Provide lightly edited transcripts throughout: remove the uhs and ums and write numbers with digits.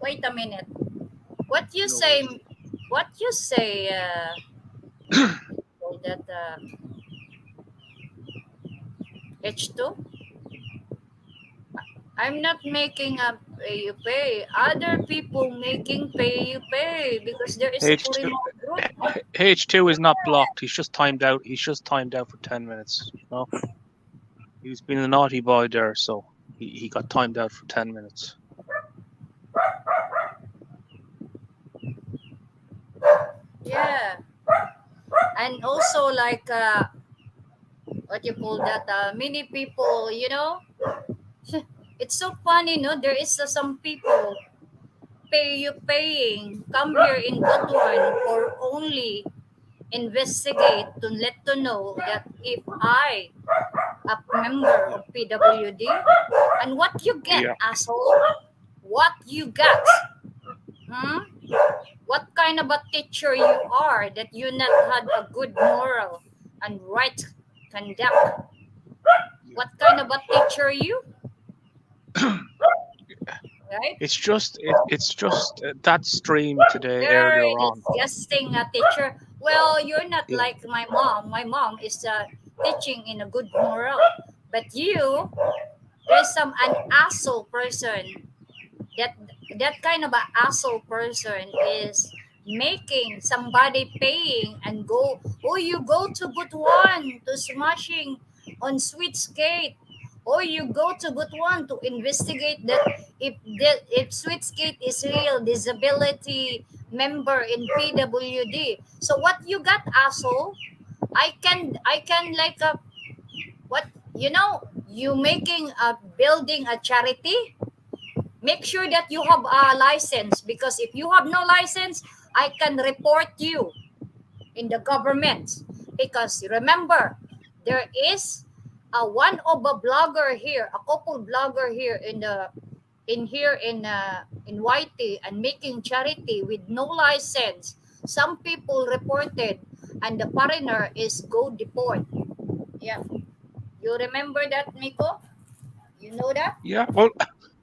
Wait a minute. What you No say? worries. What you say? That H2. I'm not making a pay you pay. Other people making pay you pay because there is a H2 Kurima group. H2 is not blocked. He's just timed out. He's just timed out for 10 minutes. You know, he's been a naughty boy there, so he got timed out for 10 minutes. Yeah, and also like what you call that? Many people, it's so funny, no? There is some people paying come here in Butuan for only investigate to let to know that if I a member Yeah, of PWD and what you get, yeah, asshole, what you got, hmm? What kind of a teacher you are that you not had a good moral and right conduct? yeah. What kind of a teacher you, right? It's just that stream today earlier Very on. disgusting a teacher. Well, you're not Yeah, like my mom. My mom is teaching in a good moral, but you, there's some an asshole person that that kind of an asshole person is making somebody paying and go, oh, you go to Butuan to smashing on sweet skate, or you go to Butuan to investigate that if sweet skate is real disability member in PWD. So what you got, asshole? I can like a what, you making a building a charity. Make sure that you have a license, because if you have no license, I can report you in the government. Because remember, there is a one of a blogger here, a couple blogger here in YT and making charity with no license. Some people reported, and the foreigner is go deport. Yeah, you remember that, Miko? You know that? yeah. Well,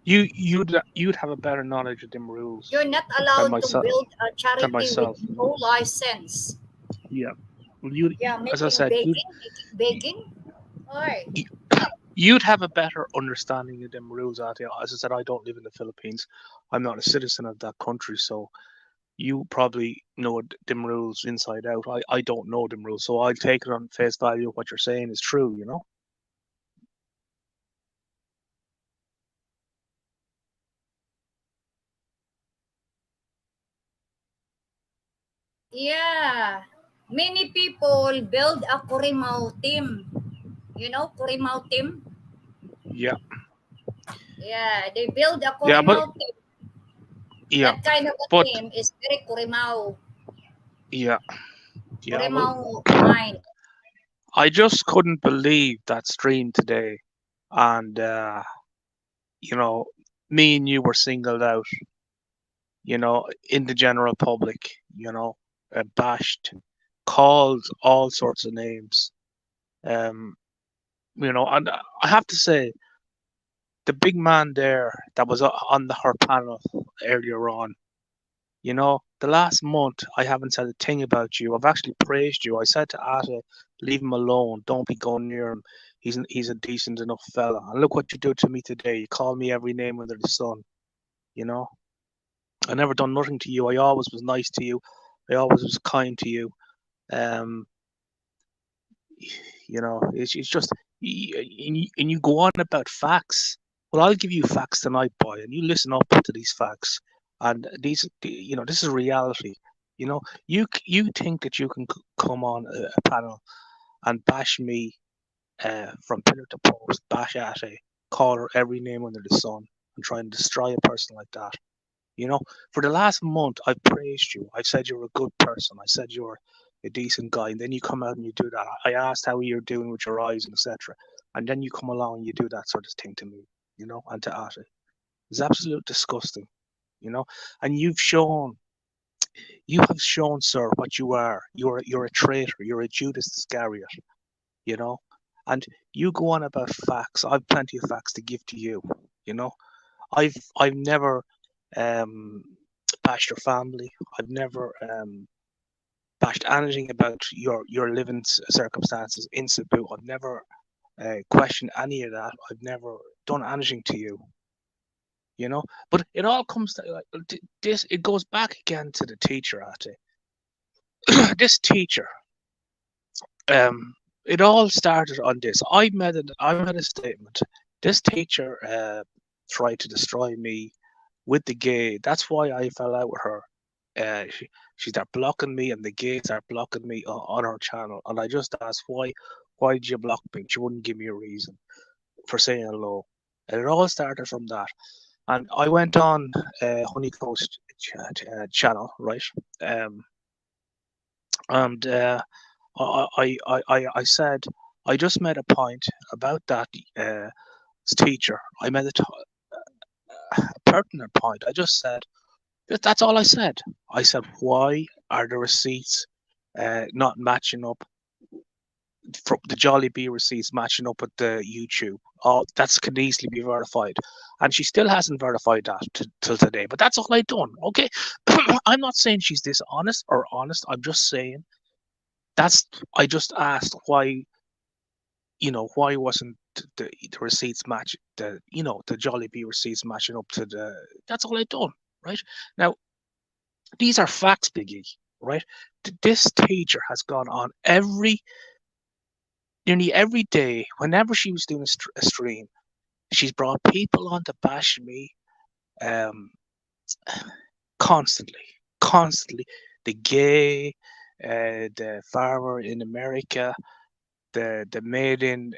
you'd have a better knowledge of them rules You're not than allowed to myself. build a Than charity with myself, you no know. license. Yeah. Well, Yeah, as I making said, making begging. All right. you you'd have a better understanding of them rules out there. As I said, I don't live in the Philippines. I'm not a citizen of that country, so you probably know them rules inside out. I don't know them rules, so I'll take it on face value. What you're saying is true, you know. Yeah. Many people build a Kurimao team. You know Kurimao team? Yeah, Yeah, they build a yeah, but Kurimao team. yeah, That kind of a but team is very Kurimao. yeah, yeah. Well, Kurimao mind. I just couldn't believe that stream today, and you know, me and you were singled out, in the general public, bashed, called all sorts of names. Um, and I have to say, the big man there that was on her panel earlier on, the last month I haven't said a thing about you. I've actually praised you. I said to Ata, leave him alone. Don't be going near him. He's a decent enough fella. And look what you do to me today. You call me every name under the sun. You know, I never done nothing to you. I always was nice to you. I always was kind to you. Um, it's just and you go on about facts. Well, I'll give you facts tonight, boy, and you listen up to these facts. And this is reality. You think that you can come on a panel and bash me from pillar to post, bash at a call her every name under the sun, and try and destroy a person like that. You know, for the last month, I've praised you. I've said you're a good person. I said you're a decent guy. And then you come out and you do that. I asked how you're doing with your eyes and etc. And then you come along and you do that sort of thing to me, and to Ata. It's absolute disgusting, you know. And you have shown, sir, what you are. You're a traitor. You're a Judas Iscariot, you know. And you go on about facts. I've plenty of facts to give to you, you know. I've never um, bashed your family. I've never bashed anything about your living circumstances in Cebu. I've never questioned any of that. I've never done anything to you, you know. But it all comes to this. It goes back again to the teacher, Ate. This teacher, um, it all started on this. I made a statement. This teacher tried to destroy me with the gay. That's why I fell out with her. She started blocking me, and the gays are blocking me on her channel. And I just asked why. Why did you block me? She wouldn't give me a reason for saying hello. And it all started from that. And I went on Honeycoast channel, right? Um, and I said I just made a point about that teacher. I made a pertinent point. I just said that's all I said. I said why are the receipts not matching up? From the Jollibee receipts matching up with the YouTube. Oh, that's can easily be verified, and she still hasn't verified that till today. But that's all I done. Okay, I'm not saying she's dishonest or honest. I'm just saying that's. I just asked why. Why wasn't the receipts match the Jollibee receipts matching up to the. That's all I done. Right now, these are facts, Biggie. Right, this teacher has gone on nearly every day, whenever she was doing a stream, she's brought people on to bash me um, constantly, constantly. The gay, the farmer in America, the maid in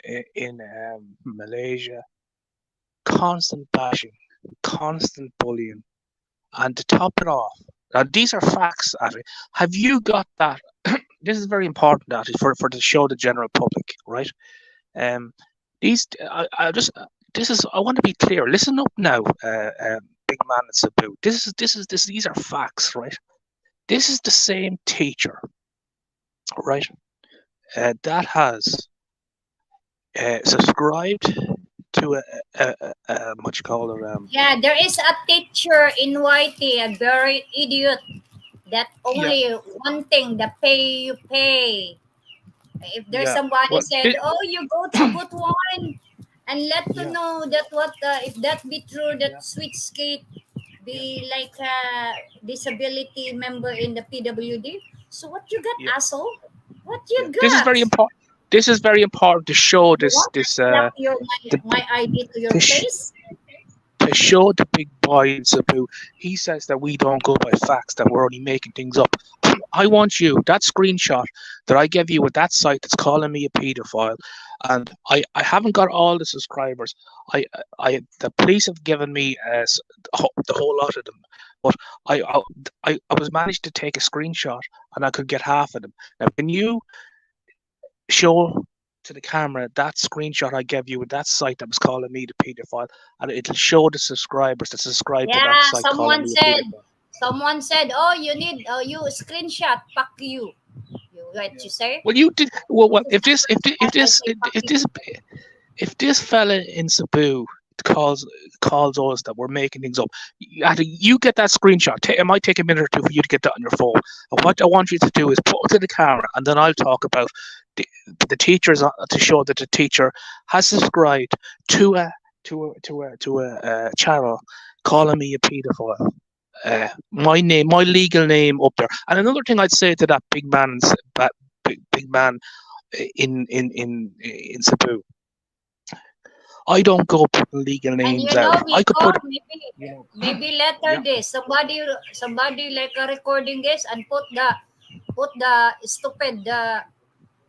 Malaysia, constant bashing, constant bullying, and to top it off. Now these are facts, Adi. Have you got that? This is very important, Adi, for to show the general public, right? Um, these I just this is I want to be clear. Listen up now, big man in Cebu. This these are facts, right? This is the same teacher, right? That has subscribed to a what you call it Yeah, there is a teacher in YT, a very idiot that yeah only one thing, the pay you pay. If there's yeah somebody well said, "Oh, you go to Butuan and let to yeah know that what if that be true yeah that Sweet Skate yeah be like a disability member in the PWD." So what you got, yeah asshole? What yeah. you This is got? very important. This is very important to show You want to this slap your the my ID to your to, sh- face? to show the big boy in Cebu. He says that we don't go by facts, that we're only making things up. I want you, that screenshot that I gave you with that site that's calling me a paedophile, and I haven't got all the subscribers. The police have given me the whole lot of them, but I, I I was managed to take a screenshot and I could get half of them. Now, can you show to the camera that screenshot I gave you with that site that was calling me the paedophile, and it'll show the subscribers that subscribe to that Yeah, site calling me a paedophile. someone said, "Oh, you need you screenshot, fuck you." You what Yeah. you say? Well, you did. Well, This is not screenshot. I say fuck if you. this fella in Cebu calls us that we're making things up, you get that screenshot. It might take a minute or two for you to get that on your phone. And what I want you to do is put it to the camera, and then I'll talk about the, the teachers to show that the teacher has subscribed to a channel calling me a paedophile. My name, my legal name up there. And another thing I'd say to that big man in Cebu, I don't go putting legal And names you out. know, I could put, Miko, you know, maybe later yeah, this somebody like a recording this and put the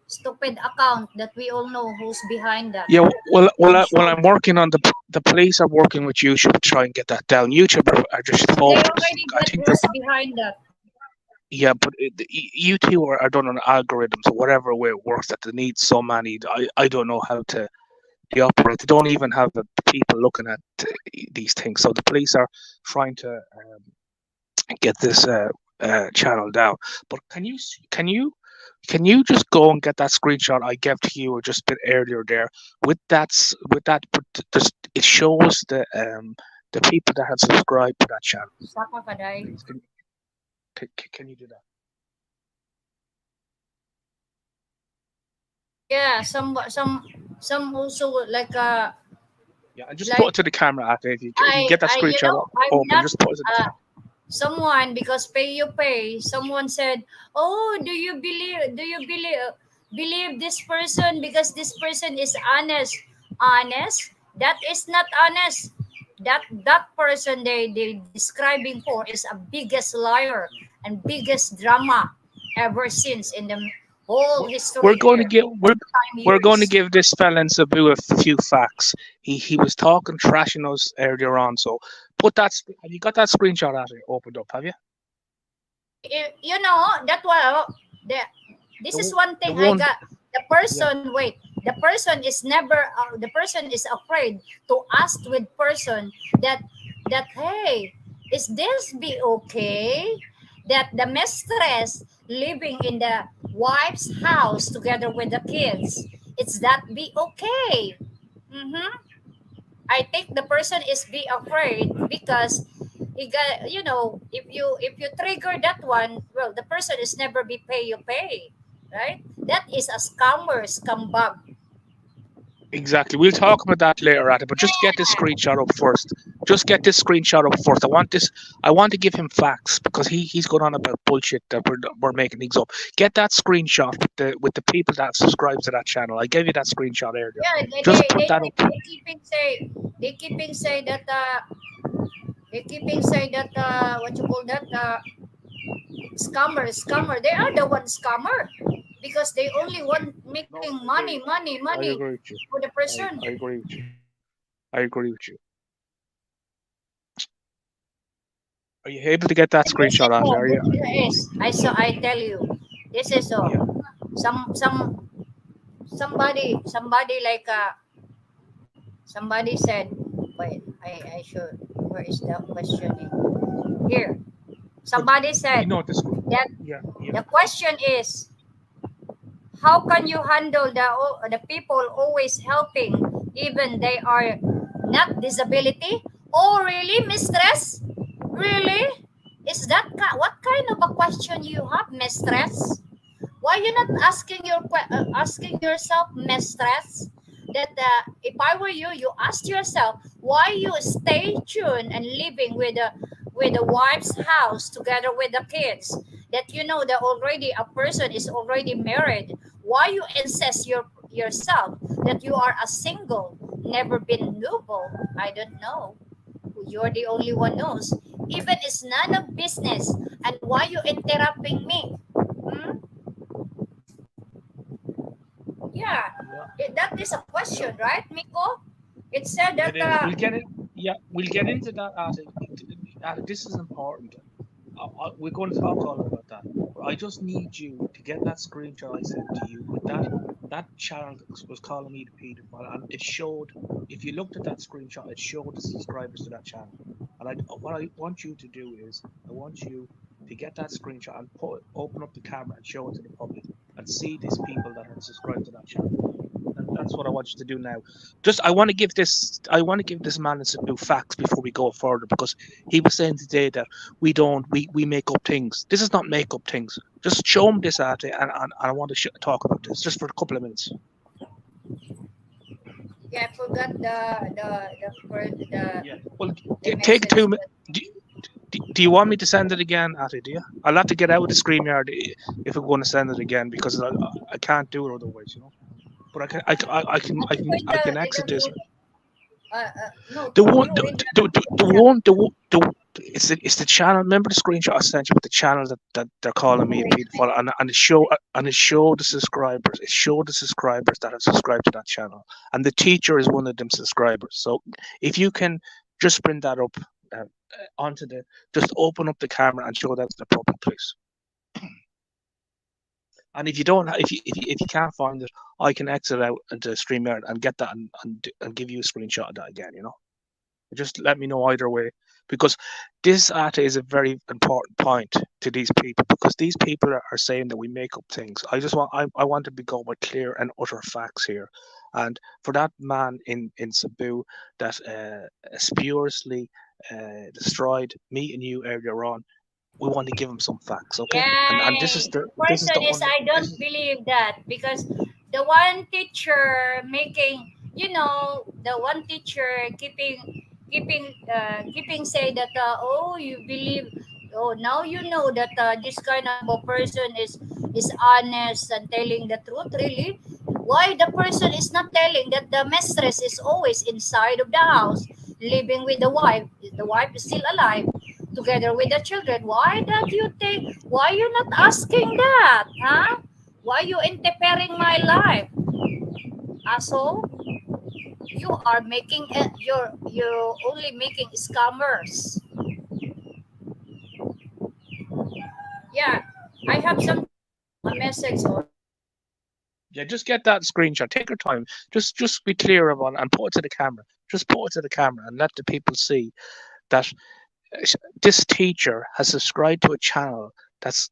stupid account that we all know who's behind that yeah. and show I'm working on the police are working with YouTube to try and get that down. YouTube are just they hopeless. already I got think they're who's behind that. yeah, but you two are done on algorithms or whatever way it works that they need so many. I don't know how to they operate. They don't even have the people looking at these things. So the police are trying to get this channel down. But can you just go and get that screenshot I gave to you or just a bit earlier there with that but it shows the people that have subscribed to that channel. Saka kaday. Please, can you do that? Yeah, some also like Yeah, and just put like it to the camera after. If you get that I you screenshot know I'm open, not just put it to the camera. someone because pay you pay. Someone said, "Oh, do you believe this person because this person is honest?" Honest? That is not honest. That person they describing for is a biggest liar and biggest drama ever since in the whole We're, we're history going to here, give time we're going to years. give this fella in Cebu a few facts. He was talking trashing us earlier on. So put that. Have you got that screenshot out there opened up? Have you? You know that well the this is one The thing I one. got. The Yeah. person wait, the person is never the person is afraid to ask with person that hey, is this be okay, that the mistress living in the wife's house together with the kids, it's that be okay. Mm-hmm. I think the person is be afraid because he got, if you trigger that one, well, the person is never be pay you pay, right? That is a scammer, scumbag. Exactly. We'll talk about that later, Ata, but just get this screenshot up first. Just get this screenshot up first. I want to give him facts because he's going on about bullshit that we're making things up. Get that screenshot with the people that subscribe to that channel. I gave you that screenshot earlier. Yeah, they Just they, put they, that keep, up. they keeping say they keeping say that what you call that scammer. They are the one scammer because they only want No, making I money, agree. money, I money agree with you. for the person. I agree with you. I agree with you. Are you able to get that And this is screenshot out all. there? Are you? This is I tell you. This is all. Yeah. Somebody like somebody said, wait, I should, where is the questioning here? But Somebody you said know this. that Yeah. Yeah. the question is, how can you handle the people always helping even they are not disability? Oh really, mistress? Really? Is that what kind of a question you have, mistress? Why you not asking yourself, mistress, that if I were you, you ask yourself why you stay tuned and living with the wife's house together with the kids, that you know that already a person is already married. Why you insist yourself that you are a single, never been noble? I don't know. You're the only one knows. Even it's none of business. And why you interrupting me? Hmm? Yeah, Yeah. that is a Yeah. question, right, Miko? It said that It is. We'll get it. Yeah. We'll get into that. This is important. We're going to talk all about that. But I just need you to get that screenshot I sent to you with that channel that was calling me the pedophile, and it showed. If you looked at that screenshot, it showed the subscribers to that channel. And what I want you to do is, I want you to get that screenshot and open up the camera and show it to the public and see these people that have subscribed to that channel. And that's what I want you to do now. Just I want to give this man some new facts before we go further because he was saying today that we make up things. This is not make up things. Just show him this at it, and I want to talk about this just for a couple of minutes. yeah, I forgot Yeah. Well, the take message. 2 minutes. Do you want me to send it again, Ati? Do you? I'll have to get out of the StreamYard if we're going to send it again because I can't do it otherwise, you know. But I can exit this. No, The to one, you in the one, it's the channel. Remember the screenshot I sent you with the channel that they're calling me a pedophile, and it showed the subscribers. It showed the subscribers that have subscribed to that channel, and the teacher is one of them subscribers. So if you can just bring that up onto just open up the camera and show that to the public, please. And if you don't, if you can't find it, I can exit out into StreamYard and get that and give you a screenshot of that again. You know. Just let me know either way, because this Ata is a very important point to these people, because these people are saying that we make up things. I want to be going with clear and utter facts here, And for that man in Cebu that spuriously destroyed me and you earlier on, we want to give him some facts, okay? And this is Yeah, this is person the is only I this don't is believe that because the one teacher making the one teacher keeping say that oh you believe oh now you know that this kind of a person is honest and telling the truth really why the person is not telling that the mistress is always inside of the house living with the wife is still alive together with the children. Why that you think? Why you not asking that? Huh? Why you interfering my life? Asshole, you are making you're only making scammers. Yeah, I have some a message or yeah, just get that screenshot. Take your time. Just be clear about it and put it to the camera. Just put it to the camera and let the people see that this teacher has subscribed to a channel that's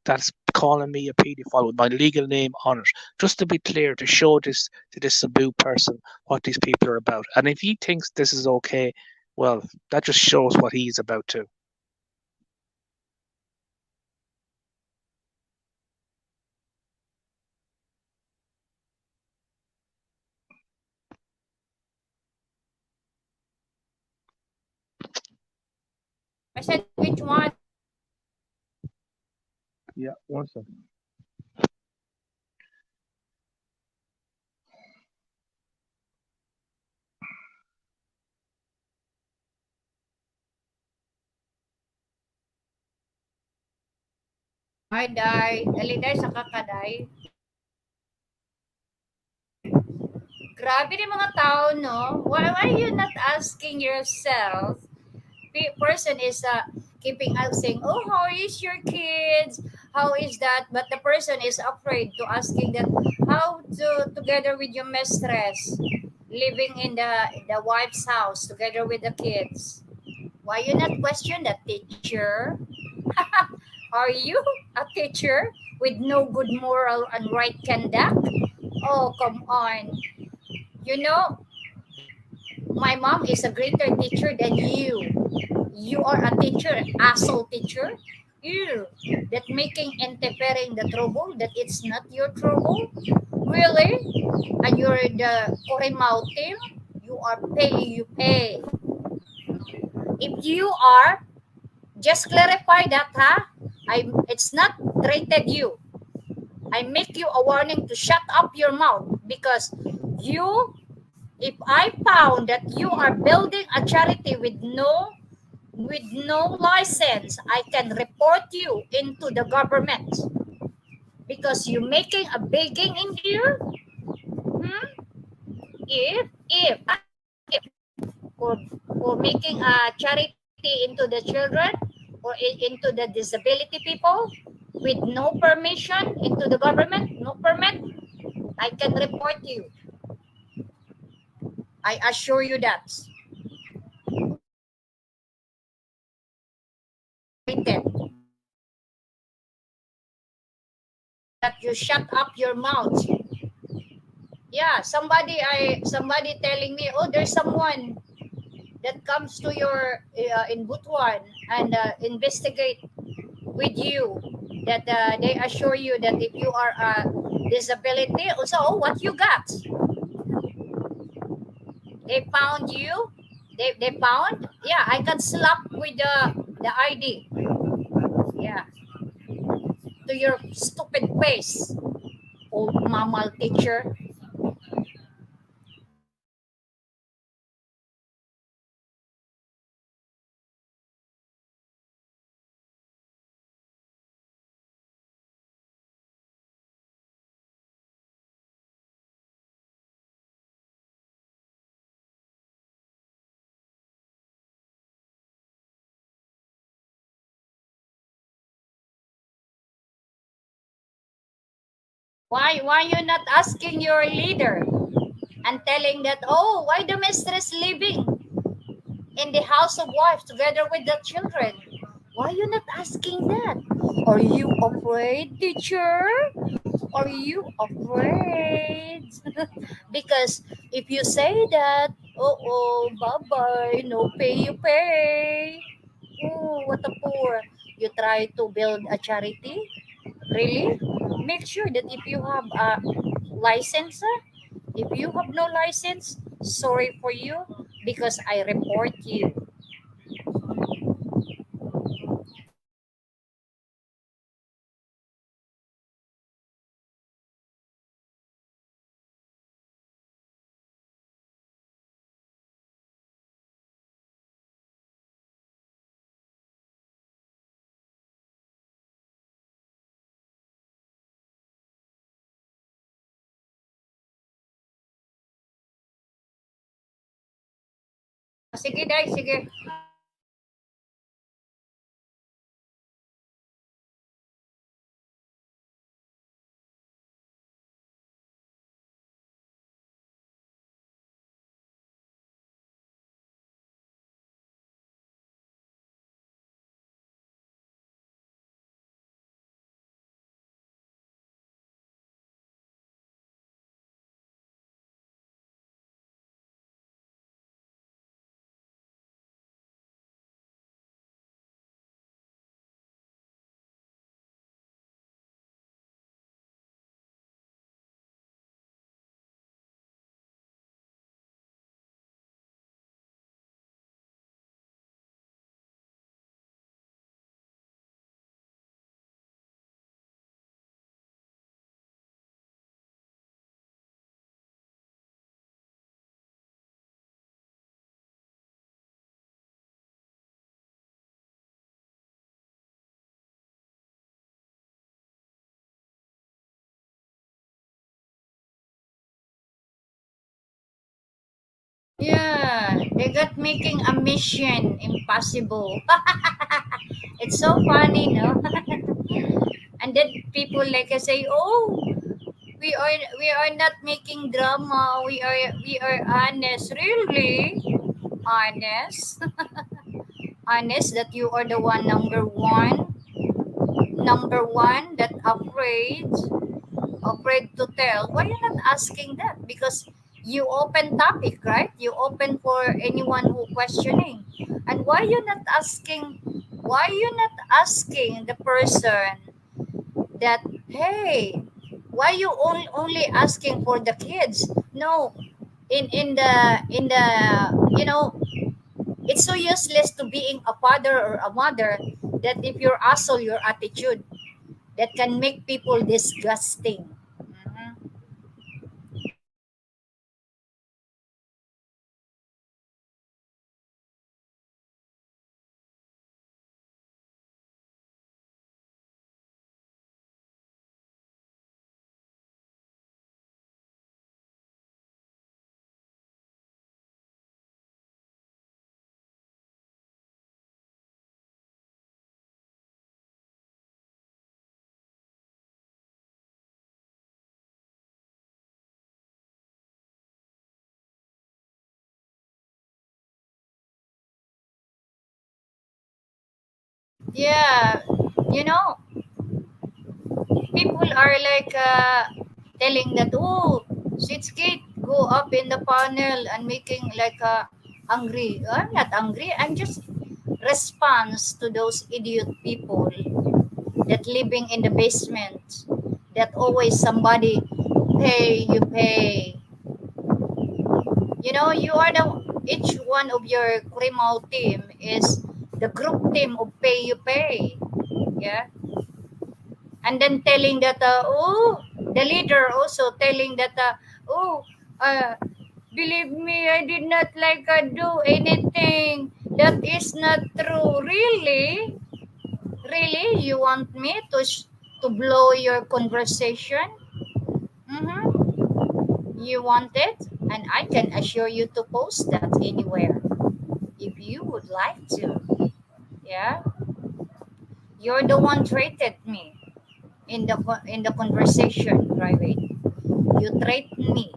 calling me a paedophile with my legal name on it. Just to be clear, to show this to this Cebu person what these people are about. And if he thinks this is okay, well, that just shows what he's about too. I said which one? Yeah, one second. Ay, day. Dali, day, sa kakaday. Grabe rin mga tao, no? Why are you not asking yourself person is keeping asking, "Oh, how is your kids? How is that?" But the person is afraid to asking that how to together with your mistress, living in the wife's house together with the kids. Why you not question that teacher? Are you a teacher with no good moral and right conduct? Oh, come on. You know, my mom is a greater teacher than you. You are a teacher, asshole teacher. You that making interfering the trouble that it's not your trouble. Really? And you're the Corimao team. You are pay. You pay. If you are, just clarify that, huh? It's not rated you. I make you a warning to shut up your mouth because you, if I found that you are building a charity with no license, I can report you into the government because you're making a begging in here. Hmm? If for for making a charity into the children or into the disability people with no permission into the government, no permit, I can report you. I assure you that. That you shut up your mouth. Yeah, somebody telling me, oh, there's someone that comes to your in Butuan and investigate with you that they assure you that if you are a disability also oh, what you got they found you they found yeah I got slapped with the ID yeah to your stupid face old mammal teacher. Why you not asking your leader and telling that oh why the mistress living in the house of wife together with the children why you not asking that are you afraid teacher are you afraid? Because if you say that, oh, bye bye, no pay, you pay. Oh, what a poor. You try to build a charity? Really? Make sure that if you have a license, if you have no license, sorry for you because I report you. Sige, Day, sige. Yeah, they got making a mission impossible. It's so funny, no? And then people like I say, oh, we are not making drama. We are honest. Really? Honest? Honest that you are the one number one that afraid to tell. Why you not asking that? Because you open topic, right? You open for anyone who questioning. And why you not asking the person that, hey, why you only asking for the kids? No, in the you know it's so useless to being a father or a mother that if you're asshole your attitude that can make people disgusting. Mhm. Yeah, you know, people are like telling that, oh, Sitskate, go up in the panel and making like angry. I'm not angry. I'm just response to those idiot people that living in the basement that always somebody pay you pay. You are the each one of your criminal team is the group team of pay you pay. Yeah, and then telling that oh, the leader also telling that oh, uh, believe me, I did not like do anything. That is not true. Really, you want me to blow your conversation? Mm-hmm. You want it, and I can assure you to post that anywhere if you would like to. Yeah, you're the one treated me in the conversation private. You treat me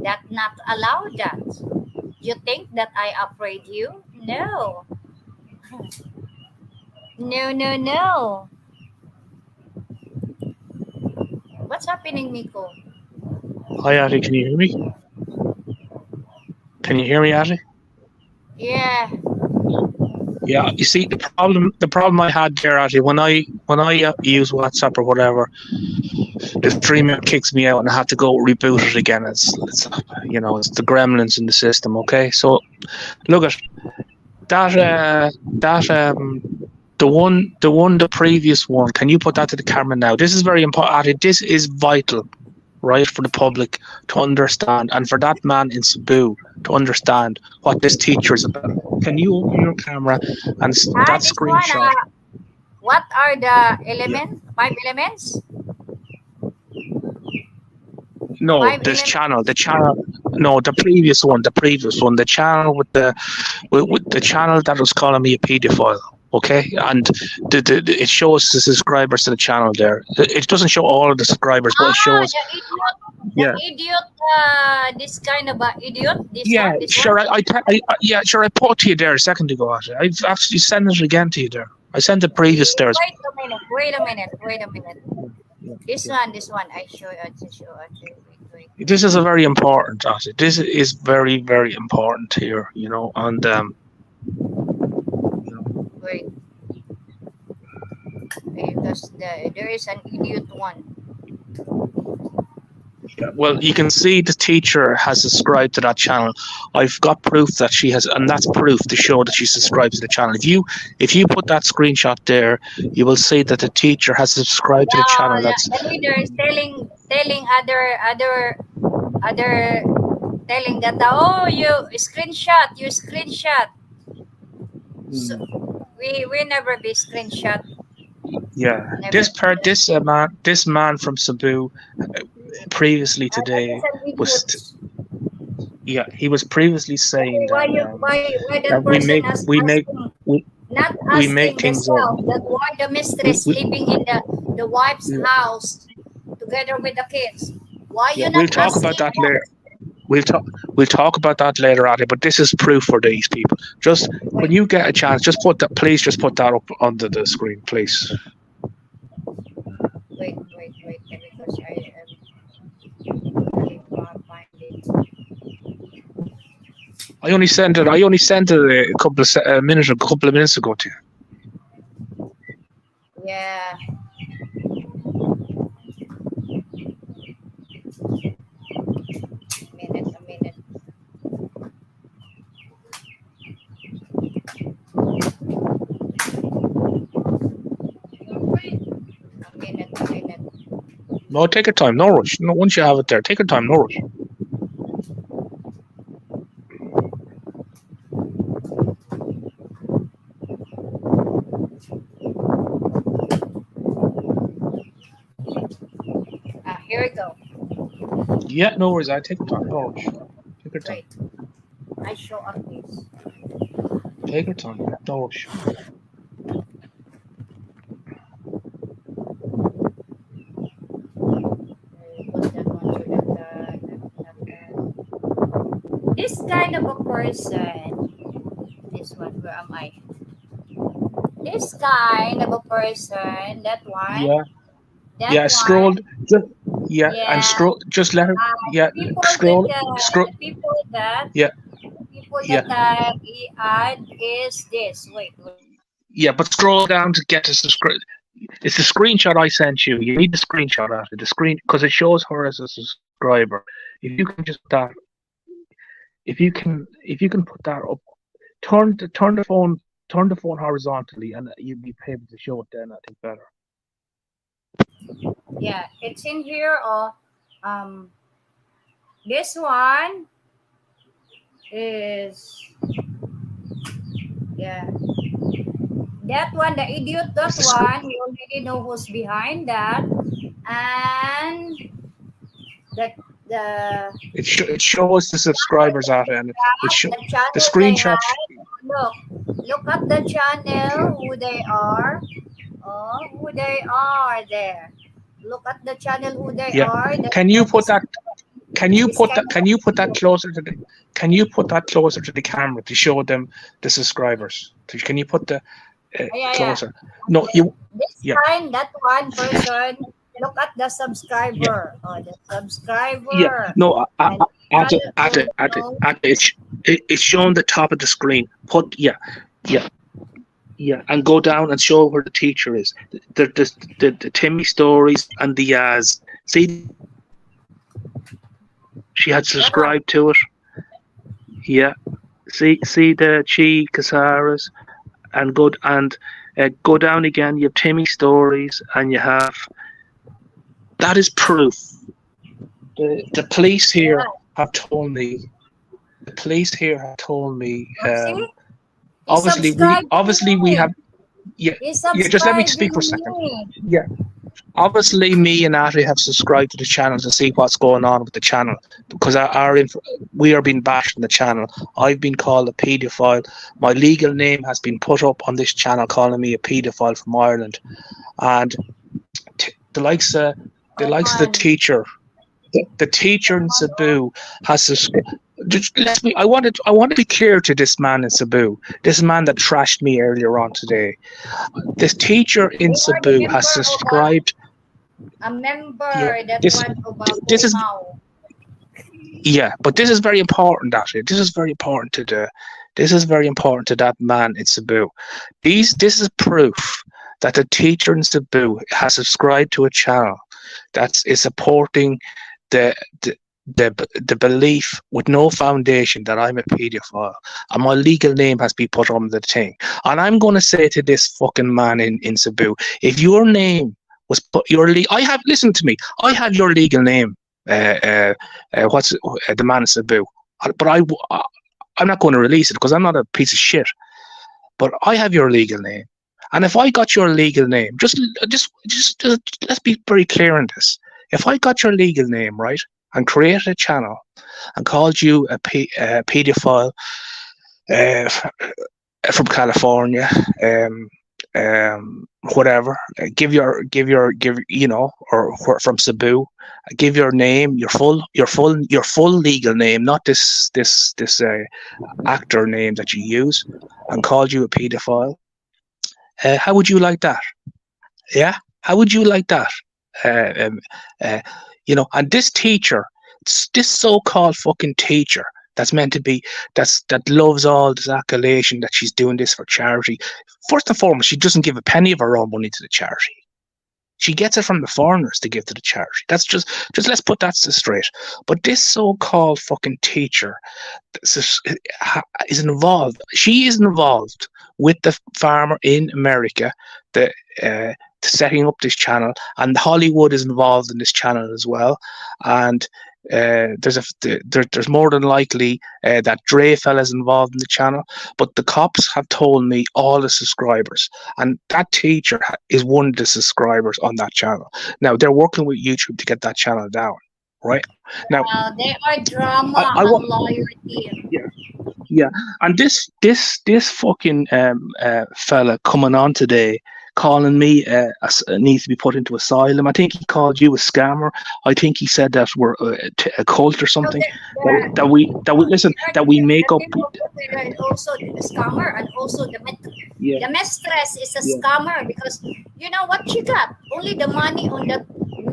that not allow that. You think that I afraid you? No, no, no, no. happening, Miko? Hi, Adi. Can you hear me? Can you hear me, Adi? Yeah. Yeah. You see, the problem I had there, Adi, when I use WhatsApp or whatever, the streamer kicks me out, and I have to go reboot it again. It's it's the gremlins in the system. Okay, so look at that. The previous one. Can you put that to the camera now? This is very important, Adi. This is vital, right, for the public to understand, and for that man in Cebu to understand what this teacher is about. Can you open your camera and that This one, screenshot? what are the Yeah. elements? 5 elements? No, Five this elements? channel, the channel. No, the previous one, the channel with the channel that was calling me a paedophile. Okay, and it shows the subscribers to the channel there. It doesn't show all of the subscribers, but it shows. The idiot. Yeah. The idiot. This kind of idiot. This Yeah, one. This sure. one. Yeah, sure. I put it to you there a second ago. Actually, I've actually sent it again to you there. I sent the previous there. Wait a minute. Wait a minute. Wait a minute. This one. This one. I show. Wait. This is a very important. Actually, this is very, very important here. And Wait. Because there is an idiot one. well, you can see the teacher has subscribed to that channel. I've got proof that she has, and that's proof to show that she subscribed to the channel. If you put that screenshot there, you will see that the teacher has subscribed to the channel. That's the leader is telling other telling that you screenshot. So we never be screenshot. yeah. Never. This man from Cebu, previously today was. Yeah, he was previously saying why that that we person make is we make asking, we, not we asking make things up. themselves that why the mistress We- living in the wife's Yeah. house together with the kids? Why Yeah, you we'll not talk asking about that them? later. We'll talk about that later, Adi. But this is proof for these people. Just when you get a chance, just put that. Please, just put that up onto the screen, please. Wait, because I can't find it. I only sent it a couple of minutes ago to you. Yeah. A minute. A minute. No, take your time. No rush. No, once you have it there, take your time. No rush. Here we go. Yeah, no worries. I take your time. No rush. Take your time. Wait. I show up this. Take your time. No rush. This kind of a person. This one. Where am I? This kind of a person. That one. Yeah. That Yeah. one. Scroll. Yeah. Yeah. And scroll. Just let her. Yeah. People Scroll. Scroll. The people that. Yeah. People Yeah. that he add is this. Wait. Yeah, but scroll down to get to subscribe. It's the screenshot I sent you. You need the screenshot after the screen because it shows her as a subscriber. If you can just that, if you can put that up, turn the phone horizontally, and you'll be able to show it then. I think better. Yeah, it's in here. Or this one is that one, the idiot. That one, you already know who's behind that, and that it shows the subscribers at it, and it shows the screenshot. Look at the channel, who they are. Oh, who they are there. Look at the channel, who they are. Can you put that? Can you put that closer to the? Can you put that closer to the camera to show them the subscribers? Can you put the closer? No, you. This time, that one person look at the Yeah, subscriber. Oh, the yeah. subscriber. No, And it's shown the top of the screen. Yeah, yeah, yeah, and go down and show where the teacher is. The Timmy stories and the Yaz. See, she had yeah, subscribed to it. Yeah. See the Chi Casaras and go down again. You have Timmy stories and you have that is proof. The police here yeah. have told me. The police here have told me. Oh, see, he Obviously we me. have. Yeah, He yeah. Just let me speak subscribing for a second. me. Yeah. Obviously, me and Ari have subscribed to the channel to see what's going on with the channel because we are being bashed on the channel. I've been called a paedophile. My legal name has been put up on this channel calling me a paedophile from Ireland, and the likes of Oh the man. teacher, the teacher in Cebu has subscribed. I want to be clear to this man in Cebu, this man that trashed me earlier on today. This teacher in You are the Cebu has member of subscribed. a Yeah, member that this one of a this is now. yeah, but this is very important. Actually, this is very important to that man in Cebu. This is proof that the teacher in Cebu has subscribed to a channel that is supporting the the the belief with no foundation that I'm a paedophile and my legal name has been put on the thing. And I'm going to say to this fucking man in Cebu, if your name was put I have listen to me. I have your legal name. What's the man in Cebu? But I'm not going to release it because I'm not a piece of shit. But I have your legal name, and if I got your legal name, just let's be very clear on this. If I got your legal name right and created a channel and called you a paedophile from California, whatever, give or from Cebu, give your name, your full legal name, not this actor name that you use, and called you a paedophile. How would you like that? Yeah, how would you like that? And this teacher, this so-called fucking teacher that's meant to be, that loves all this accolation that she's doing this for charity. First and foremost, she doesn't give a penny of her own money to the charity. She gets it from the foreigners to give to the charity. That's just let's put that straight. But this so-called fucking teacher is involved. She is involved with the farmer in America, the setting up this channel, and Hollywood is involved in this channel as well. And there's more than likely that Dre fella's involved in the channel, but the cops have told me all the subscribers, and that teacher is one of the subscribers on that channel. Now they're working with YouTube to get that channel down, right? Now They are drama I and want, loyalty. yeah, and this fucking fella coming on today, calling me needs to be put into asylum. I think he called you a scammer. I think he said that we're a cult or So something. there, That we listen. That we make up. and also the scammer and also Yeah, the mistress is a yeah, scammer because you know what she got? Only the money on that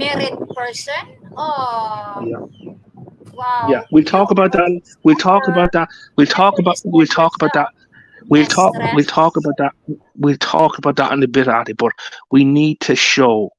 married person. Oh yeah, yeah. wow. We'll You talk about that. We'll talk scammer about that. We'll talk about. is We'll talk about that. We'll talk. We'll mistress. talk about that. We'll talk about that in a bit, Addy. But we need to show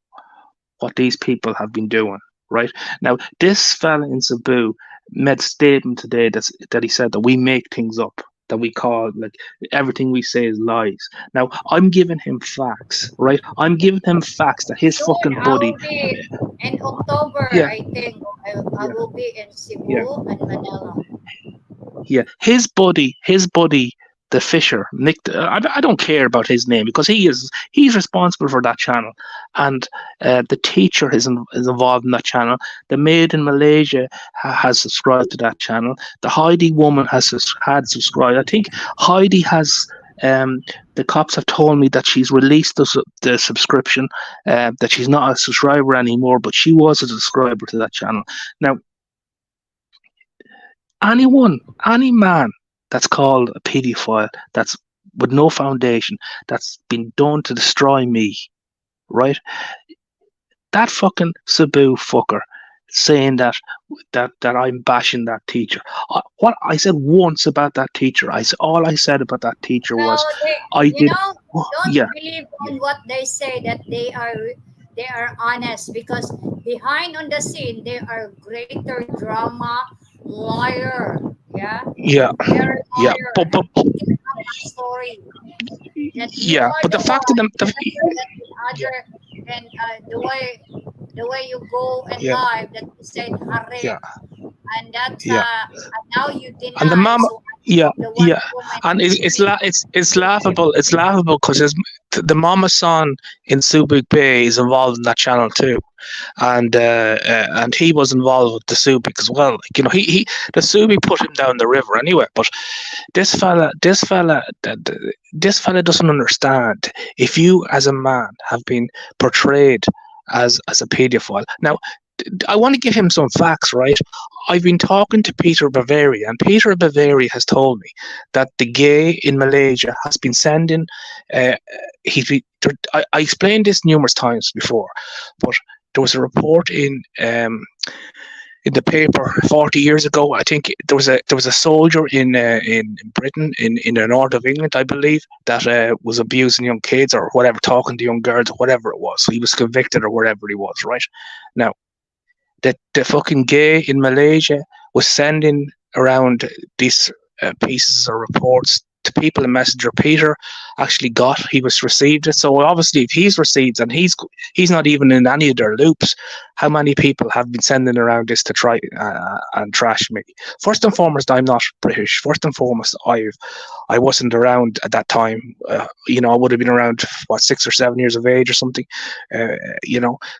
what these people have been doing. Right now, this fella in Cebu made a statement today that he said that we make things up, that we call like everything we say is lies. Now, I'm giving him facts, right? I'm giving him facts that his Soon fucking I buddy, will be in October. yeah, I think I yeah, will be in yeah, Cebu and Manila. yeah, his buddy, the Fisher, Nick. I don't care about his name because he's responsible for that channel, and the teacher is involved in that channel. The maid in Malaysia has subscribed to that channel. The Heidi woman had subscribed. I think Heidi has. The cops have told me that she's released the subscription, that she's not a subscriber anymore, but she was a subscriber to that channel. Now, any man that's called a paedophile, that's with no foundation, that's been done to destroy me, right? That fucking Cebu fucker saying that I'm bashing that teacher. What I said once about that teacher, all I said about that teacher No, was, they, I you did. know, don't Yeah, believe yeah, on what they say that they are honest, because behind on the scene they are greater drama liar. Yeah, yeah, they're a yeah. liar But and making up a story that you yeah, are but the the fact of one. them, That in yeah, other and the way you go and yeah, live that you said yeah, harem, and that yeah. and now you And the deny. mama, So yeah, I'm the one yeah, woman and that really it's believe. laughable. It's laughable because the mama son in Subic Bay is involved in that channel too, and he was involved with the Subic as well. Like, he the Subic put him down the river anyway. But this fella doesn't understand. If you as a man have been portrayed as a paedophile, now I want to give him some facts, right? I've been talking to Peter Bavaria, and Peter Bavaria has told me that the gay in Malaysia has been sending. Uh, I explained this numerous times before, but there was a report in the paper 40 years ago. I think there was a soldier in Britain, in the north of England, I believe, that was abusing young kids or whatever, talking to young girls or whatever it was. So he was convicted or whatever he was, right? Now, that the fucking gay in Malaysia was sending around these pieces or reports to people in Messenger. Peter actually he was received it. So obviously, if he's received and he's not even in any of their loops, how many people have been sending around this to try and trash me? First and foremost, I'm not British. First and foremost, I wasn't around at that time. I would have been around 6 or 7 years of age or something. Uh,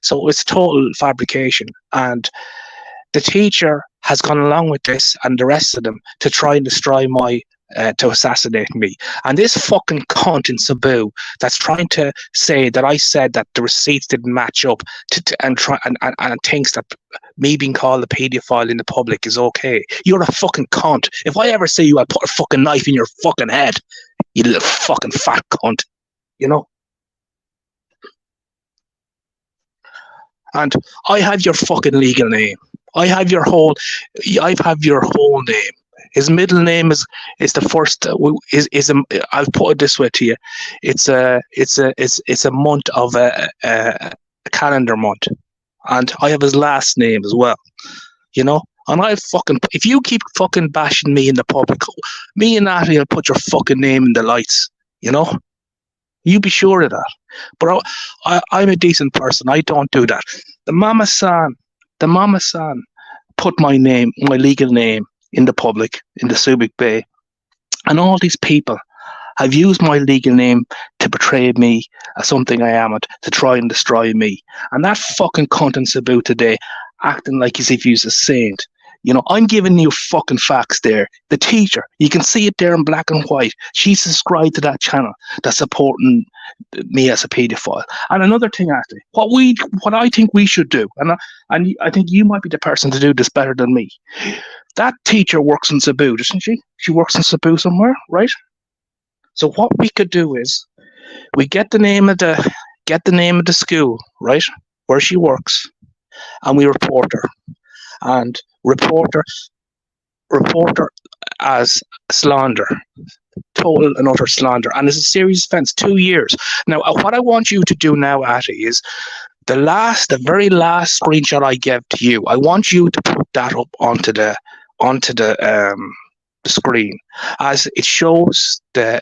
so it's total fabrication. And the teacher has gone along with this and the rest of them to try and destroy to assassinate me. And this fucking cunt in Cebu that's trying to say that I said that the receipts didn't match up and thinks that me being called a paedophile in the public is okay. You're a fucking cunt. If I ever see you, I'll put a fucking knife in your fucking head. You little fucking fat cunt. You know? And I have your fucking legal name. I have your whole. I have your whole name. His middle name is the first. Is a. I'll put it this way to you. It's a month of a calendar month, and I have his last name as well. You know. And if you keep fucking bashing me in the public, me and Natalie will put your fucking name in the lights. You know. You be sure of that. But I'm a decent person. I don't do that. The Mama San put my legal name in the public, in the Subic Bay. And all these people have used my legal name to portray me as something I am, to try and destroy me. And that fucking cunt in Cebu today, acting like as if he's a saint. I'm giving you fucking facts there. The teacher, you can see it there in black and white. She's subscribed to that channel that's supporting me as a paedophile. And another thing, actually, what I think we should do, and I think you might be the person to do this better than me. That teacher works in Cebu, doesn't she? She works in Cebu somewhere, right? So what we could do is we get the name of the school, right, where she works, and we report her. And reporter as slander, total and utter slander, and it's a serious offence, 2 years. Now, what I want you to do now, Atty, is the very last screenshot I gave to you. I want you to put that up onto the screen, as it shows the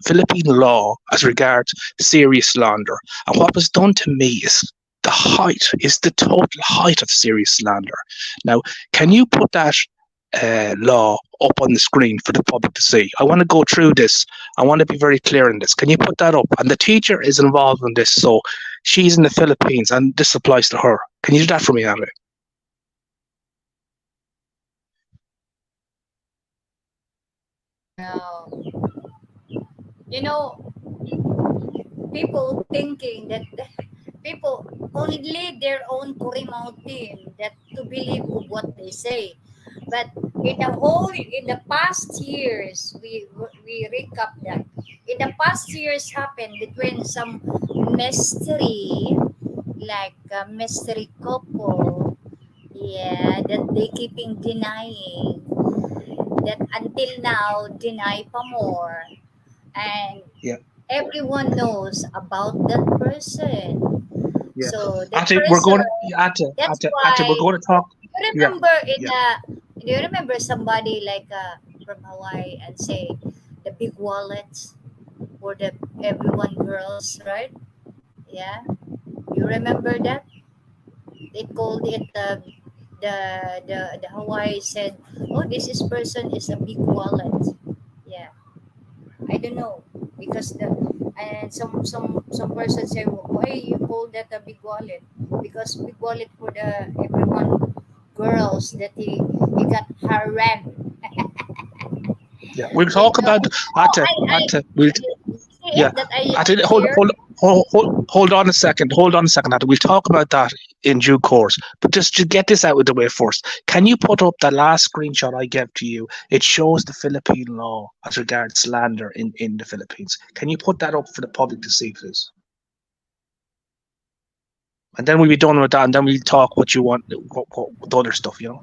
Philippine law as regards serious slander. And what was done to me is the total height of serious slander. Now, can you put that law up on the screen for the public to see? I want to go through this. I want to be very clear in this. Can you put that up? And the teacher is involved in this, so she's in the Philippines, and this applies to her. Can you do that for me, Andrew? Now, people thinking that people only their own Kurimaw team that to believe of what they say. But in the past years, we recap that. In the past years happened between some mystery like a mystery couple. Yeah, that they keeping denying that until now deny pa more, and Yeah, everyone knows about that person. yeah. So that Ate, we're person, going to that's Ate, we're why going to talk. you Yeah, remember in yeah. do you remember somebody like from Hawaii and say the big wallets for the everyone girls, right? Yeah, you remember that? They called it the Hawaii said, oh, this is person is a big wallet. Yeah, I don't know because the and some person say, why you call that a big wallet? Because big wallet for the everyone girls that he got harem. Yeah, we'll You talk know, about oh, Ate. We'll you see yeah. it that I Ate, here. hold on a second. Hold on a second, Ate. We'll talk about that in due course. But just to get this out of the way first, can you put up the last screenshot I gave to you? It shows the Philippine law as regards slander in the Philippines. Can you put that up for the public to see, please? And then we'll be done with that, and then we'll talk what you want, the other stuff, you know.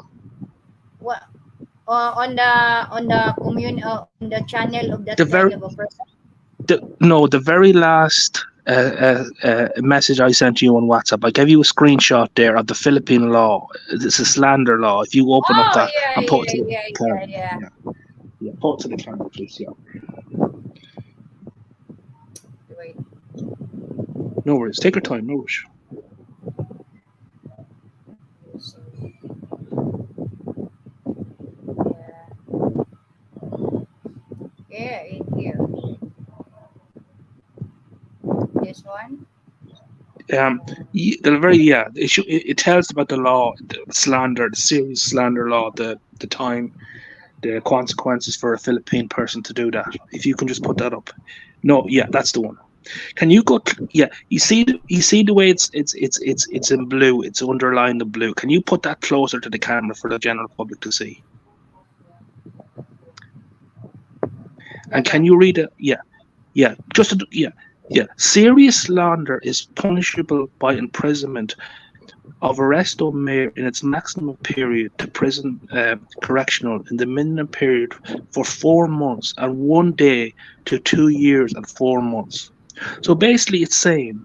What on the on the channel of that The kind very of a person. no, the very last message I sent you on WhatsApp, I gave you a screenshot there of the Philippine law. It's a slander law. If you open up Oh that yeah, and put it to yeah, the yeah, camera, yeah, yeah. yeah, yeah, put it to the camera, please. Yeah, Wait. no worries. Take your time, no rush. So, yeah, yeah, in here. This one. Um, the very it tells about the law, the slander, the serious slander law, the time, the consequences for a Philippine person to do that. If you can just put that up. No, yeah, that's the one. Can you go? Yeah, you see the way it's in blue. It's underlined in blue. Can you put that closer to the camera for the general public to see? And That can one. you read it? Yeah, yeah. Yeah. Serious slander is punishable by imprisonment of arresto mayor in its maximum period to prison correctional in the minimum period for 4 months and 1 day to 2 years and 4 months. So basically, it's saying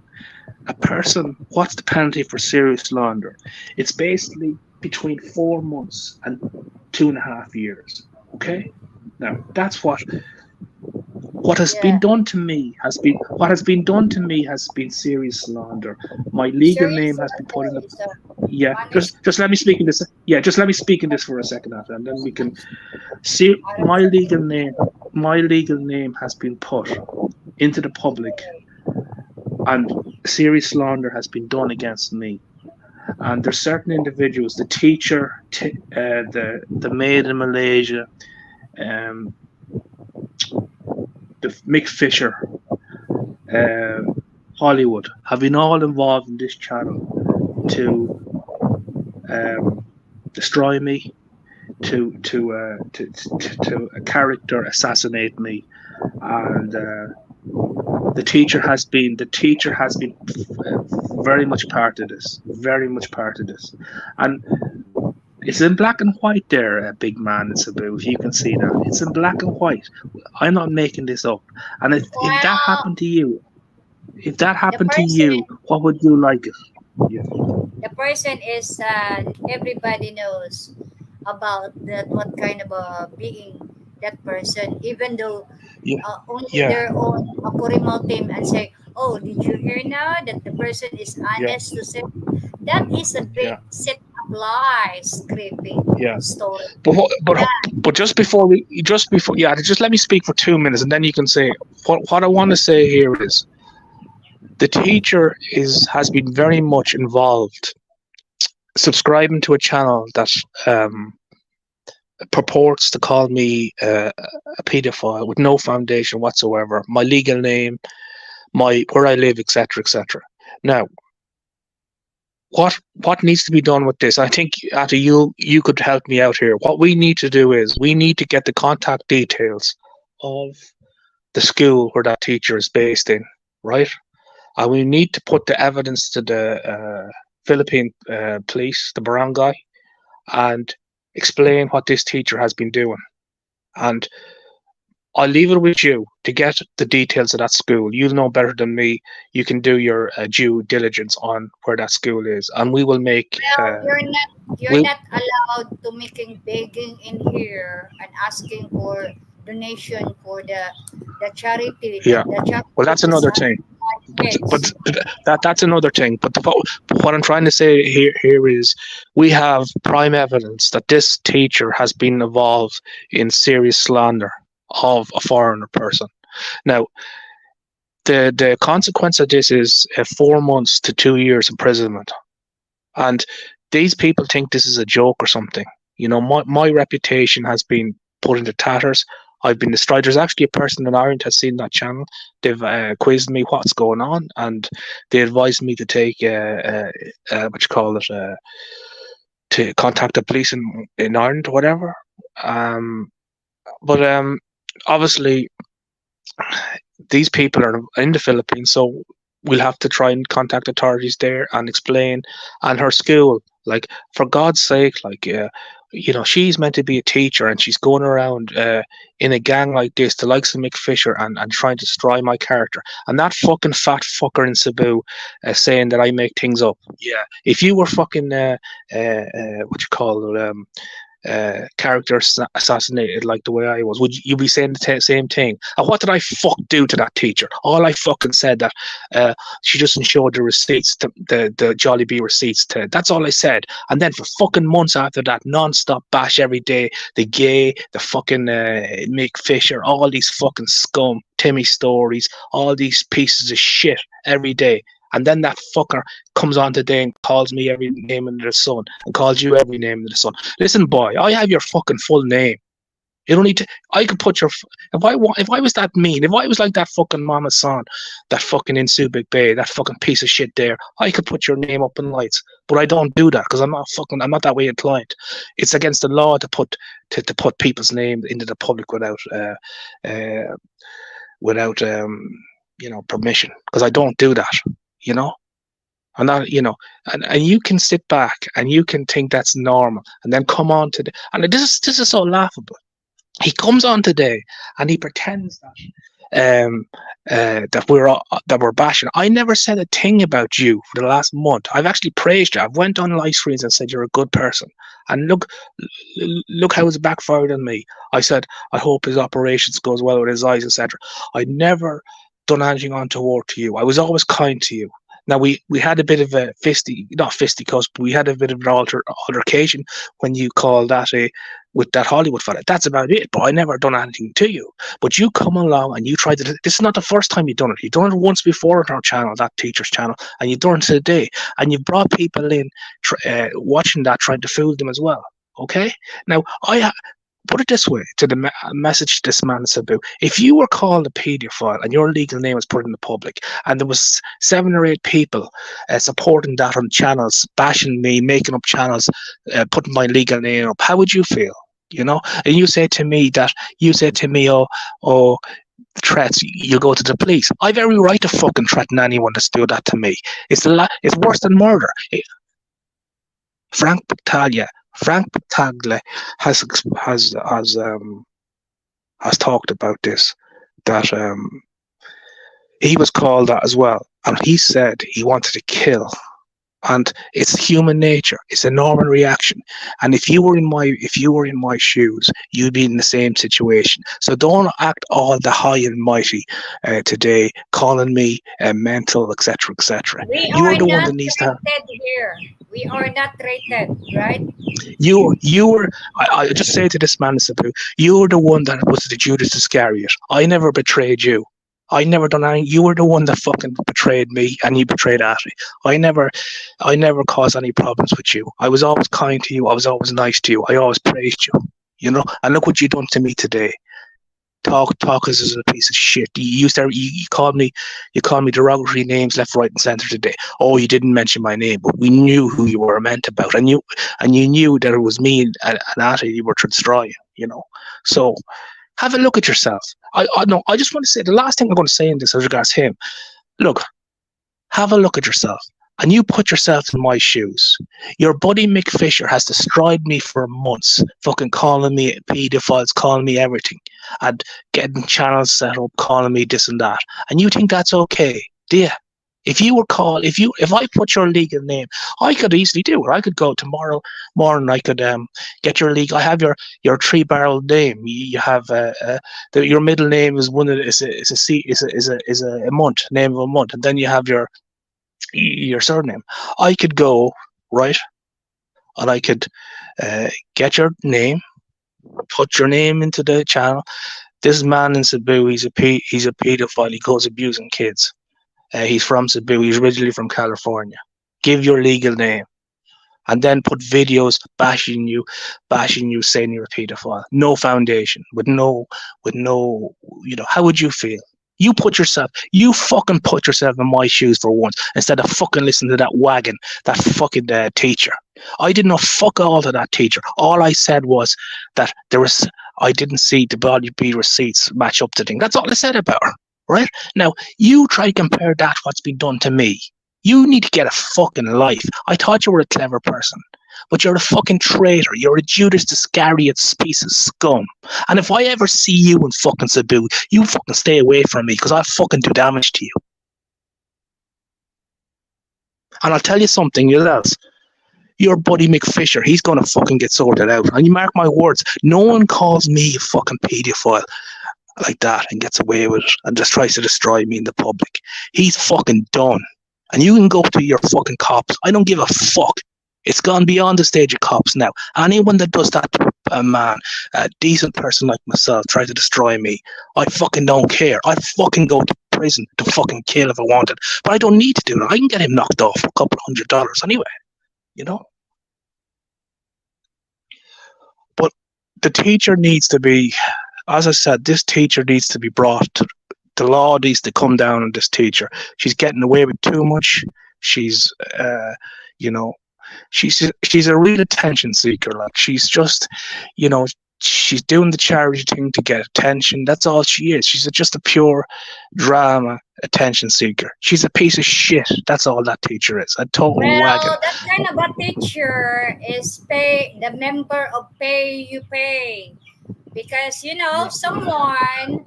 a person, what's the penalty for serious slander? It's basically between 4 months and 2.5 years. Okay? Now, that's what has been Yeah. done to me has been serious slander. My legal Serious name has been put in slander the is a yeah. punish. Just let me speak in this. Yeah, just let me speak in this for a second, after, and then we can see my legal name has been put into the public, and serious slander has been done against me. And there's certain individuals, the teacher, the maid in Malaysia, um, the Mick Fisher, Hollywood, have been all involved in this channel to destroy me, to a character assassinate me, and the teacher has been very much part of this, and it's in black and white there, big man in Cebu. If you can see that, it's in black and white. I'm not making this up. And if that Well, happened to you, the person what would you like it? Yeah, the person is everybody knows about that what kind of a being that person, even though yeah, only yeah, their own Kurimo team and say, oh, did you hear now that the person is yeah, honest to say that is a yeah, big set of lies, creepy yeah. story. But just let me speak for 2 minutes, and then you can say what I want to say here is the teacher has been very much involved, subscribing to a channel that um, purports to call me a paedophile with no foundation whatsoever. My legal name, my where I live, etc., etc. Now, what needs to be done with this? I think, Ata, you could help me out here. What we need to do is we need to get the contact details of the school where that teacher is based in, right? and we need to put the evidence to the Philippine police, the barangay, and explain what this teacher has been doing. And I'll leave it with you to get the details of that school. You'll know better than me. You can do your due diligence on where that school is, and we will make. Well, you're We not allowed to making begging in here and asking for donation for the charity Yeah. the charity Well, that's another thing. But kids. that's another thing. But what I'm trying to say here is we have prime evidence that this teacher has been involved in serious slander of a foreigner person. Now, the consequence of this is 4 months to 2 years imprisonment, and these people think this is a joke or something. You know, my reputation has been put into tatters. I've been destroyed. There's actually a person in Ireland has seen that channel. They've quizzed me what's going on, and they advised me to take what you call it, to contact the police in Ireland or whatever. But obviously, these people are in the Philippines, so we'll have to try and contact authorities there and explain. And her school, like, for God's sake, like, you know, she's meant to be a teacher, and she's going around in a gang like this, the likes of Mick Fisher, and trying to destroy my character. And that fucking fat fucker in Cebu saying that I make things up. Yeah, if you were fucking what you call it, character assassinated like the way I was, would you be saying the same thing? And what did I fuck do to that teacher? All I fucking said that she doesn't show the receipts, the Jollibee receipts to. That's all I said. And then for fucking months after that, non-stop bash every day. The gay, the fucking Mick Fisher, all these fucking scum, Timmy Stories, all these pieces of shit every day. And then that fucker comes on today and calls me every name under the sun, and calls you every name under the sun. Listen, boy, I have your fucking full name. You don't need to. I could put your. If I was that mean, if I was like that fucking Mama Son, that fucking in Subic Bay, that fucking piece of shit there, I could put your name up in lights. But I don't do that because I'm not that way inclined. It's against the law to put people's names into the public without you know, permission, because I don't do that. You know, and that, you know, and you can sit back and you can think that's normal, and then come on to and this is so laughable. He comes on today and he pretends that we're bashing. I never said a thing about you for the last month. I've actually praised you. I've went on live screens and said you're a good person. And look how it's backfired on me. I said I hope his operations goes well with his eyes, etc. I never done anything untoward to you. I was always kind to you. Now we had a bit of a not fisticuffs, but we had a bit of an altercation when you called that with that Hollywood fella. That's about it. But I never done anything to you. But you come along and you tried to. This is not the first time you've done it. You've done it once before on our channel, that teacher's channel, and you've done it today. And you've brought people in watching that, trying to fool them as well. Okay. Now put it this way to the message to this man in Cebu. If you were called a paedophile and your legal name was put in the public, and there was 7 or 8 people supporting that on channels, bashing me, making up channels, putting my legal name up, how would you feel? You know, and you say to me, oh, threats, you go to the police. I've every right to fucking threaten anyone that's do that to me. It's worse than murder. Frank Battaglia has talked about this, that he was called that as well, and he said he wanted to kill. And it's human nature. It's a normal reaction. And if you were in my shoes, you'd be in the same situation. So don't act all the high and mighty today, calling me mental, etc., etc. You're the one that needs to. Here. We are not rated, right? You were. I just say to this man in Cebu, you were the one that was the Judas Iscariot. I never betrayed you. I never done anything. You were the one that fucking betrayed me, and you betrayed Ashley. I never caused any problems with you. I was always kind to you. I was always nice to you. I always praised you. You know, and look what you done to me today. Talk as a piece of shit. You called me derogatory names left, right, and centre today. Oh, you didn't mention my name, but we knew who you were meant about, and you knew that it was me and Ashley you were destroying. You know, so. Have a look at yourself. I just want to say the last thing I'm going to say in this as regards him. Look, Have a look at yourself. And you put yourself in my shoes. Your buddy Mick Fisher has destroyed me for months, fucking calling me pedophiles, calling me everything, and getting channels set up, calling me this and that. And you think that's okay, do you? If you were called, if I put your legal name, I could easily do it. I could go tomorrow morning. I could get your legal. I have your three-barrel name. You have your middle name is one of is a month, name of a month, and then you have your surname. I could go right, and I could get your name, put your name into the channel. This man in Cebu, he's a pedophile. He goes abusing kids. He's from Cebu. He's originally from California. Give your legal name, and then put videos bashing you, saying you're a pedophile. No foundation, with no, how would you feel? You fucking put yourself in my shoes for once, instead of fucking listening to that wagon, that fucking teacher. I did not fuck all to that teacher. All I said was that I didn't see the body B receipts match up to things. That's all I said about her. Right? Now, you try to compare that what's been done to me. You need to get a fucking life. I thought you were a clever person, but you're a fucking traitor. You're a Judas Iscariot piece of scum. And if I ever see you in fucking Cebu, you fucking stay away from me, because I'll fucking do damage to you. And I'll tell you something else. Your buddy Mick Fisher, he's gonna fucking get sorted out. And you mark my words, no one calls me a fucking paedophile like that and gets away with it and just tries to destroy me in the public. He's fucking done. And you can go to your fucking cops. I don't give a fuck. It's gone beyond the stage of cops now. Anyone that does that to a man, a decent person like myself, try to destroy me, I fucking don't care. I fucking go to prison to fucking kill if I wanted. But I don't need to do that. I can get him knocked off for a couple $100 anyway. You know? But the teacher needs to be, as I said, this teacher needs to be brought to, the law needs to come down on this teacher. She's getting away with too much. She's, she's a real attention seeker. Like, she's just, she's doing the charity thing to get attention. That's all she is. She's just a pure drama attention seeker. She's a piece of shit. That's all that teacher is. A total wagon. That kind of a teacher is the member of Pay You Pay. Because, someone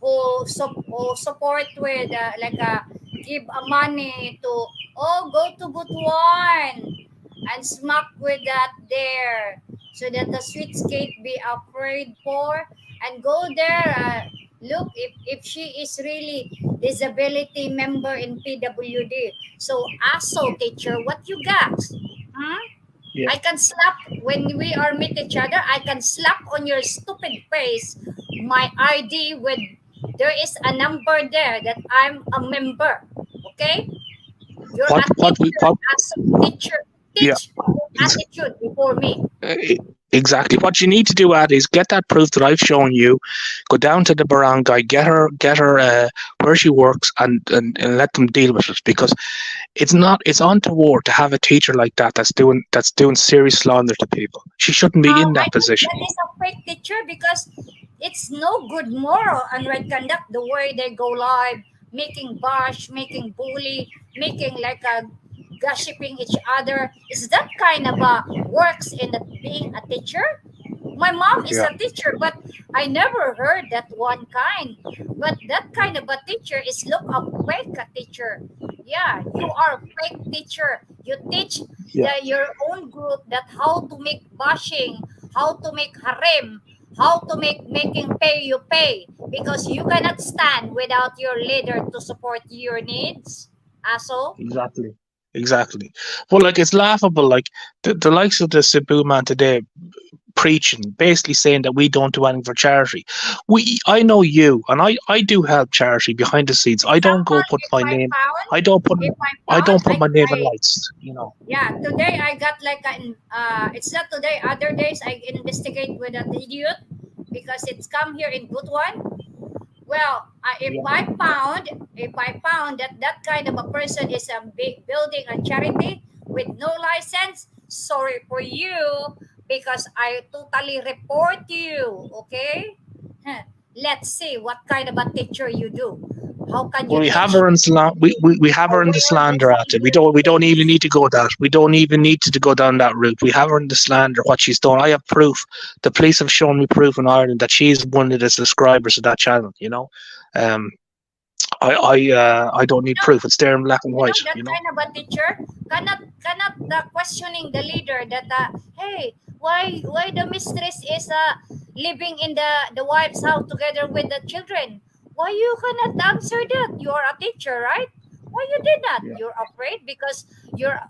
who support with, give money to, go to Butuan and smack with that there, so that the sweet skate be afraid for, and go there, look if she is really disability member in PWD. So, ASO teacher, what you got? Yeah. I can slap, when we are meet each other, I can slap on your stupid face my ID with, there is a number there that I'm a member. Okay? Your teacher teach attitude before me. Exactly. What you need to do, Ad, is get that proof that I've shown you. Go down to the barangay, get her where she works, and let them deal with it, because it's untoward to have a teacher like that that's doing serious slander to people. She shouldn't be in that position. That is a fake teacher, because it's no good moral and right conduct the way they go live, making bash, making bully, making like a gossiping each other. Is that kind of a works in being a teacher? My mom is a teacher, but I never heard that one kind. But that kind of a teacher is look a fake teacher. Yeah, you are a fake teacher. You teach your own group that how to make bashing, how to make harem, how to making Pay You Pay, because you cannot stand without your leader to support your needs. ASO? Exactly. Well, like, it's laughable. Like, the likes of the Cebu man today preaching, basically saying that we don't do anything for charity. I know you, and I do help charity behind the scenes. I don't go put my name. I don't put my name in lights. Yeah, today I got like it's not today. Other days I investigate with an idiot because it's come here in Butuan. Well, if I found that kind of a person is building a charity with no license, sorry for you, because I totally report you. Okay, let's see what kind of a teacher you do. How can you Well, we have teach? her in we have her in the Where does slander the at it. leader We don't teach? even need to go that. We don't even need to go down that route. We have her in the slander. What she's done, I have proof. The police have shown me proof in Ireland that she's one of the subscribers of that channel. Um, I don't need proof. It's there in black and white. That kind of a teacher cannot questioning the leader that hey, why the mistress is living in the wife's house together with the children? Why you cannot answer that? You are a teacher, right? Why you did that? Yeah. You're afraid because your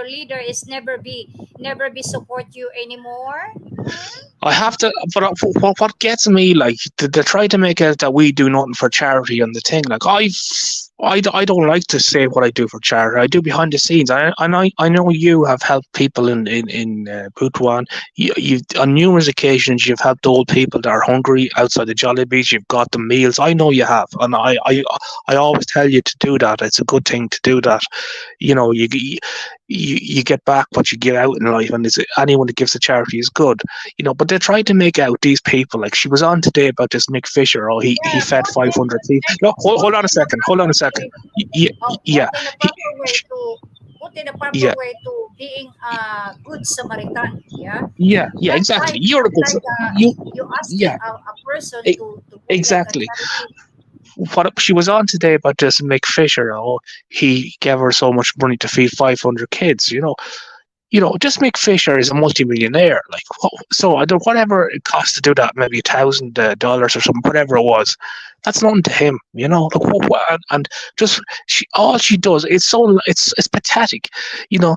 leader is never be support you anymore. I have to, but what gets me, like, they try to make out that we do nothing for charity and the thing. Like, I don't like to say what I do for charity. I do behind the scenes. I know you have helped people in Butuan. You on numerous occasions you've helped old people that are hungry outside the Jollibees. You've got them meals. I know you have, and I always tell you to do that. It's a good thing to do that. You get back what you get out in life, and anyone that gives to charity is good. But they try to make out these people, like she was on today about this Mick Fisher. Oh, he fed 500 people. No, hold on a second. Hold on a second. Yeah, Put in a proper yeah, way to being a good Samaritan. Yeah. yeah, Not exactly. like You're a good. You, you asking yeah, a person e- to put like a exactly. charity. What she was on today about this Mick Fisher. Oh, he gave her so much money to feed 500 kids. Just Mick Fisher is a multi-millionaire. Like, so I don't, whatever it costs to do that, maybe $1,000 or something, whatever it was, that's nothing to him. Like, and just all she does, it's pathetic.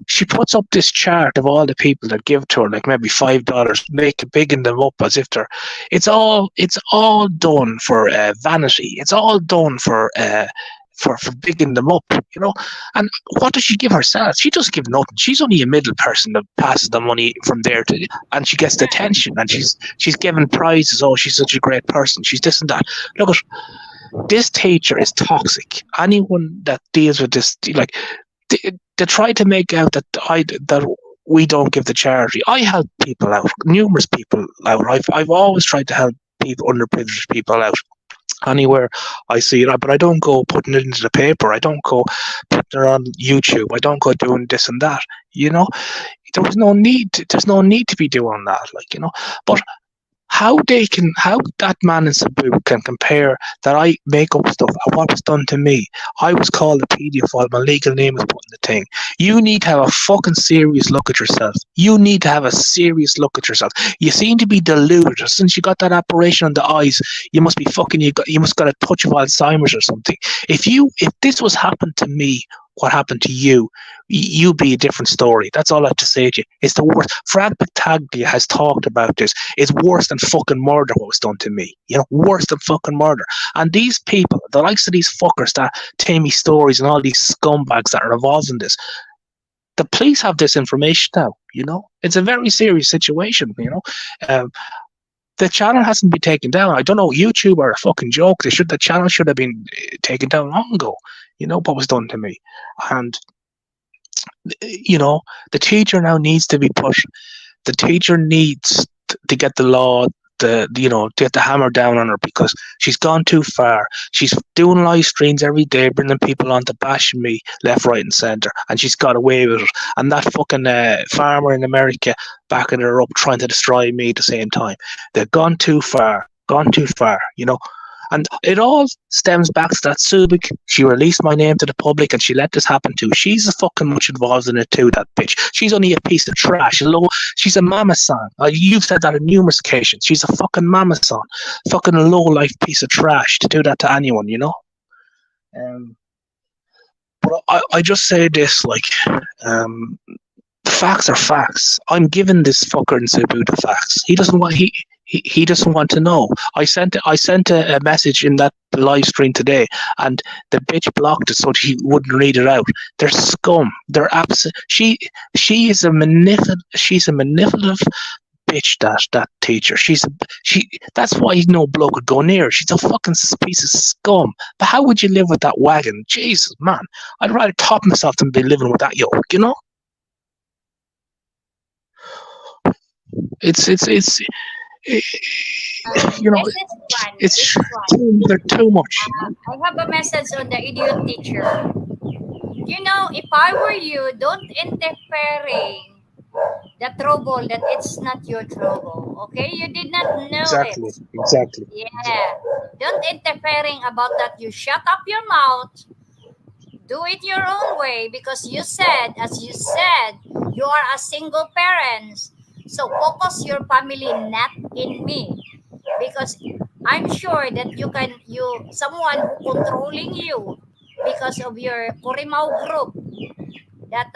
She puts up this chart of all the people that give to her, like maybe $5, bigging them up as if they're. It's all done for vanity. It's all done for bigging them up. And what does she give herself? She doesn't give nothing. She's only a middle person that passes the money from there and she gets the attention, and she's given prizes. Oh, she's such a great person. She's this and that. Look, this teacher is toxic. Anyone that deals with this, like, they try to make out that we don't give the charity. I help people out, numerous people out. I've always tried to help people, underprivileged people out anywhere I see it, but I don't go putting it into the paper. I don't go putting it on YouTube. I don't go doing this and that. There's no need to be doing that. But how that man in Cebu can compare that I make up stuff and what was done to me. I was called a paedophile. My legal name was put in the thing. You need to have a fucking serious look at yourself. You need to have a serious look at yourself. You seem to be deluded. Since you got that operation on the eyes, you must be fucking. You must got a touch of Alzheimer's or something. If this was happened to me, what happened to you'd be a different story. That's all I have to say to you. It's the worst. Frank Battaglia has talked about this. It's worse than fucking murder what was done to me. Worse than fucking murder. And these people, the likes of these fuckers that tell me stories and all these scumbags that are involved in this, the police have this information now. It's a very serious situation. The channel hasn't been taken down. I don't know. YouTube are a fucking joke. The channel should have been taken down long ago. What was done to me, and the teacher now needs to be pushed. The teacher needs to get the law, to get the hammer down on her, because she's gone too far. She's doing live streams every day, bringing people on to bash me left, right, and centre, and she's got away with it. And that fucking farmer in America backing her up, trying to destroy me at the same time. They've gone too far. And it all stems back to that Subic. She released my name to the public and she let this happen too. She's a fucking much involved in it too, that bitch. She's only a piece of trash. She's a mama son. You've said that on numerous occasions. She's a fucking mama son. Fucking low-life piece of trash to do that to anyone, But I just say this, facts are facts. I'm giving this fucker in Cebu the facts. He doesn't want to know. I sent a message in that live stream today, and the bitch blocked it so she wouldn't read it out. They're scum. They're she is a manipulative. She's a manipulative bitch. That teacher. That's why no bloke would go near her. She's a fucking piece of scum. But how would you live with that wagon? Jesus, man. I'd rather top myself than be living with that yoke. you know, This is one. This it's is one. they're too much. I have a message on the idiot teacher. You know, if I were you, don't interfering the trouble that it's not your trouble. Okay? You did not know it. Exactly, exactly, Yeah. Don't interfering about that. You shut up your mouth. Do it your own way because you said, as you said, you are a single parent. So focus your family, not in me. Because I'm sure that someone who controlling you because of your Corimao group that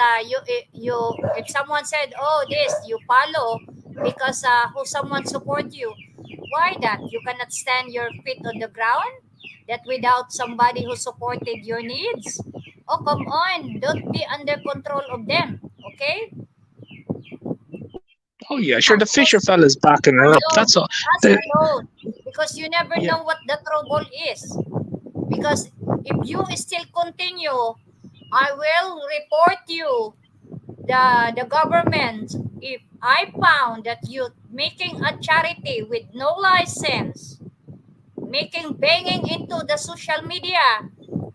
you if someone said, oh, this you follow because who someone support you, why that you cannot stand your feet on the ground, that without somebody who supported your needs. Oh, come on, don't be under control of them. Okay. Oh yeah, sure. The Fisher fella's backing her up. Alone. That's all. Us The, alone. Because you never yeah, know what the trouble is. Because if you still continue, I will report you the government if I found that you making a charity with no license, making banging into the social media,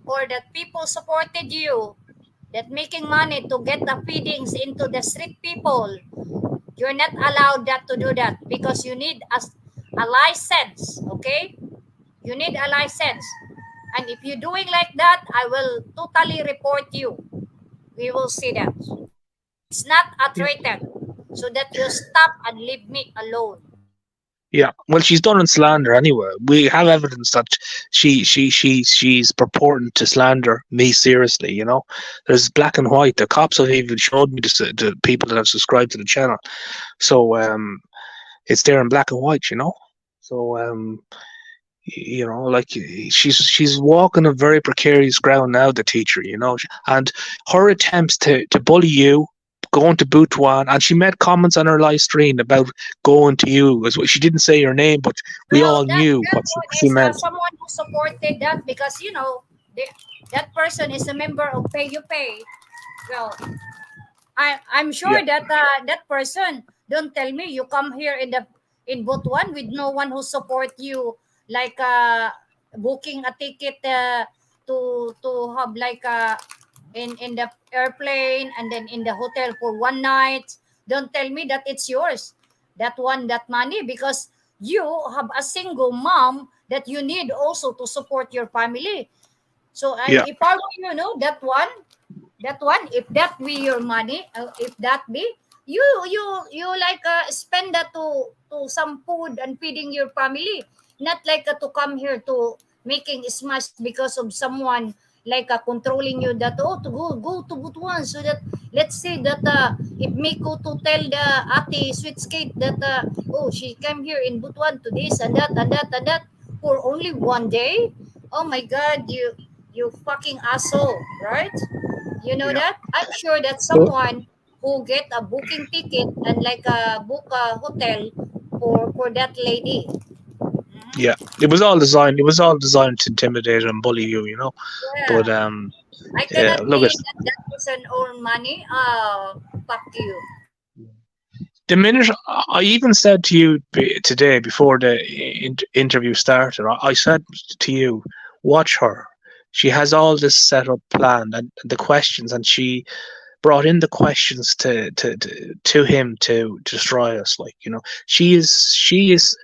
or that people supported you, that making money to get the feedings into the street people, you're not allowed that to do that because you need a license. Okay, you need a license, and if you're doing like that, I will totally report you. We will see that. It's not a yeah, threat, so that you stop and leave me alone. yeah. Well, she's done in slander anyway. We have evidence that she's purporting to slander me seriously. You know, there's black and white. The cops have even showed me the people that have subscribed to the channel. So it's there in black and white. You know. So you know, like she's walking a very precarious ground now, the teacher, you know, and her attempts to bully you, going to Butuan, and she made comments on her live stream about going to you as well. She didn't say your name, but we Well, all knew that what one she is meant. someone who supported that because that person is a member of Pay You Pay. Well, I'm sure Yeah, that that person don't tell me you come here in Butuan with no one who support you, like booking a ticket to have like in the airplane and then in the hotel for one night. Don't tell me that it's yours, that money, because you have a single mom that you need also to support your family. So yeah, if I were that one, if that be your money, if that be you like spend that to some food and feeding your family, not like to come here to making smash because of someone like controlling you, that oh, to go to Butuan, so that let's say that if Miko to tell the ate sweet skate that oh, she came here in Butuan to this and that and that and that for only one day. Oh my god, you fucking asshole, right? You know yeah. that? I'm sure that So someone who get a booking ticket and like book a hotel for that lady. yeah, Mhm. it was all designed. It was all designed to intimidate and bully you, you know. But Yeah, I yeah, cannot look at believe that that person own money. Fuck you. the minute I even said to you today before the interview started, I said to you, watch her. She has all this set up planned and the questions, and she brought in the questions to him to destroy us. Like, you know, she is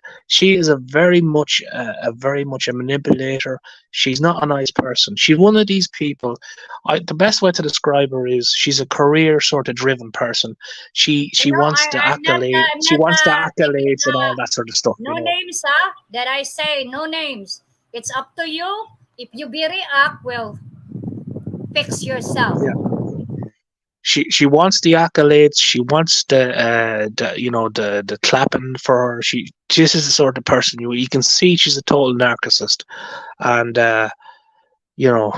a very much a manipulator. She's not a nice person. She's one of these people. The best way to describe her is she's a career sort of driven person. You She know, wants the accolade. I'm She not wants the taking accolades and all that sort of stuff. no You know. names, that I say no names. It's up to you. If you be react, well, fix yourself. Yeah. She wants the accolades. She wants the you know the clapping for her. This is the sort of person you can see she's a total narcissist, and you know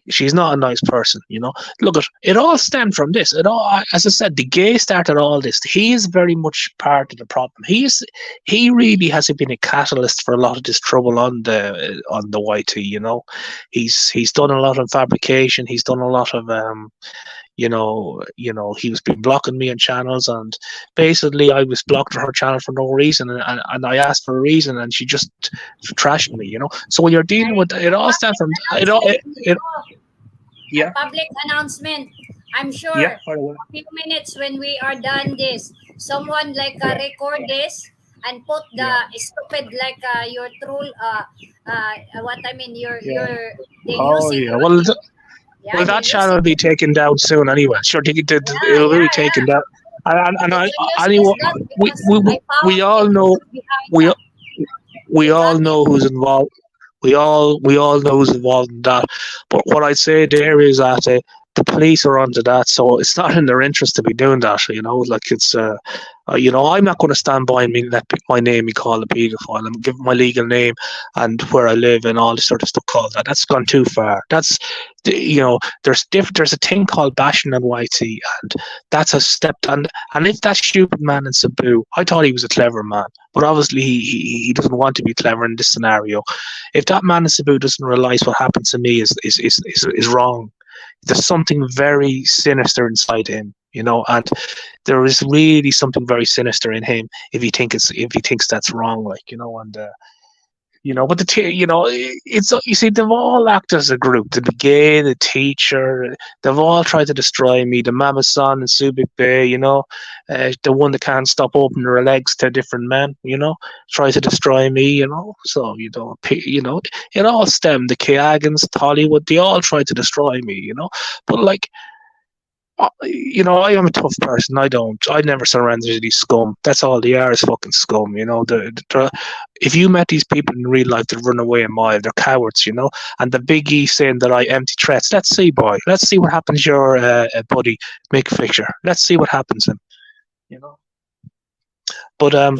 she's not a nice person. You know, look, it all stemmed from this. It all, as I said, the gay started all this. He is very much part of the problem. He really has been a catalyst for a lot of this trouble on the YT. You know, he's done a lot of fabrication. He's done a lot of He was been blocking me on channels, and basically I was blocked on her channel for no reason, and I asked for a reason, and she just trashed me. So when you're dealing with it, all stems from it. All it A Yeah, public announcement. I'm yeah, sure by the way. a few minutes when we are done this, someone like Yeah, record this and put the yeah, stupid like your troll what I mean yeah. your they use Oh it yeah. on Well, you. Yeah, well, they that use channel it. will be taken down soon anyway. Sure, Yeah, it'll be yeah, taken yeah. down. And They I, can use anyone, that we, because we, I we found all it know, was behind we, that. we They all got it. know who's involved. We all know who's involved in that. But what I'd say there is that the police are onto that, so it's not in their interest to be doing that. Like it's I'm not going to stand by and let my name be called a paedophile. I'm giving my legal name and where I live and all this sort of stuff called that. That's gone too far. There's a thing called bashing and whitey, and that's a step. And if that stupid man in Cebu, I thought he was a clever man, but obviously he doesn't want to be clever in this scenario. If that man in Cebu doesn't realize what happened to me is wrong, there's something very sinister inside him, and there is really something very sinister in him if he thinks that's wrong, and but it's you see they've all acted as a group. The gay, the teacher, they've all tried to destroy me. The Mama Son and Subic Bay, the one that can't stop opening her legs to different men, try to destroy me, So it all stemmed. The Kiagans, Hollywood, they all tried to destroy me, But I am a tough person. I never surrender to these scum. That's all they are is fucking scum. If you met these people in real life, they'd run away a mile. They're cowards. And the Big E saying that I empty threats. Let's see, boy. Let's see what happens. Your buddy, Mick Fisher. Let's see what happens to him. You know. But Yeah,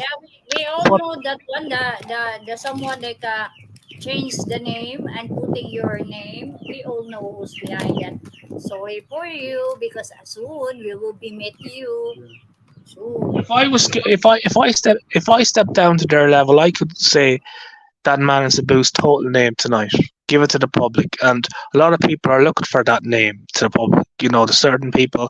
we all what? know that one the someone like change the name and putting your name. We all know who's behind that. Sorry for you because soon we will be meet you soon. If I was, if I step down to their level, I could say that man is Cebu's total name tonight. Give it to the public, and a lot of people are looking for that name to the public. The certain people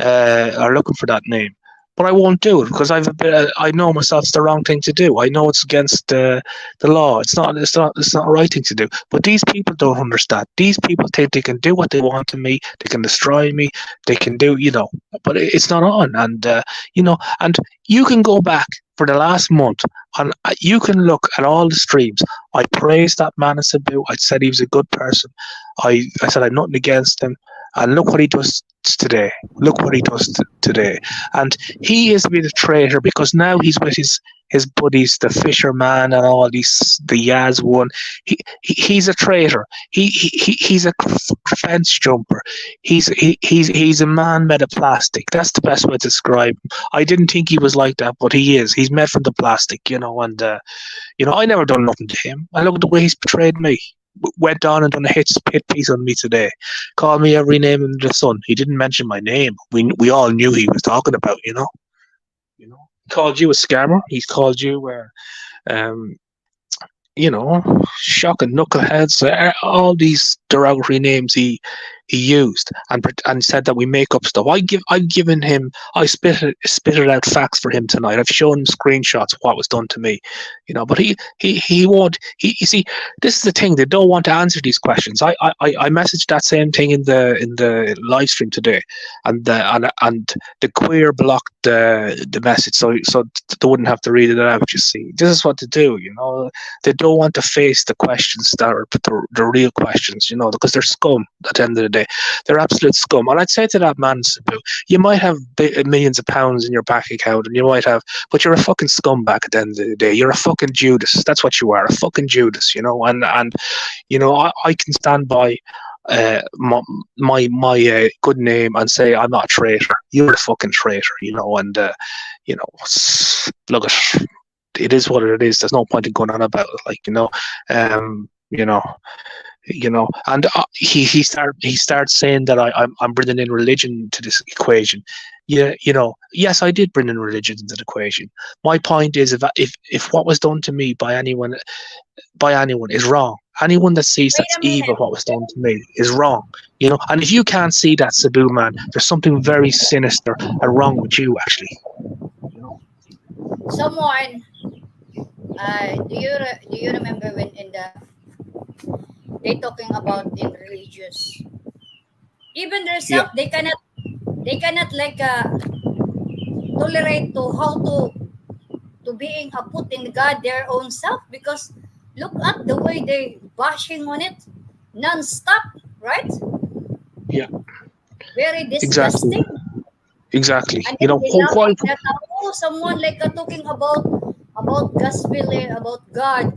are looking for that name, but I won't do it because I know myself it's the wrong thing to do. I know it's against the law. It's not a right thing to do. But these people don't understand. These people think they can do what they want to me. They can destroy me. They can do, but it's not on. And you can go back for the last month, and you can look at all the streams. I praised that man in Cebu. I said he was a good person. I said I've nothing against him. And look what he does today. Look what he does today. And he is a bit of a traitor because now he's with his buddies, the Fisherman and all these, the Yaz one. He's a traitor. He's a fence jumper. He's a man made of plastic. That's the best way to describe him. I didn't think he was like that, but he is. He's made from the plastic, and I never done nothing to him. I look at the way he's betrayed me. Went on and done a hit piece on me today. Called me every name under the sun. He didn't mention my name. We all knew he was talking about. Called you a scammer. He's called you um shocking knuckleheads. All these derogatory names he used and said that we make up stuff. I've given him. I spitted out facts for him tonight. I've shown him screenshots of what was done to me. But he won't. You see, this is the thing. They don't want to answer these questions. I messaged that same thing in the live stream today, and the queer blocked the message, so they wouldn't have to read it out. You see, this is what they do. They don't want to face the questions that are the real questions. Because they're scum at the end of the day. They're absolute scum. And I'd say to that man, Cebu, you might have millions of pounds in your bank account, and but you're a fucking scumbag at the end of the day. You're a fucking Judas. That's what you are, a fucking Judas. And I can stand by my good name and say I'm not a traitor. You're a fucking traitor. And look, it is what it is. There's no point in going on about it. Um, you know, and he starts saying that I'm bringing in religion to this equation. Yeah, yes, I did bring in religion into the equation. My point is, if what was done to me by anyone is wrong, Anyone that sees Wait that's a evil minute. what was done to me is wrong. And if you can't see that, Cebu man, there's something very sinister and wrong with you, actually. You know? Someone, do you remember when in the they talking about in religious, even Yeah, themselves they cannot like tolerate to how to being a put in God their own self, because look at the way they bashing on it non-stop, right? yeah, Very exactly, disgusting. exactly. And then they laugh Why? at that. Oh, someone like talking about gospel, about God.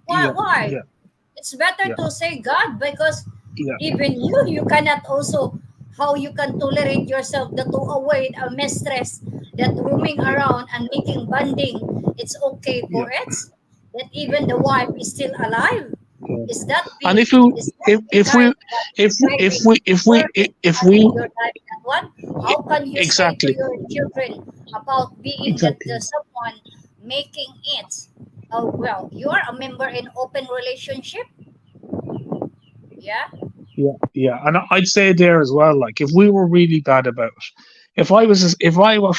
Why? Yeah, Why? yeah, It's better yeah, to say God, because yeah, even you cannot also, how you can tolerate yourself that to avoid a mistress that roaming yeah, around and making bonding. It's okay yeah, for it that even the wife is still alive. yeah. Is that And be is that be if kind we of if describing we if we working if God in we your life? That one, how can you say to exactly, your children about being that exactly. someone making it? Oh well, you are a member in open relationship, yeah. Yeah, yeah, and I'd say there as well. Like, if we were really bad about it, if I was,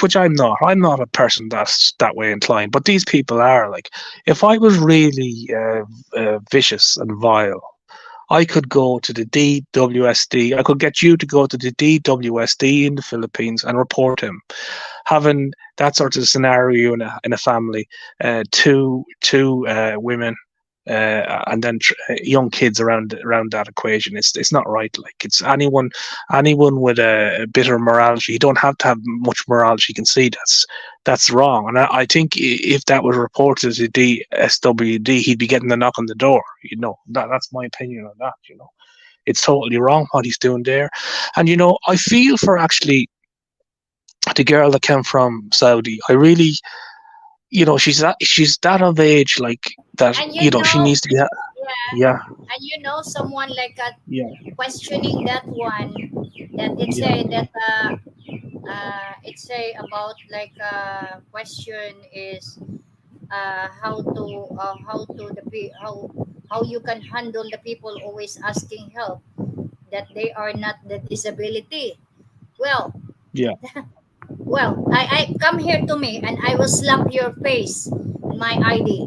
which I'm not a person that's that way inclined, but these people are. Like, if I was really vicious and vile, I could go to the DWSD. I could get you to go to the DWSD in the Philippines and report him. Having that sort of scenario in a family, two women, and then young kids around that equation. It's not right. Like, it's anyone with a bitter morality. You don't have to have much morality. You can see that's wrong. And I think if that was reported to DSWD, he'd be getting the knock on the door. That's my opinion on that. It's totally wrong what he's doing there. And I feel for actually the girl that came from Saudi. I really, she's that of age, like that. And you She know, needs to be. yeah, Yeah, and you know someone like yeah, questioning that one, that it yeah, say that it say about like question is how to how you can handle the people always asking help, that they are not the disability. Well, yeah, I come here to me and I will slap your face in my ID.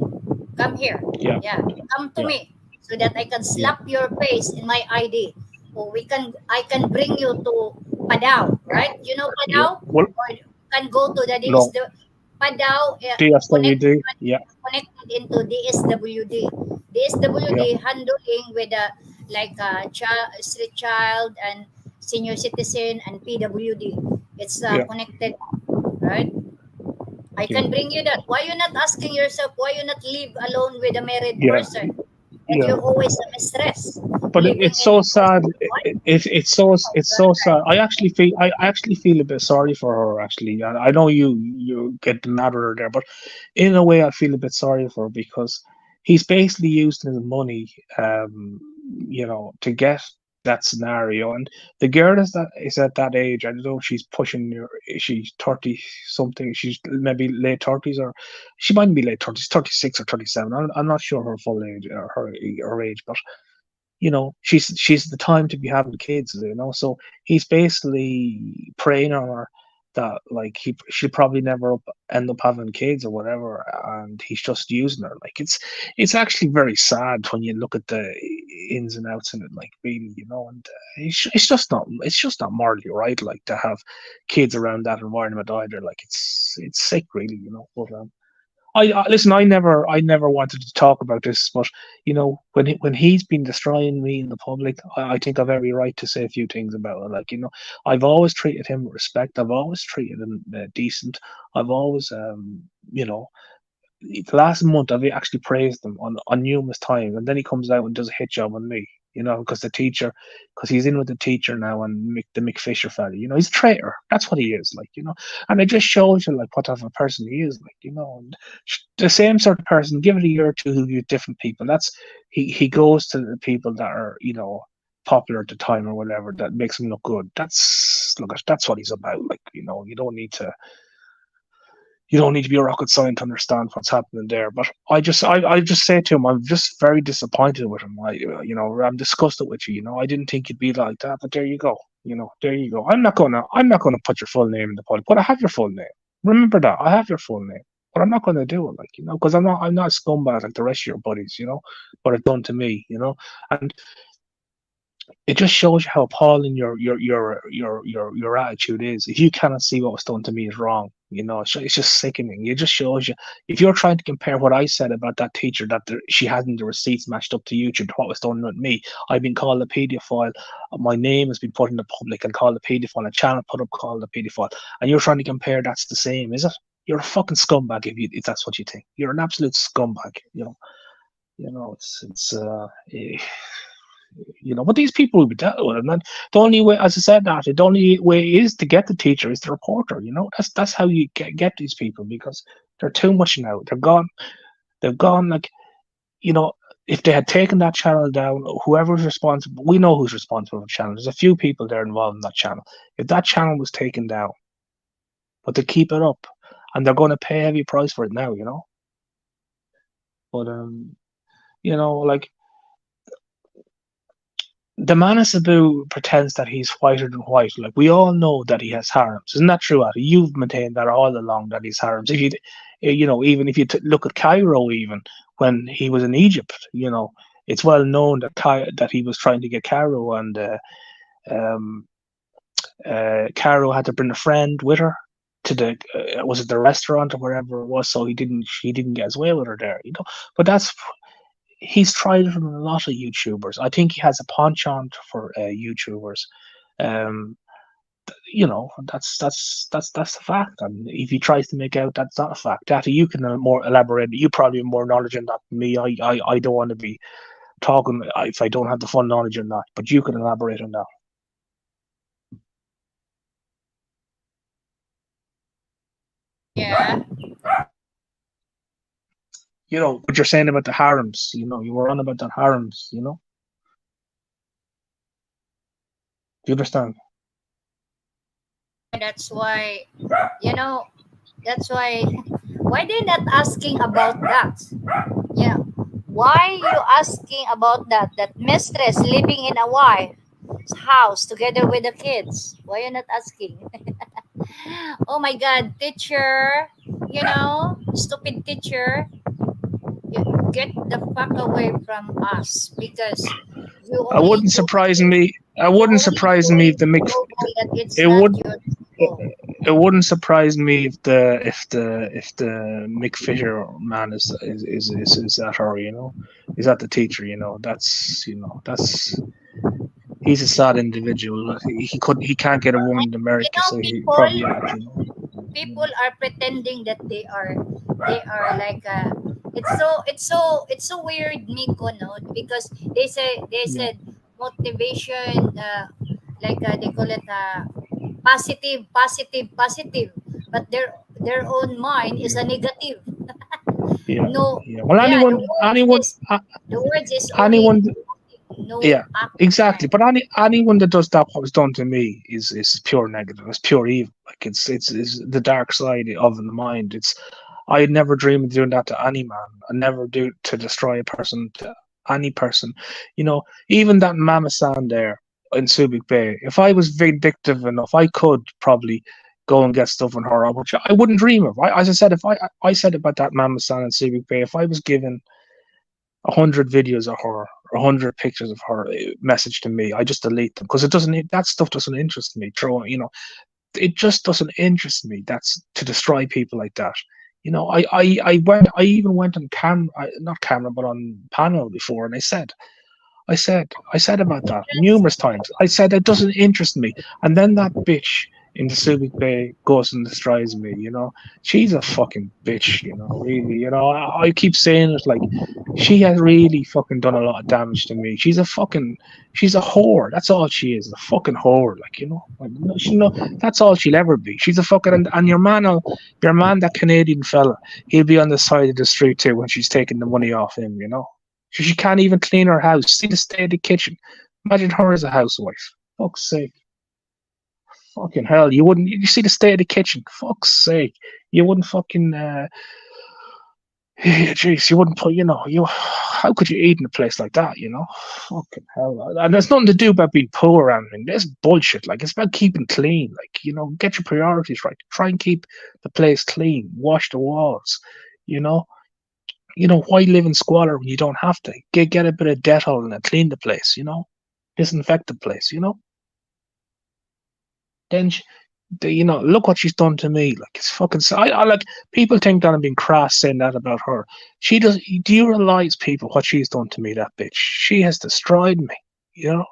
Come here. yeah, Yeah, come to yeah, me so that I can yeah. slap your face in my ID. Or I can bring you to Padao, right? You know Yeah. Padao? Well, Or you can go to the no, Padao, DSWD. Yeah, connected into DSWD. yeah, DSWD handling with like street child and senior citizen and PWD. It's yeah, connected, right? I yeah, can bring you that. Why you not asking yourself? Why you not live alone with a married yeah, person? That yeah. you're always stress But living it's in so a house sad. with one. It's so sad. I actually feel a bit sorry for her. Actually, I know you get mad at her there, but in a way, I feel a bit sorry for her because he's basically used his money, to get that scenario. And the girl is at that age. I don't know if she's pushing. She's 30 something. She's maybe late 30s, or she might be late 30s, 36 or 37. I'm not sure her full age or her age, but she's the time to be having kids. So he's basically preying on her that, like, she'll probably never end up having kids or whatever, and he's just using her. Like, it's actually very sad when you look at the ins and outs in it, like, really. And it's just not morally right, like, to have kids around that environment either. Like, it's sick, really. But listen. I never wanted to talk about this, but when he's been destroying me in the public, I think I've every right to say a few things about it. Like, I've always treated him with respect. I've always treated him decent. I've always, you know, the last month I've actually praised him on numerous times, and then he comes out and does a hit job on me. Because he's in with the teacher now, and the Mick Fisher fella. He's a traitor. That's what he is, like. And it just shows you, like, what type of person he is, like. And the same sort of person. Give it a year or two, he'll be with different people. That's he goes to the people that are, popular at the time or whatever, that makes him look good. That's what he's about. Like, you don't need to You don't need to be a rocket scientist to understand what's happening there. But I just say to him, I'm just very disappointed with him. I'm disgusted with you. I didn't think you'd be like that. But there you go. There you go. I'm not gonna put your full name in the public, but I have your full name. Remember that I have your full name. But I'm not gonna do it, because I'm not a scumbag like the rest of your buddies, what it's done to me, and it just shows you how appalling your attitude is. If you cannot see what was done to me is wrong, it's just sickening. It just shows you, if you're trying to compare what I said about that teacher, that she hadn't the receipts matched up to YouTube to what was done with me. I've been called a paedophile. My name has been put in the public and called a paedophile. A channel put up called a paedophile, and you're trying to compare. That's the same, is it? You're a fucking scumbag if that's what you think. You're an absolute scumbag. But these people will be dealt with, and then the only way, as I said, the only way is to get the teacher is the reporter. That's how you get these people, because they're too much now. They're gone. They've gone if they had taken that channel down, whoever's responsible, we know who's responsible for the channel. There's a few people there involved in that channel. If that channel was taken down, but they keep it up, and they're going to pay a heavy price for it now. But the man Sabu pretends that he's whiter than white. Like, we all know that he has harems. Isn't that true, Adi? You've maintained that all along, that he's harems. If even if you look at Cairo, even when he was in Egypt, it's well known that he was trying to get Cairo, and Cairo had to bring a friend with her to the restaurant or wherever it was, so he didn't get his way with her there. But he's tried it from a lot of YouTubers. I think he has a penchant for YouTubers. That's the fact. And if he tries to make out that's not a fact, that you can more elaborate. You probably have more knowledge on that than me. I don't want to be talking if I don't have the full knowledge on that. But you can elaborate on that. Yeah. What you're saying about the harems, you were on about the harems, do you understand? That's why, why they not asking about that? Why you asking about that? That mistress living in a wife's house together with the kids. Why you not asking? Oh my God, teacher, stupid teacher. You get the fuck away from us, because you It wouldn't surprise me. It wouldn't surprise me if the Mick. It wouldn't surprise me if the Mick Fisher man is that her. Is that the teacher? That's he's a sad individual. He can't get a woman in America, so he probably had. People are pretending that they are like it's so weird, Nico, no? Because they said motivation, they call it positive, but their own mind is a negative. Yeah. No. Yeah. Well, the words is anyone. No. Yeah, exactly. But anyone that does that, what was done to me, is pure negative. It's pure evil. Like it's the dark side of the mind. I'd never dream of doing that to any man. I never do to destroy a person, to any person. Even that Mama San there in Subic Bay. If I was vindictive enough, I could probably go and get stuff on her, which I wouldn't dream of. As I said, if I said about that Mama San in Subic Bay, if I was given 100 videos of her, 100 pictures of her message to me, I just delete them, because that stuff doesn't interest me. It just doesn't interest me. That's to destroy people like that. I even went on not camera, but on panel before, and I said about that numerous times. I said it doesn't interest me, and then that bitch in the Subic Bay goes and destroys me. She's a fucking bitch. Really. I keep saying it, like, she has really fucking done a lot of damage to me. She's a whore. That's all she is, a fucking whore. That's all she'll ever be. She's a fucking, and your man, that Canadian fella, he'll be on the side of the street too when she's taking the money off him. She can't even clean her house. See the state of the kitchen. Imagine her as a housewife. Fuck's sake. Fucking hell, you wouldn't. You see the state of the kitchen. Fuck's sake, you wouldn't fucking. Jeez, you wouldn't put. You know, you. How could you eat in a place like that? You know, fucking hell. And there's nothing to do about being poor or anything. This bullshit. Like it's about keeping clean. Like get your priorities right. Try and keep the place clean. Wash the walls. You know. Why live in squalor when you don't have to? Get a bit of Dettol and clean the place. Disinfect the place. Then look what she's done to me. Like it's fucking. I like people think that I'm being crass saying that about her. She does. Do you realize, people, what she's done to me? That bitch. She has destroyed me. You know.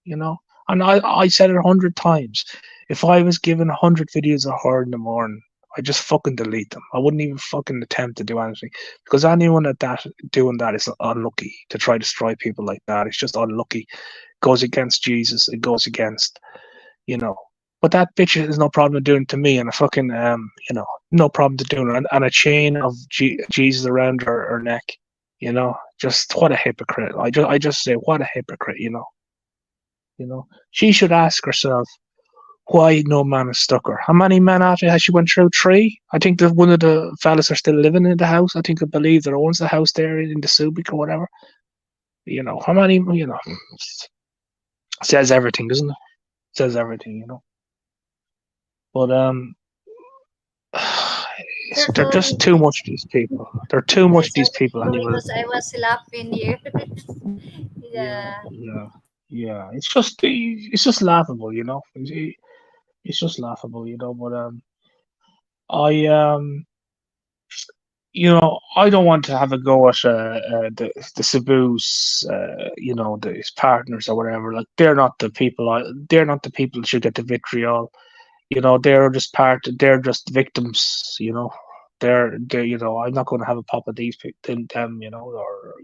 You know. And I said it 100 times. If I was given 100 videos of her in the morning, I just fucking delete them. I wouldn't even fucking attempt to do anything, because anyone at that doing that is unlucky. To try to destroy people like that, it's just unlucky. Goes against Jesus. It goes against. But that bitch has no problem doing it to me, and a fucking no problem to doing it, and a chain of Jesus around her neck. Just what a hypocrite. I just say, what a hypocrite. She should ask herself why no man has stuck her. How many men after has she went through? 3. I think that one of the fellas are still living in the house. I believe that owns the house there in the Subic or whatever. How many? Says everything, doesn't it? Says everything. But they're just too much. These people. They're too much. These people. Anyway. Because I was laughing here. Yeah. It's just laughable. It's just laughable. But I I don't want to have a go at the Cebu's, his partners or whatever. Like they're not the people. They're not the people that should get the vitriol. They're just they're just victims. They're I'm not going to have a pop at these them. Or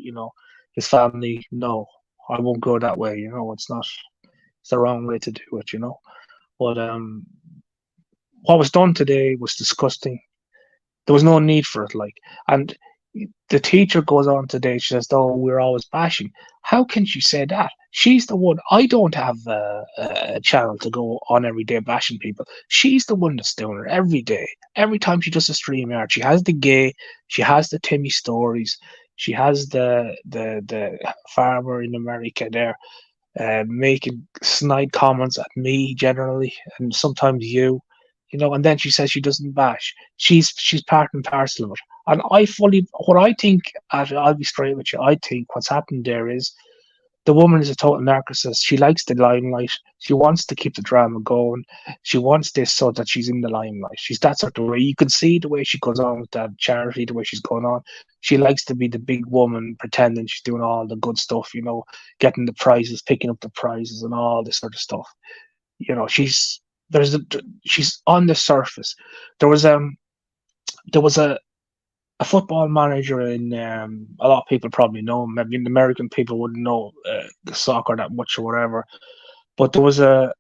his family. No, I won't go that way. It's not. It's the wrong way to do it. But what was done today was disgusting. There was no need for it, and the teacher goes on today. She says, "Oh, we're always bashing." How can she say that? She's the one. I don't have a channel to go on every day bashing people. She's the one that's doing it every day. Every time she does a stream art, she has the gay, she has the Timmy stories, she has the farmer in America there, making snide comments at me generally, and sometimes you. And then she says she doesn't bash. She's part and parcel of it. And what I think, I'll be straight with you, I think what's happened there is the woman is a total narcissist. She likes the limelight. She wants to keep the drama going. She wants this so that she's in the limelight. She's that sort of way. You can see the way she goes on with that charity, the way she's going on. She likes to be the big woman, pretending she's doing all the good stuff, getting the prizes, picking up the prizes and all this sort of stuff. She's on the surface. There was a football manager in a lot of people probably know him. Maybe the American people wouldn't know soccer that much or whatever, but there was a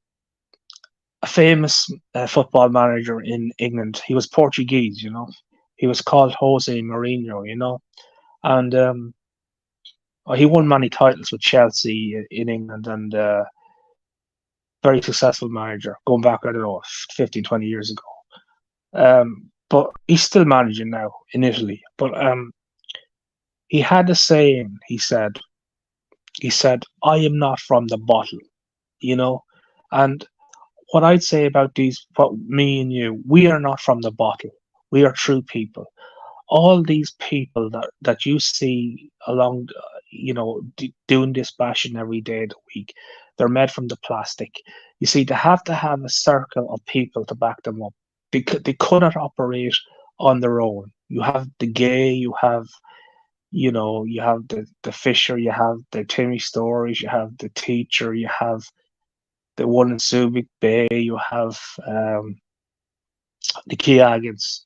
famous football manager in England. He was Portuguese. He was called Jose Mourinho. And he won many titles with Chelsea in England, and very successful manager going back, I don't know, 15, 20 years ago. But he's still managing now in Italy. But he had a saying. He said, "I am not from the bottle," And what I'd say about me and you, we are not from the bottle. We are true people. All these people that you see along, doing this bashing every day of the week, they're made from the plastic. You see, they have to have a circle of people to back them up. They cannot operate on their own. You have the gay, you have the Fisher, you have the Timmy stories, you have the teacher, you have the one in Subic Bay, you have the Keogans.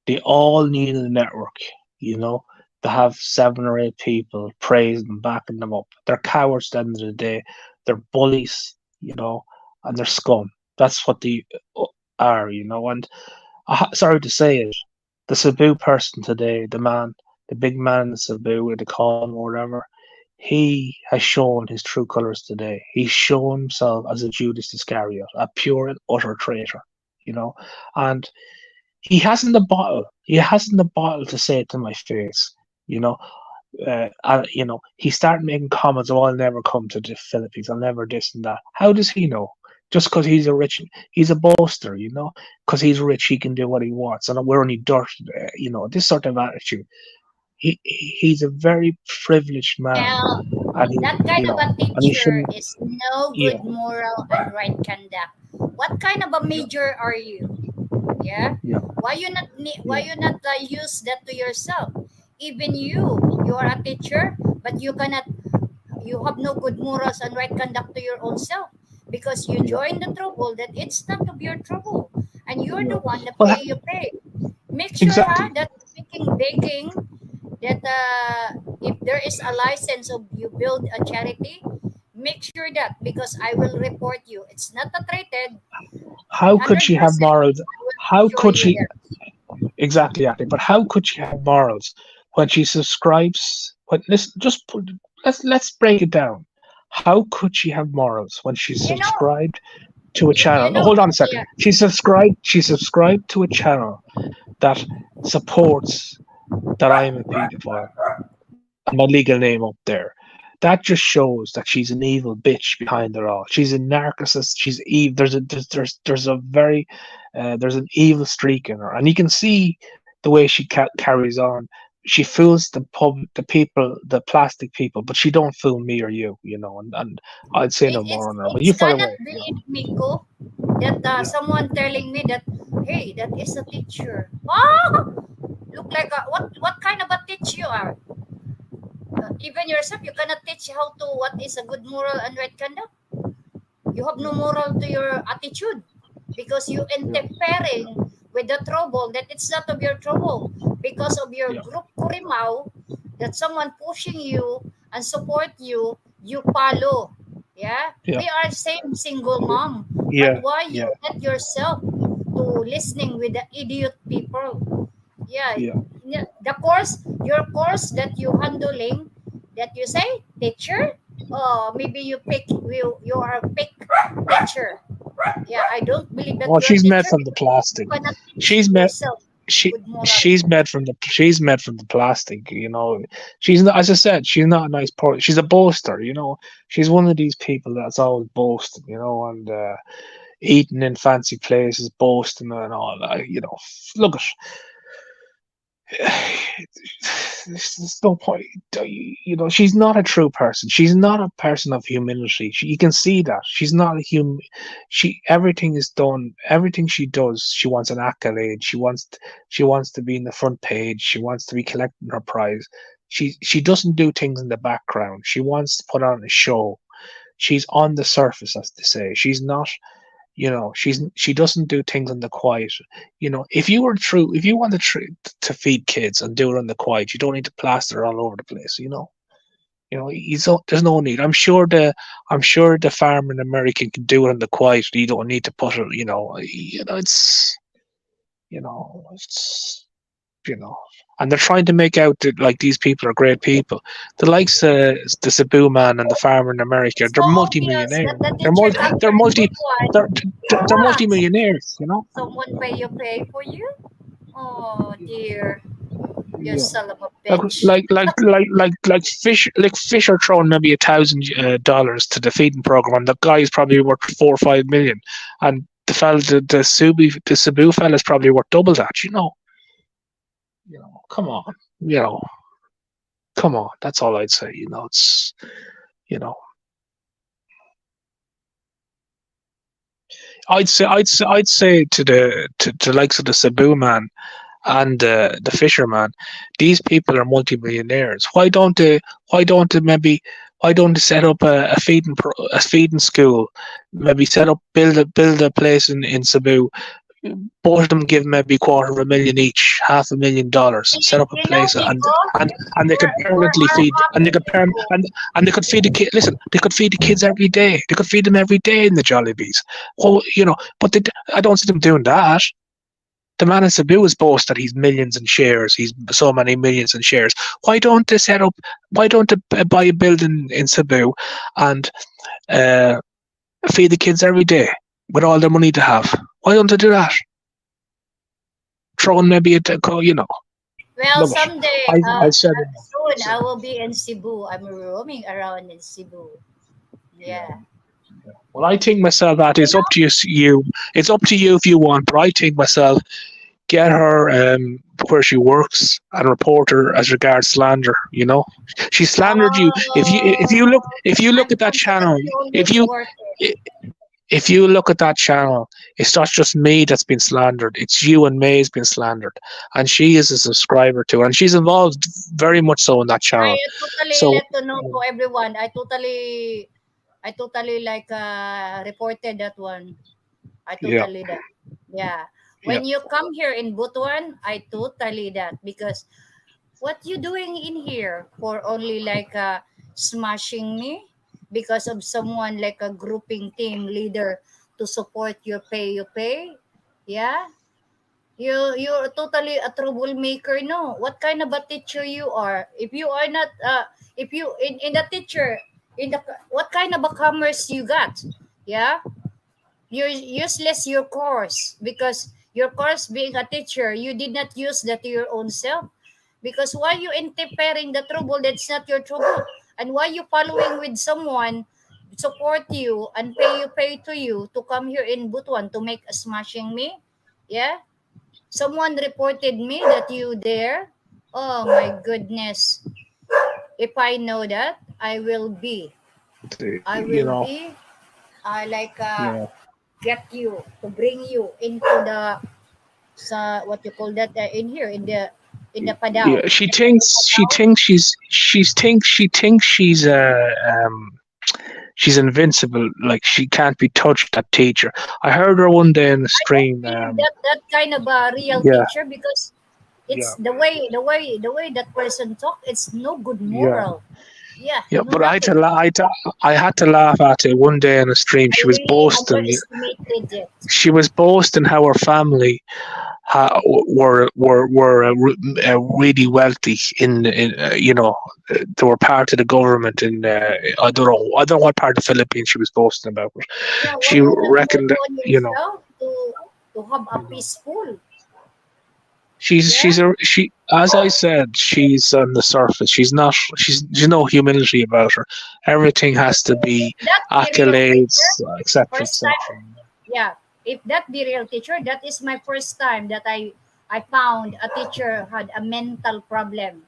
They all need a network, to have 7 or 8 people praising them, backing them up. They're cowards at the end of the day. They're bullies, and they're scum. That's what they are, And sorry to say it, the Cebu person today, the big man in the Cebu, the call or whatever, he has shown his true colors today. He's shown himself as a Judas Iscariot, a pure and utter traitor, you know. And he hasn't the bottle. He hasn't the bottle to say it to my face, you know. He started making comments, "Oh, I'll never come to the Philippines. I'll never this and that." How does he know? Just because he's a boaster, you know. Because he's rich, he can do what he wants, and we're only dirt, you know. This sort of attitude. He's a very privileged man, Now, and that kind of a he teacher shouldn't. is no Yeah, good moral and right conduct. What kind of a yeah, major are you? Yeah. yeah, Why yeah, you not use that to yourself? Even you are a teacher, but you have no good morals and right conduct to your own self because you yeah, join the trouble that it's not of your trouble and you're yeah. the one that Well, pay. Make sure exactly. that speaking begging that if there is a license of you build a charity, make sure that because I will report you. It's not a treated How could she have 100%. morals? I will make How sure could you she? there. Exactly, Acting. But how could she have morals when she subscribes? When listen, let's break it down. How could she have morals when she You know, subscribed to a you channel? No, know, hold on a second. yeah. She subscribed to a channel that supports that I am a paedophile and my legal name up there. That just shows that she's an evil bitch behind it all. She's a narcissist. She's evil. There's a very there's an evil streak in her, and you can see the way she carries on. She fools the people, the plastic people, but she don't fool me or you, you know. And I'd say no more on her. But It's you fire cannot away, you know. believe Miko that Yeah, someone telling me that hey that is a teacher. Oh, look like what kind of a teacher you are. Even yourself, you cannot teach how to what is a good moral and right conduct. You have no yeah, moral to your attitude because you yeah, interfering with the trouble that it's not of your trouble because of your yeah, group kurimao that someone pushing you and support you, you follow. Yeah, yeah, we are same single mom, but yeah, why you yeah, let yourself to listening with the idiot people? Yeah, yeah. yeah, the course, your course that you handling, that you say teacher, oh maybe you are a pick teacher. Yeah, I don't believe that Well, you're a she's made teacher from the because you plastic. cannot teach She's made yourself she good moral. she's made from the plastic, you know. She's not, as I said, she's not a nice person. She's a boaster, you know. She's one of these people that's always boasting, you know, and eating in fancy places, boasting and all that, you know. Look at there's no point. You know, she's not a true person. She's not a person of humility. You can see that she's not a human. She everything is done. Everything she does, she wants an accolade. She wants to be in the front page. She wants to be collecting her prize. She doesn't do things in the background. She wants to put on a show. She's on the surface, as they say. She's not, she doesn't do things in the quiet. If you want to feed kids and do it in the quiet, you don't need to plaster all over the place. There's no need. I'm sure the farmer in America can do it in the quiet. You don't need to put it. It's you know, and they're trying to make out that like these people are great people. The likes the Cebu man and the farmer in America, It's they're so obvious that multi-millionaires. the They're teacher they're after multi good one they're for what? multi-millionaires. Someone pay for you? Oh dear, you Yeah. son of a Like bitch. like like like like Fisher throwing maybe $1,000 to the feeding program, and the guy is probably worth 4 or 5 million, and the Cebu fella is probably worth double that. Come on, you know, come on. That's all I'd say. You know, I'd say to likes of the Cebu man and the fisherman, these people are multimillionaires. Why don't they set up a feeding school? Maybe build a place in Cebu. Both of them give maybe $250,000 each, $500,000. Set up a You know, place, and Miko, and they could for permanently our feed, and they hobby, could perm Miko. and they could feed the kid. Listen, they could feed the kids every day. They could feed them every day in the Jollibees. Well, but I don't see them doing that. The man in Cebu is boast that he's millions in shares. He's so many millions in shares. Why don't they set up? Why don't they buy a building in Cebu and uh, feed the kids every day with all their money to have? Why don't they do that? Throw in maybe you know. Well, Look, someday, I said it. soon I will be in Cebu. I'm roaming around in Cebu. Yeah. Well, I think myself that You it's up know, to you. It's up to you if you want. But I think myself, get her where she works and report her as regards slander. You know, she slandered you. If you I'm look at that confident channel, you if always you worth it. if you look at that channel, it's not just me that's been slandered. It's you and May's been slandered, and she is a subscriber too, and she's involved very much so in that I channel. totally So let to know to everyone. I totally like reported that one. I yeah, totally that. Yeah. yeah. When you come here in Butuan, I totally that because what you doing in here for only like smashing me because of someone like a grouping team leader to support your pay you pay. Yeah. You're totally a troublemaker. No, what kind of a teacher you are? If you are not, if you in the teacher in the what kind of a commerce you got? Yeah, you're useless your course because your course being a teacher, you did not use that to your own self. Because why you interfering the trouble that's not your trouble, and why you following with someone support you and pay to you to come here in Butuan to make a smashing me? Yeah, someone reported me that you there. Oh my goodness. If I know that, I You will know, be like yeah. get you to bring you into the sa what you call that in here in the Yeah, Padao. she thinks she's invincible. Like she can't be touched. That teacher. I heard her one day in the I don't stream. believe that that kind of a real Yeah, teacher because yeah, it's the way that person talk. It's no good yeah, moral. Yeah, yeah. no But nothing. I had to laugh at it one day in the stream. I really underestimated it. She was boasting how her family were really wealthy in you know they were part of the government in I don't know what part of the Philippines she was boasting about, but Yeah, why she you not work reckoned that on you know yourself to have a peaceful? Yeah, she as I said, she's on the surface. She's not. She's no humility about her. Everything has to if be that be real accolades, teacher, etc., first time. etc. Yeah, if that be real teacher, that is my first time that I found a teacher had a mental problem.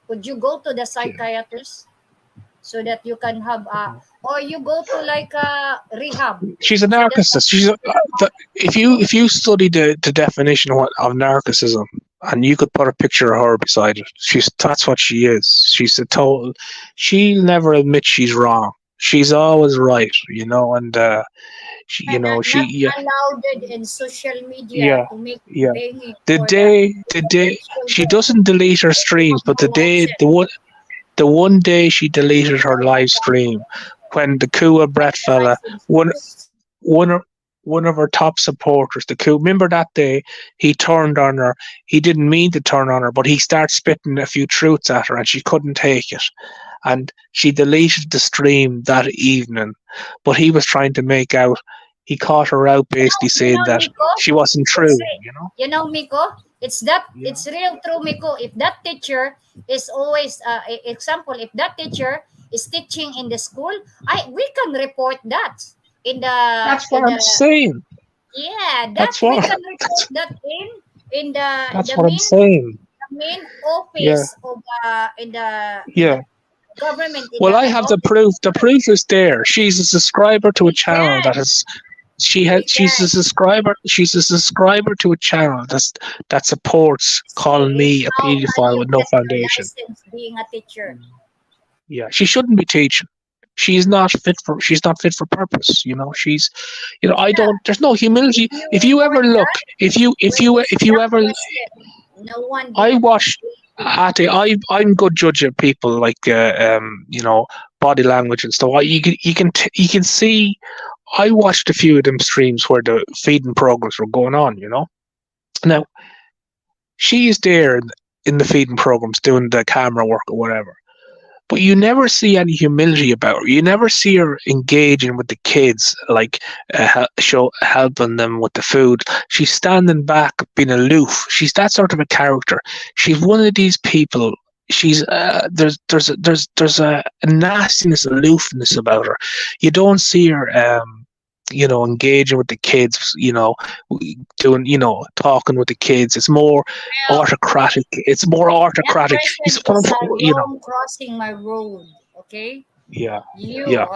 Could you go to the Yeah. psychiatrist so that you can have a, or you go to like a rehab She's a so that narcissist. If you study the definition of narcissism, and you could put a picture of her beside it, that's what she is. She's a total. She'll never admit she's wrong. She's always right, you know, and you know she not yeah allowed it in social media yeah to make yeah. paying for The the day she children doesn't delete her to streams, have but no license. the one day she deleted her live stream when the Kua Why Brett the fella license one first? one of one of her top supporters, the coup. Remember that day he turned on her. He didn't mean to turn on her, but he started spitting a few truths at her, and she couldn't take it. And she deleted the stream that evening. But he was trying to make out. He caught her out, basically saying that Miko, she wasn't it's true. real. You know? Miko, it's that Yeah. it's real true, Miko. If that teacher is always example, if that teacher is teaching in the school, I we can report that That's what in I'm the saying. yeah that That's we what. can report that in That's the what I'm saying. main Yeah. office of in the Yeah. government in Well, the I head have the office. proof. The proof is there. She's a subscriber to a We channel that can, has. we She's a can. subscriber. She's a subscriber to a channel that supports calling See me a how can paedophile you with no get your foundation. license being a teacher? Yeah, she shouldn't be teaching. She's not fit for. She's not fit for purpose. You know. She's. You know. I Yeah, don't. There's no if humility. you If you report ever look. that, when If it's you ever. blacklisted, no one I will watched. believe you. Ate, I'm good judge of people like you know, body language and stuff. You can see. I watched a few of them streams where the feeding programs were going on. You know, Now, she's there in the feeding programs doing the camera work or whatever. But you never see any humility about her. You never see her engaging with the kids, like helping them with the food. She's standing back, being aloof. She's that sort of a character. She's one of these people. She's there's a nastiness, aloofness about her. You don't see her, engaging with the kids. Doing, talking with the kids. It's more Well, autocratic. It's more that autocratic. person He's, is you know. wrong crossing my road. Okay, Yeah, you yeah,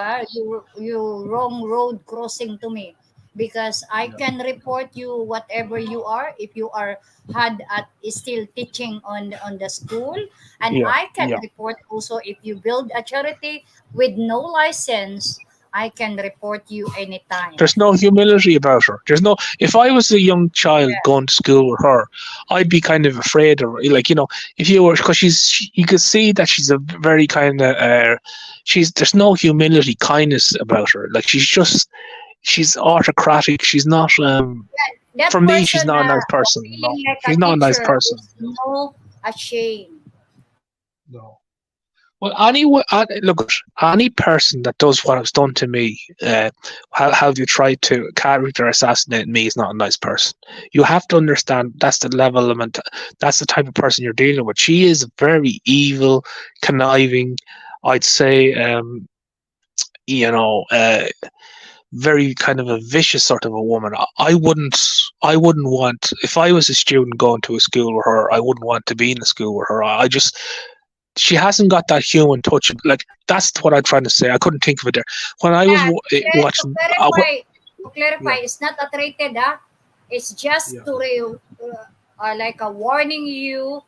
you wrong road crossing to me, because I yeah, can report you whatever you are if you are had at is still teaching on the school, and yeah, I can yeah. report also if you build a charity with no license. I can report you anytime. There's no humility about her. There's no. If I was a young child Yeah. going to school with her, I'd be kind of afraid of her. Like, if you were, because you could see that she's a very kind of. There's no humility, kindness about her. Like, she's autocratic. She's not. That For me, she's person not a nice person. feeling like She's a not a nice teacher person. is no ashamed. No. Well, look, any person that does what was done to me, how you try to character assassinate me, is not a nice person. You have to understand that's the level of that's the type of person you're dealing with. She is very evil, conniving. I'd say, very kind of a vicious sort of a woman. I wouldn't want, if I was a student going to a school with her, I wouldn't want to be in a school with her. She hasn't got that human touch. Like, that's what I'm trying to say. I couldn't think of it there. When I was Yeah, to watching, clarify, yeah, it's not a rated, it's just yeah, to like a warning you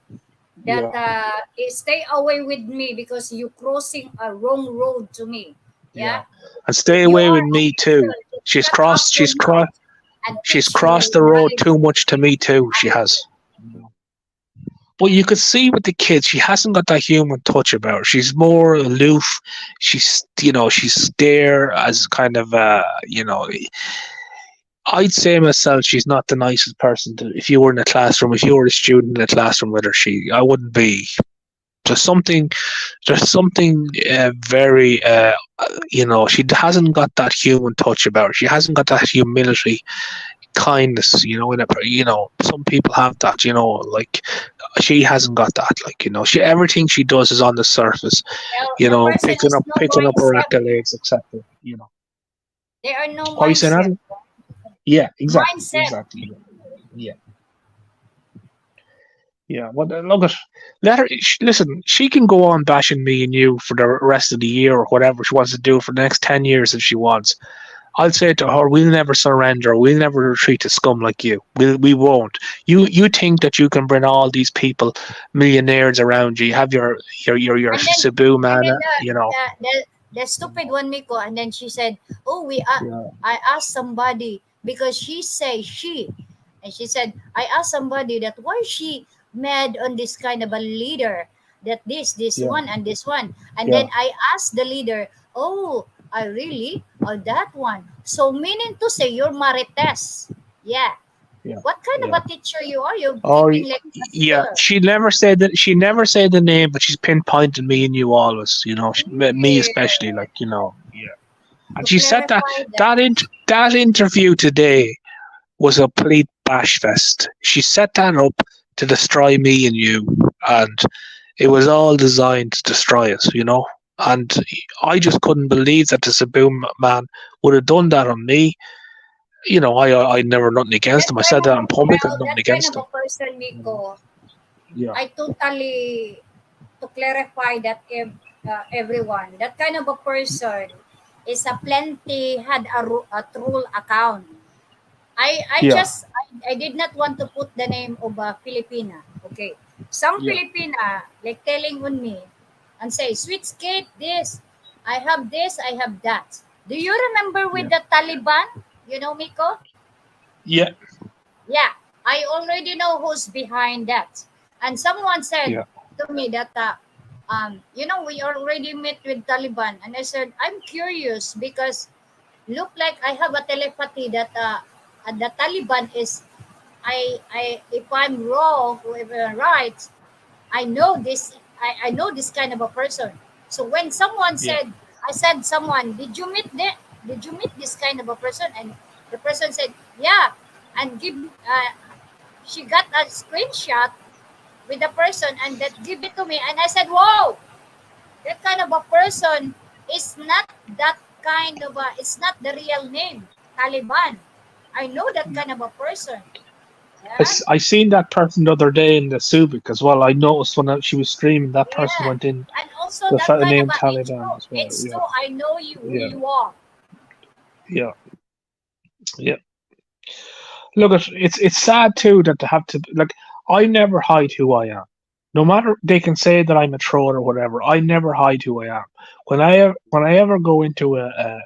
that yeah, stay away with me because you crossing a wrong road to me. yeah. Yeah, And if stay you away are with a me too. teacher, just She's shut up crossed. your She's crossed. mouth and She's teach your crossed the road knowledge too much to me too. She other has. But you could see with the kids, she hasn't got that human touch about her. She's more aloof. She's there as kind of I'd say myself, she's not the nicest person to. If you were in a classroom, if you were a student in a classroom with her, I wouldn't be. There's something, very, she hasn't got that human touch about her. She hasn't got that humility, kindness. Some people have that. Like, she hasn't got that. Like, she everything she does is on the surface. well, the person Picking is up no picking up her mindset. accolades, etc. There are no What are you saying, mindset. Adam? Yeah, exactly, Mindset. exactly. Yeah, yeah. Well, look at let her. Listen, she can go on bashing me and you for the rest of the year or whatever she wants to do for the next 10 years if she wants. I'll say to her, we'll never surrender. We'll never retreat to scum like you. We won't. You think that you can bring all these people, millionaires around you. You have your And then Cebu and man. then the stupid one, Miko, and then she said, "Oh, Yeah, I asked somebody because and she said, I asked somebody that why she mad on this kind of a leader, that this yeah, one and this one, and yeah, then I asked the leader, oh, I really, oh that one, so meaning to say you're Marites, yeah, yeah, what kind of yeah. a teacher you are? You're Oh, keeping like a yeah. stir. She never said that. She never said the name, but she's pinpointing me and you always. Me Yeah, especially. Like, yeah. And to she said that clarify that. that interview today was a complete bash fest. She set that up to destroy me and you, and it was all designed to destroy us. And I just couldn't believe that the Cebu man would have done that on me. I never nothing against him. I said that in public. I've nothing That kind against of him. a person, You know? Miko, Yeah, I totally to clarify that everyone, that kind of a person is a plenty had a troll account. yeah, I did not want to put the name of a Filipina. Okay, some yeah, Filipina like telling on me and say, "Sweet skate, this, I have that." Do you remember with yeah, the Taliban? You know, Miko? yeah, Yeah, I already know who's behind that. And someone said yeah, to me that, we already met with Taliban. And I said, I'm curious because look like I have a telepathy that the Taliban is if I'm wrong or if I'm right, I know this. I know this kind of a person. So when someone Yeah. said, I said someone, did you meet this kind of a person? And the person said, yeah, and she got a screenshot with the person and that give it to me, and I said, whoa, that kind of a person is not that kind of a. It's not the real name, Taliban. I know that kind of a person. Yeah, I seen that person the other day in the Subic as well. I noticed when she was streaming, that person yeah, went in and also the that kind of name a Taliban H2. as well. H2, Yeah, I know you who yeah, you are. yeah, yeah. Look, it's sad too that they have to like. I never hide who I am. No matter they can say that I'm a troll or whatever. I never hide who I am. When I ever go into a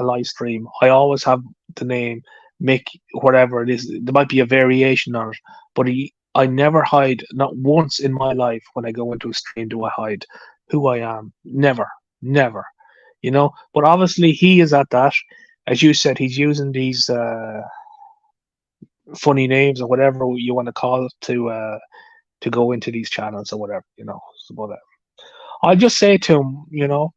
live stream, I always have the name Mick, whatever it is. There might be a variation on it, but I never hide. Not once in my life when I go into a stream do I hide who I am. Never, never. You know. But obviously he is at that. As you said, he's using these. Funny names or whatever you want to call it to go into these channels or whatever, you know. So, but I'll just say to him, you know,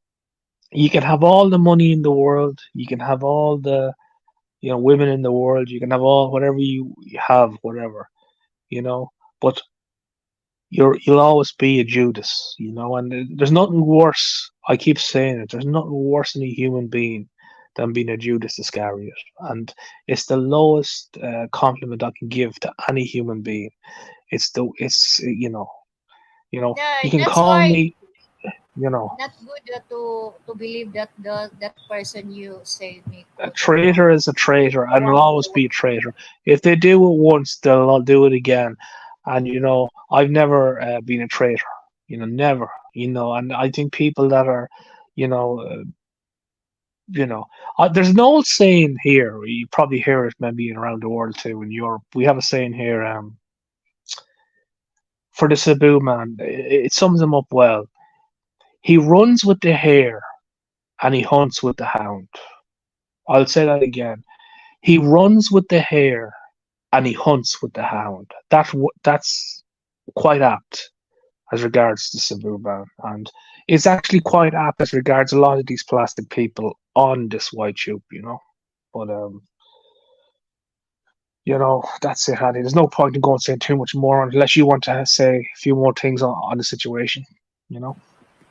you can have all the money in the world, you can have all the women in the world, you can have all whatever you have, whatever, you know, but you'll always be a Judas, you know, and there's nothing worse. I keep saying it. There's nothing worse in a human being than being a Judas Iscariot, and it's the lowest compliment I can give to any human being. It's Yeah, you can that's call why me, you know, not good to believe that that person you say me a quote unquote traitor is a traitor and will around always the world. be a traitor. If they do it once, they'll do it again. And I've never been a traitor. Never. And I think people that are, you know, uh, you know, there's an old saying here. You probably hear it maybe around the world too. In Europe, we have a saying here. For the Cebu man, it sums him up well. He runs with the hare and he hunts with the hound. I'll say that again. He runs with the hare and he hunts with the hound. That's quite apt as regards to Cebu, and it's actually quite apt as regards a lot of these plastic people on this white tube. But that's it, Andy. There's no point in going saying too much more unless you want to say a few more things on the situation. You know.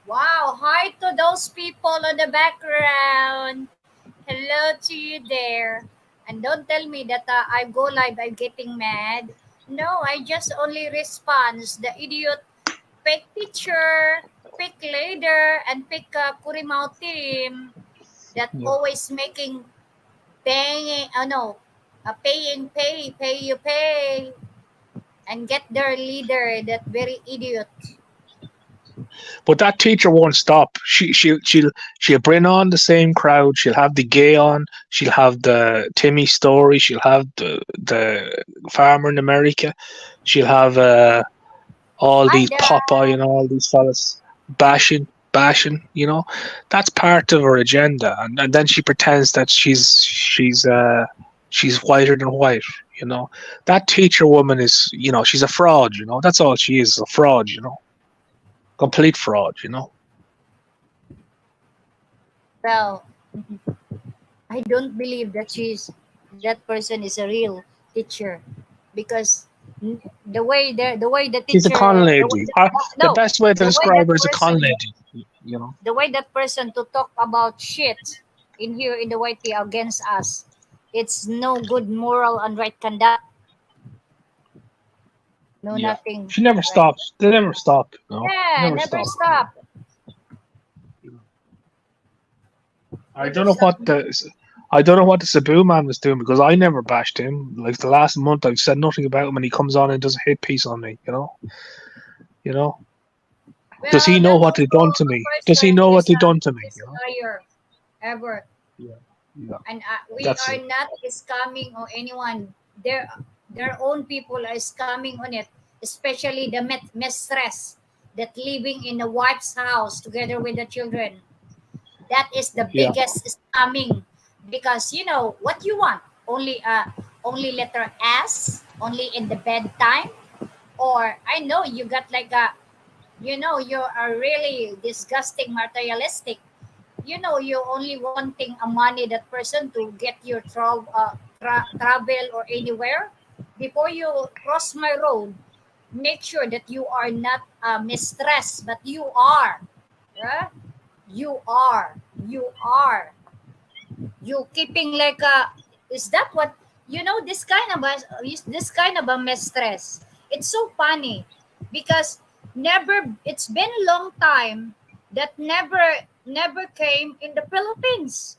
Wow, hi to those people on the background. Hello to you there. And don't tell me that I go live, I'm getting mad. No, I just only respond. The idiot pick picture, pick leader, and pick Kurimao team that Yeah. always making paying, no, pay you pay, and get their leader, that very idiot. But that teacher won't stop. She'll bring on the same crowd. She'll have the gay on. She'll have the Timmy story. She'll have the farmer in America. She'll have all Hi these Popeye there. and all these fellas bashing. That's part of her agenda. And then she pretends that she's whiter than white. That teacher woman is, she's a fraud. That's all she is, a fraud. Complete fraud. Well, I don't believe that that person is a real teacher, because the way the She's a teacher con the way lady. The no best way to the way describe that her is a con person lady. the way that person to talk about shit in here in the YT against us, it's no good moral and right conduct. No, Yeah. nothing She never like stops. They never stop. yeah, Never never stop. stop, I never don't know stop. what the Cebu man was doing because I never bashed him. Like the last month, I've said nothing about him, and he comes on and does a hit piece on me. You know. Does he Well, know that what they've also done to a me? Does he person know what they've done to me? is a liar ever. Yeah. Yeah. And we That's are it. not scamming or anyone. Their own people are scamming on it, especially the mistress that living in the wife's house together with the children. That is the Yeah. biggest scamming, because you know what you want, only letter S, only in the bedtime? Or I know you got like a, you are really disgusting materialistic. You only wanting a money that person to get your travel or anywhere. Before you cross my road, make sure that you are not mistress, but you are. Yeah? You keeping like a, is that what, this kind of a mistress. It's so funny because never, it's been a long time that never came in the Philippines.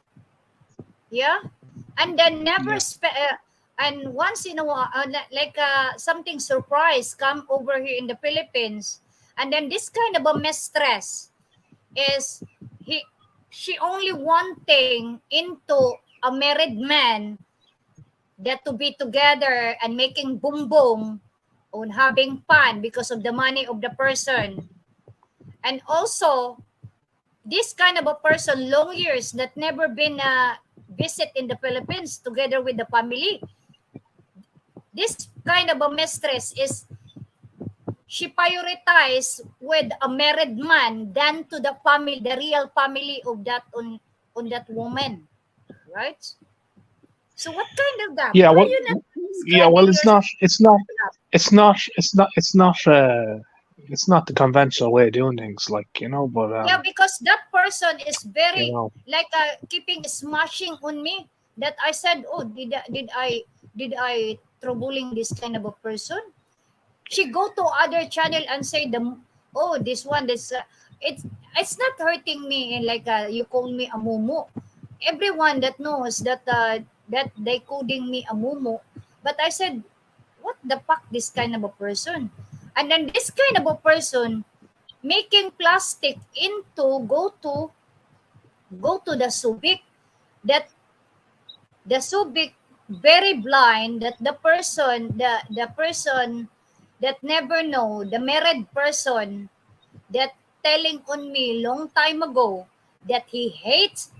Yeah. And then Yeah. and once in a while, something surprise come over here in the Philippines. And then this kind of a mistress is, he she only wanting into a married man, that to be together and making boom boom on having fun because of the money of the person. And also, this kind of a person, long years that never been visit in the Philippines together with the family. This kind of a mistress is, she prioritize with a married man than to the family, the real family of that on that woman, right? So what kind of that? Yeah. Why Well. you not Yeah. Well, describing it's yourself not. It's not. as love? It's not. It's not. It's not. It's not the conventional way of doing things. But Yeah, because that person is you very know. like keeping smashing on me. That I said, oh, did I troubling this kind of a person? She go to other channel and say oh, this one, this it's it's not hurting me, and like you call me a mumu. Everyone that knows that they coding me a mumu. But I said, what the fuck, this kind of a person? And then this kind of a person making plastic into go to the Subic, that the Subic very blind, that the person that never know, the married person that telling on me long time ago that he hates,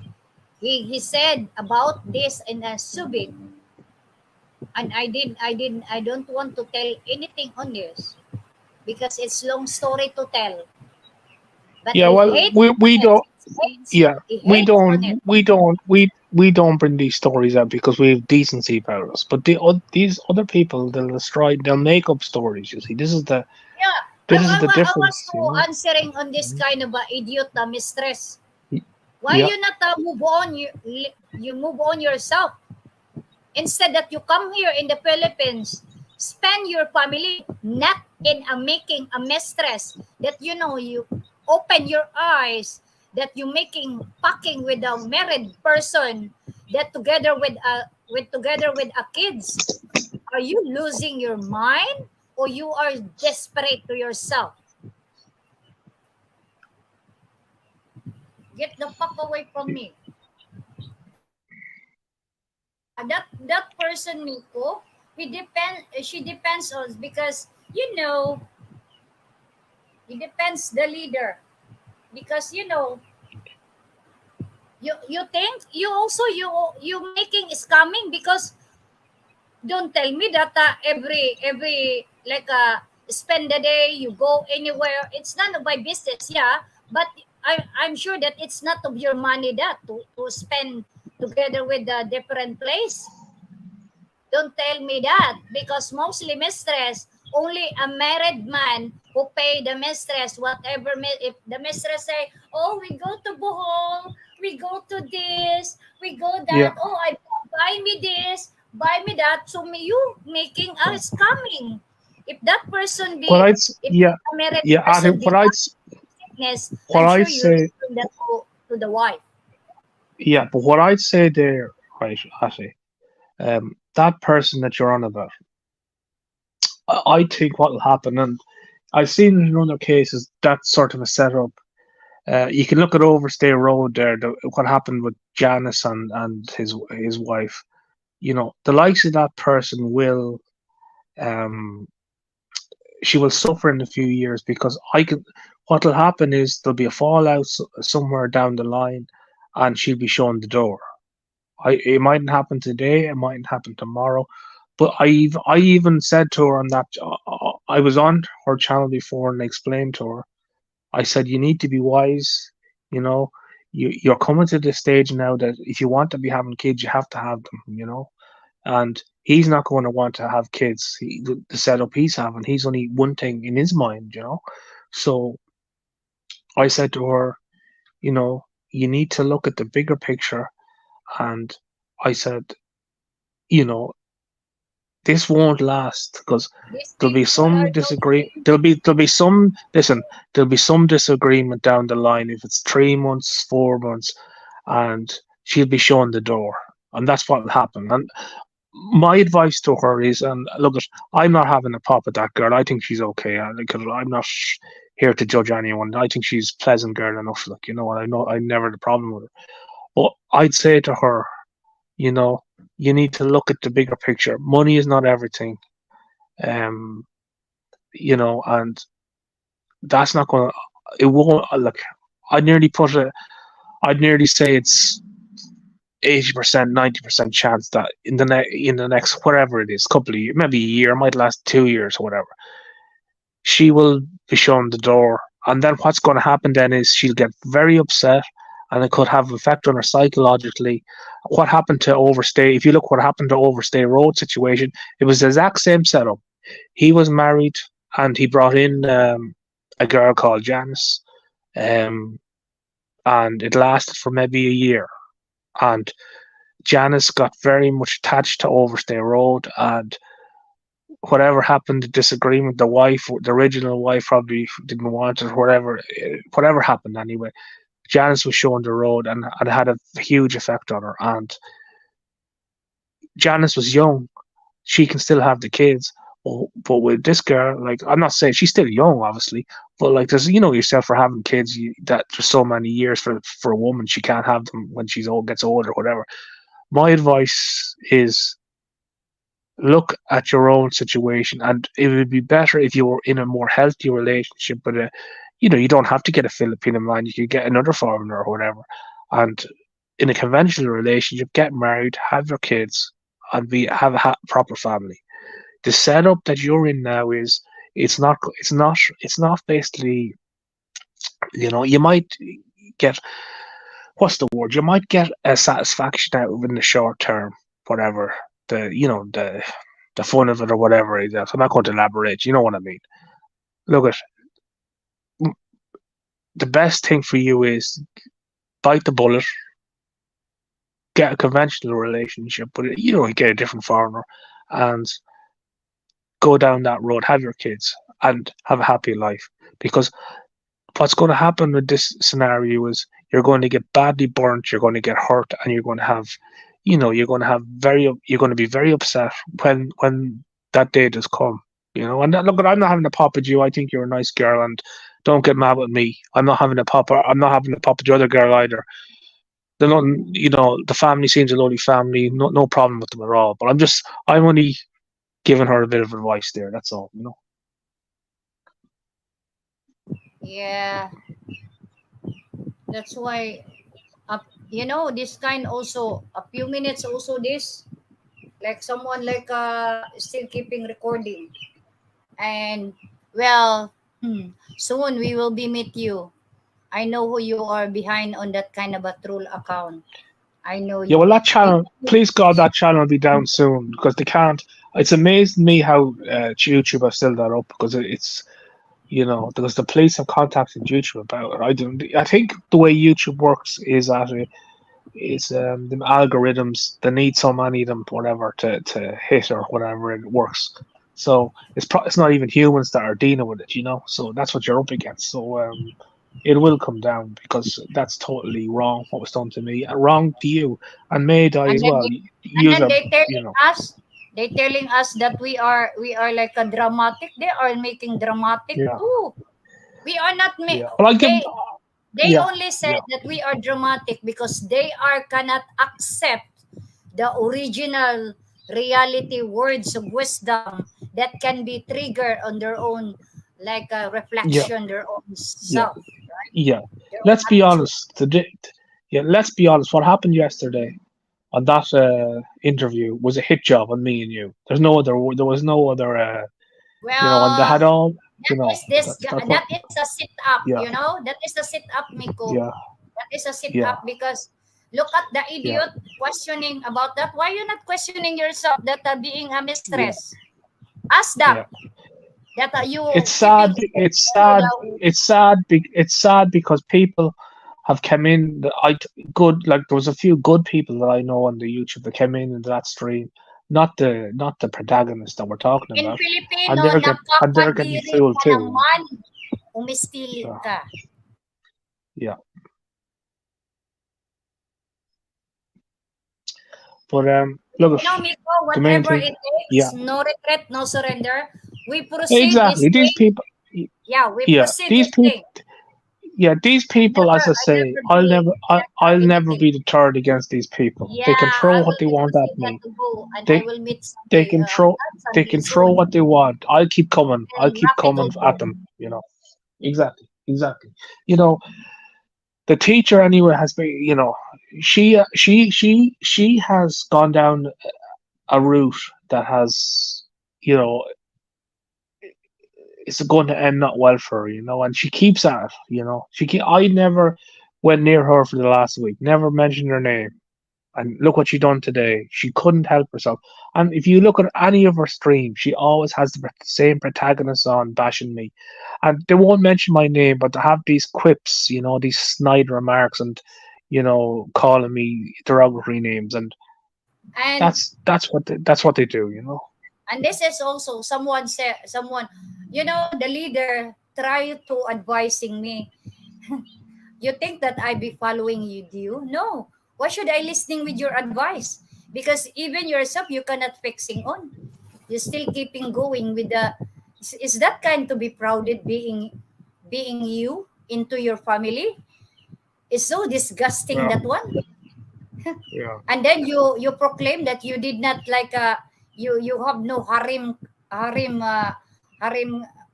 he said about this in a Subic. And I don't want to tell anything on this because it's long story to tell. But Yeah. he Well, hates on we it. don't. He hates. Yeah. He We hates on it. don't. We don't bring these stories out because we have decency about us. But these other people, they'll destroy. They'll make up stories. You see, this is the Yeah, this is the I was difference. to answering on this Mhm. kind of idiot mistress. Y- Why Yeah. you not move on? You move on yourself instead that you come here in the Philippines, spend your family, not in a making a mistress that you open your eyes that you making fucking with a married person that together with a kids. Are you losing your mind or you are desperate to yourself? Get the fuck away from me. That person, Miko, she depends on, because it depends the leader, because you think you making scamming, because don't tell me that every like spend the day you go anywhere, it's none of my business, yeah. But I'm sure that it's not of your money that to spend together with a different place. Don't tell me that, because mostly mistress, only a married man who pay the mistress whatever. If the mistress say, oh, we go to Bohol, we go to this, we go Yeah. that, oh, I buy me this, buy me that. So you making us coming. If that person What be, I'd if yeah. a married Yeah. I person think be having sickness, what I'm sure I'd you say. return that to the wife. Yeah. But what I'd say there, right, Ashley, that person that you're on about, I think what will happen, and I've seen it in other cases, that sort of a setup. You can look at Overstay Road there, what happened with Janice and his wife. The likes of that person will, um, she will suffer in a few years because what will happen is there'll be a fallout somewhere down the line, and she'll be shown the door. It mightn't happen today, it mightn't happen tomorrow, But I even said to her on that, I was on her channel before and explained to her. I said, you need to be wise. You know, you're coming to this stage now that if you want to be having kids, you have to have them. And he's not going to want to have kids. The setup he's having, he's only one thing in his mind. So I said to her, you need to look at the bigger picture. And I said, you know, this won't last because These there'll be people are some disagree. There'll be some. Listen, there'll be some disagreement down the line if it's 3 months, 4 months, and she'll be shown the door, and that's what'll happen. And my advice to her is, and look, I'm not having a pop at that girl. I think she's okay. Because I'm not here to judge anyone. I think she's a pleasant girl enough. And I know I never had a problem with her. But I'd say to her, you know, you need to look at the bigger picture. Money is not everything. Um, and that's not gonna. It won't. Look, I'd nearly put it. I'd nearly say it's 80%, 90% chance that in the next whatever it is, couple of years, maybe a year, might last 2 years or whatever, she will be shown the door. And then what's going to happen then is she'll get very upset, and it could have effect on her psychologically. What happened to Overstay? If you look what happened to Overstay Road situation, it was the exact same setup. He was married, and he brought in a girl called Janice, um, and it lasted for maybe a year. And Janice got very much attached to Overstay Road, and whatever happened, the disagreement, the original wife probably didn't want it, whatever happened anyway. Janice was shown the road, and it had a huge effect on her. And Janice was young; she can still have the kids. But with this girl, like, I'm not saying she's still young, obviously, but like, there's, yourself for having kids, that there's so many years for a woman, she can't have them when gets older, whatever. My advice is, look at your own situation, and it would be better if you were in a more healthy relationship. But you don't have to get a Filipino man; you could get another foreigner or whatever. And in a conventional relationship, get married, have your kids, and have a proper family. The setup that you're in now is, it's not basically, you might get, what's the word, you might get a satisfaction out of it in the short term, whatever, the fun of it or whatever it is. I'm not going to elaborate, you know what I mean. Look, at the best thing for you is bite the bullet, get a conventional relationship, but get a different foreigner, and go down that road, have your kids, and have a happy life. Because what's going to happen with this scenario is, you're going to get badly burnt, you're going to get hurt, and you're going to have, you're going to be very upset when that day does come. And look, I'm not having a pop at you. I think you're a nice girl, and don't get mad with me. I'm not having a pop. I'm not having a pop at the other girl either. They're not, the family seems a lovely family. No problem with them at all. But I'm only giving her a bit of advice there. That's all. Yeah, that's why, this kind also, a few minutes also this, like someone like still keeping recording. And well, soon we will be meet you. I know who you are behind on that kind of a troll account. I know Yeah, you. well, that channel, please God, that channel will be down soon, because they can't. It's amazed me how YouTube has still that up, because because the police have contacted YouTube about it. I think the way YouTube works is that it's the algorithms. They need so many of them, whatever, to hit or whatever, it works. So it's not even humans that are dealing with it. So that's what you're up against. So it will come down, because that's totally wrong what was done to me, and wrong to you, and may die and as then well. they, and Use then a they you telling know us, that we are like a dramatic. They are making dramatic yeah too. We are not yeah. Well, I give they yeah only said yeah that we are dramatic because they are cannot accept the original reality words of wisdom that can be triggered on their own, like a yeah reflection, their own yeah self, right? yeah. Their own Let's be attitude. honest. Yeah, let's be honest. What happened yesterday? on that interview was a hit job on me and you. There's no other. There was no other. And they had Well, all. that is That's what. that is a sit up, Yeah, that is a sit up, Miko. yeah, That is a sit yeah, up because look at the yeah, idiot questioning about that. Why you not questioning yourself that being a yeah, mistress? Ask yeah. them that you It's keeping sad. It's on with sad. It's sad. It's sad because people have come in. Good, like there was a few good people that I know on the YouTube that came in into that stream, not the protagonist that we're talking in about, Filipino, and they're getting nagkakadiri fooled ka too. naman. Umistili Yeah, ka. yeah. But look, Miko, the main whatever thing. it takes, Yeah, no retreat, no surrender. We proceed this exactly. These way. people. Yeah, we Yeah, proceed these this people. way. Yeah, these people, as I I say, never delete I'll never anything. be deterred against these people. They can Yeah, throw I what will they want never at say that me. to go, and I They will meet they Sunday, can throw not they Sunday can throw soon, what they want. I'll keep coming. I'll and keep coming at rapidly. them. Exactly, exactly. You know, the teacher anyway has been. She has gone down a route that has. You know, it's going to end not well for her. And she keeps at it. I never went near her for the last week. Never mentioned her name. And look what she done today. She couldn't help herself. And if you look at any of her streams, she always has the same protagonist on bashing me. And they won't mention my name, but they have these quips, these snide remarks, and calling me derogatory names, and And that's what they do. this is also someone, the leader try to advising me. You think that I be following you? No. Why should I listening with your advice? Because even yourself you cannot fixing on. You're still keeping going with the. Is that kind to be prouded being you into your family? It's so disgusting Yeah, that one. yeah, And then you proclaim that you did not like you have no harem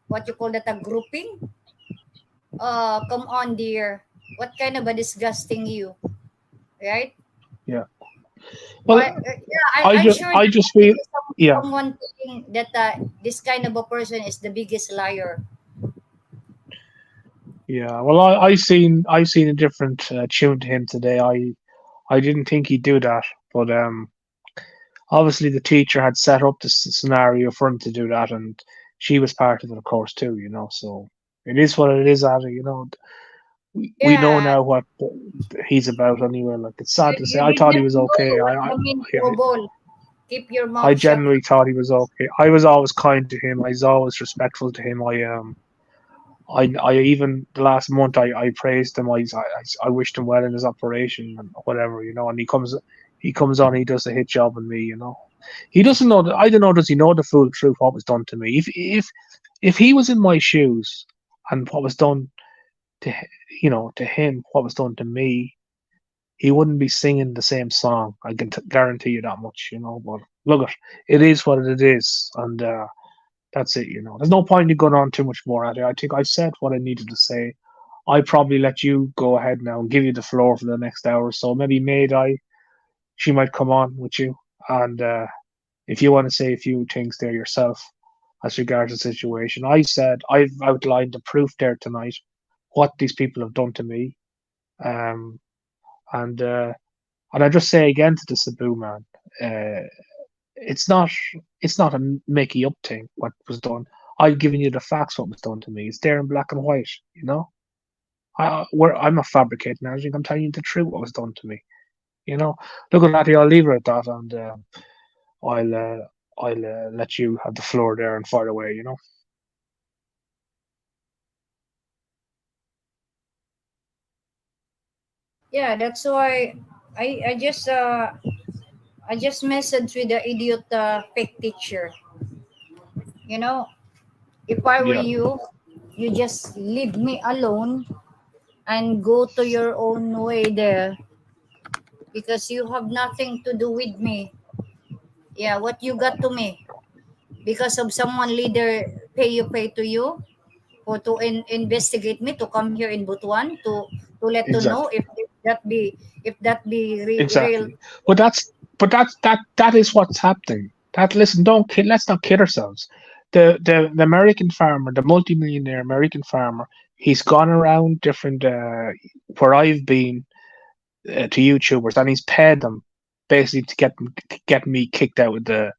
what you call that, a grouping. Come on, dear. What kind of a disgusting you, right? yeah. Why? Well, Yeah, I I'm just sure I that just this feel, is yeah, someone thinking that this kind of a person is the biggest liar. yeah. Well, I seen a different tune to him today. I didn't think he'd do that, but obviously the teacher had set up the scenario for him to do that, and she was part of it, of course, too. So it is what it is, Ada. We know Yeah, now what he's about anyway. Like, it's sad to say. you I did thought he not was know okay. what the mean trouble. Keep your I mouth shut. genuinely thought he was okay. I was always kind to him. I was always respectful to him. I even the last month I praised him. I wished him well in his operation and whatever. And he comes on, he does a hit job on me. He doesn't know. I don't know. Does he know the full truth what was done to me? If he was in my shoes and what was done to him, what was done to me, he wouldn't be singing the same song. I can guarantee you that much. But look, it is what it is, and that's it. There's no point in going on too much more at it. I think I said what I needed to say. I probably let you go ahead now and give you the floor for the next hour or so. Maybe Maydai, she might come on with you, and if you want to say a few things there yourself as regards the situation. I've outlined the proof there tonight, what these people have done to me, um, and I just say again to the Cebu man, uh, it's not it's not a makey up thing what was done. I've given you the facts what was done to me. It's there in black and white. I'm not fabricating anything. I'm telling you the truth what was done to me. You know. Look at that. I'll leave it at that, and I'll let you have the floor there and fire away. Yeah, that's why I just messaged with the idiot fake teacher. You know, if I were Yeah. you, you just leave me alone and go to your own way there because you have nothing to do with me. Yeah, what you got to me because of someone leader pay to you or to investigate me to come here in Butuan to let to know Exactly. that be, if that be real. Exactly. But that is what's happening. That listen, don't kid. Let's not kid ourselves. The American farmer, the multimillionaire American farmer, he's gone around different where I've been to YouTubers, and he's paid them basically to get me kicked out of the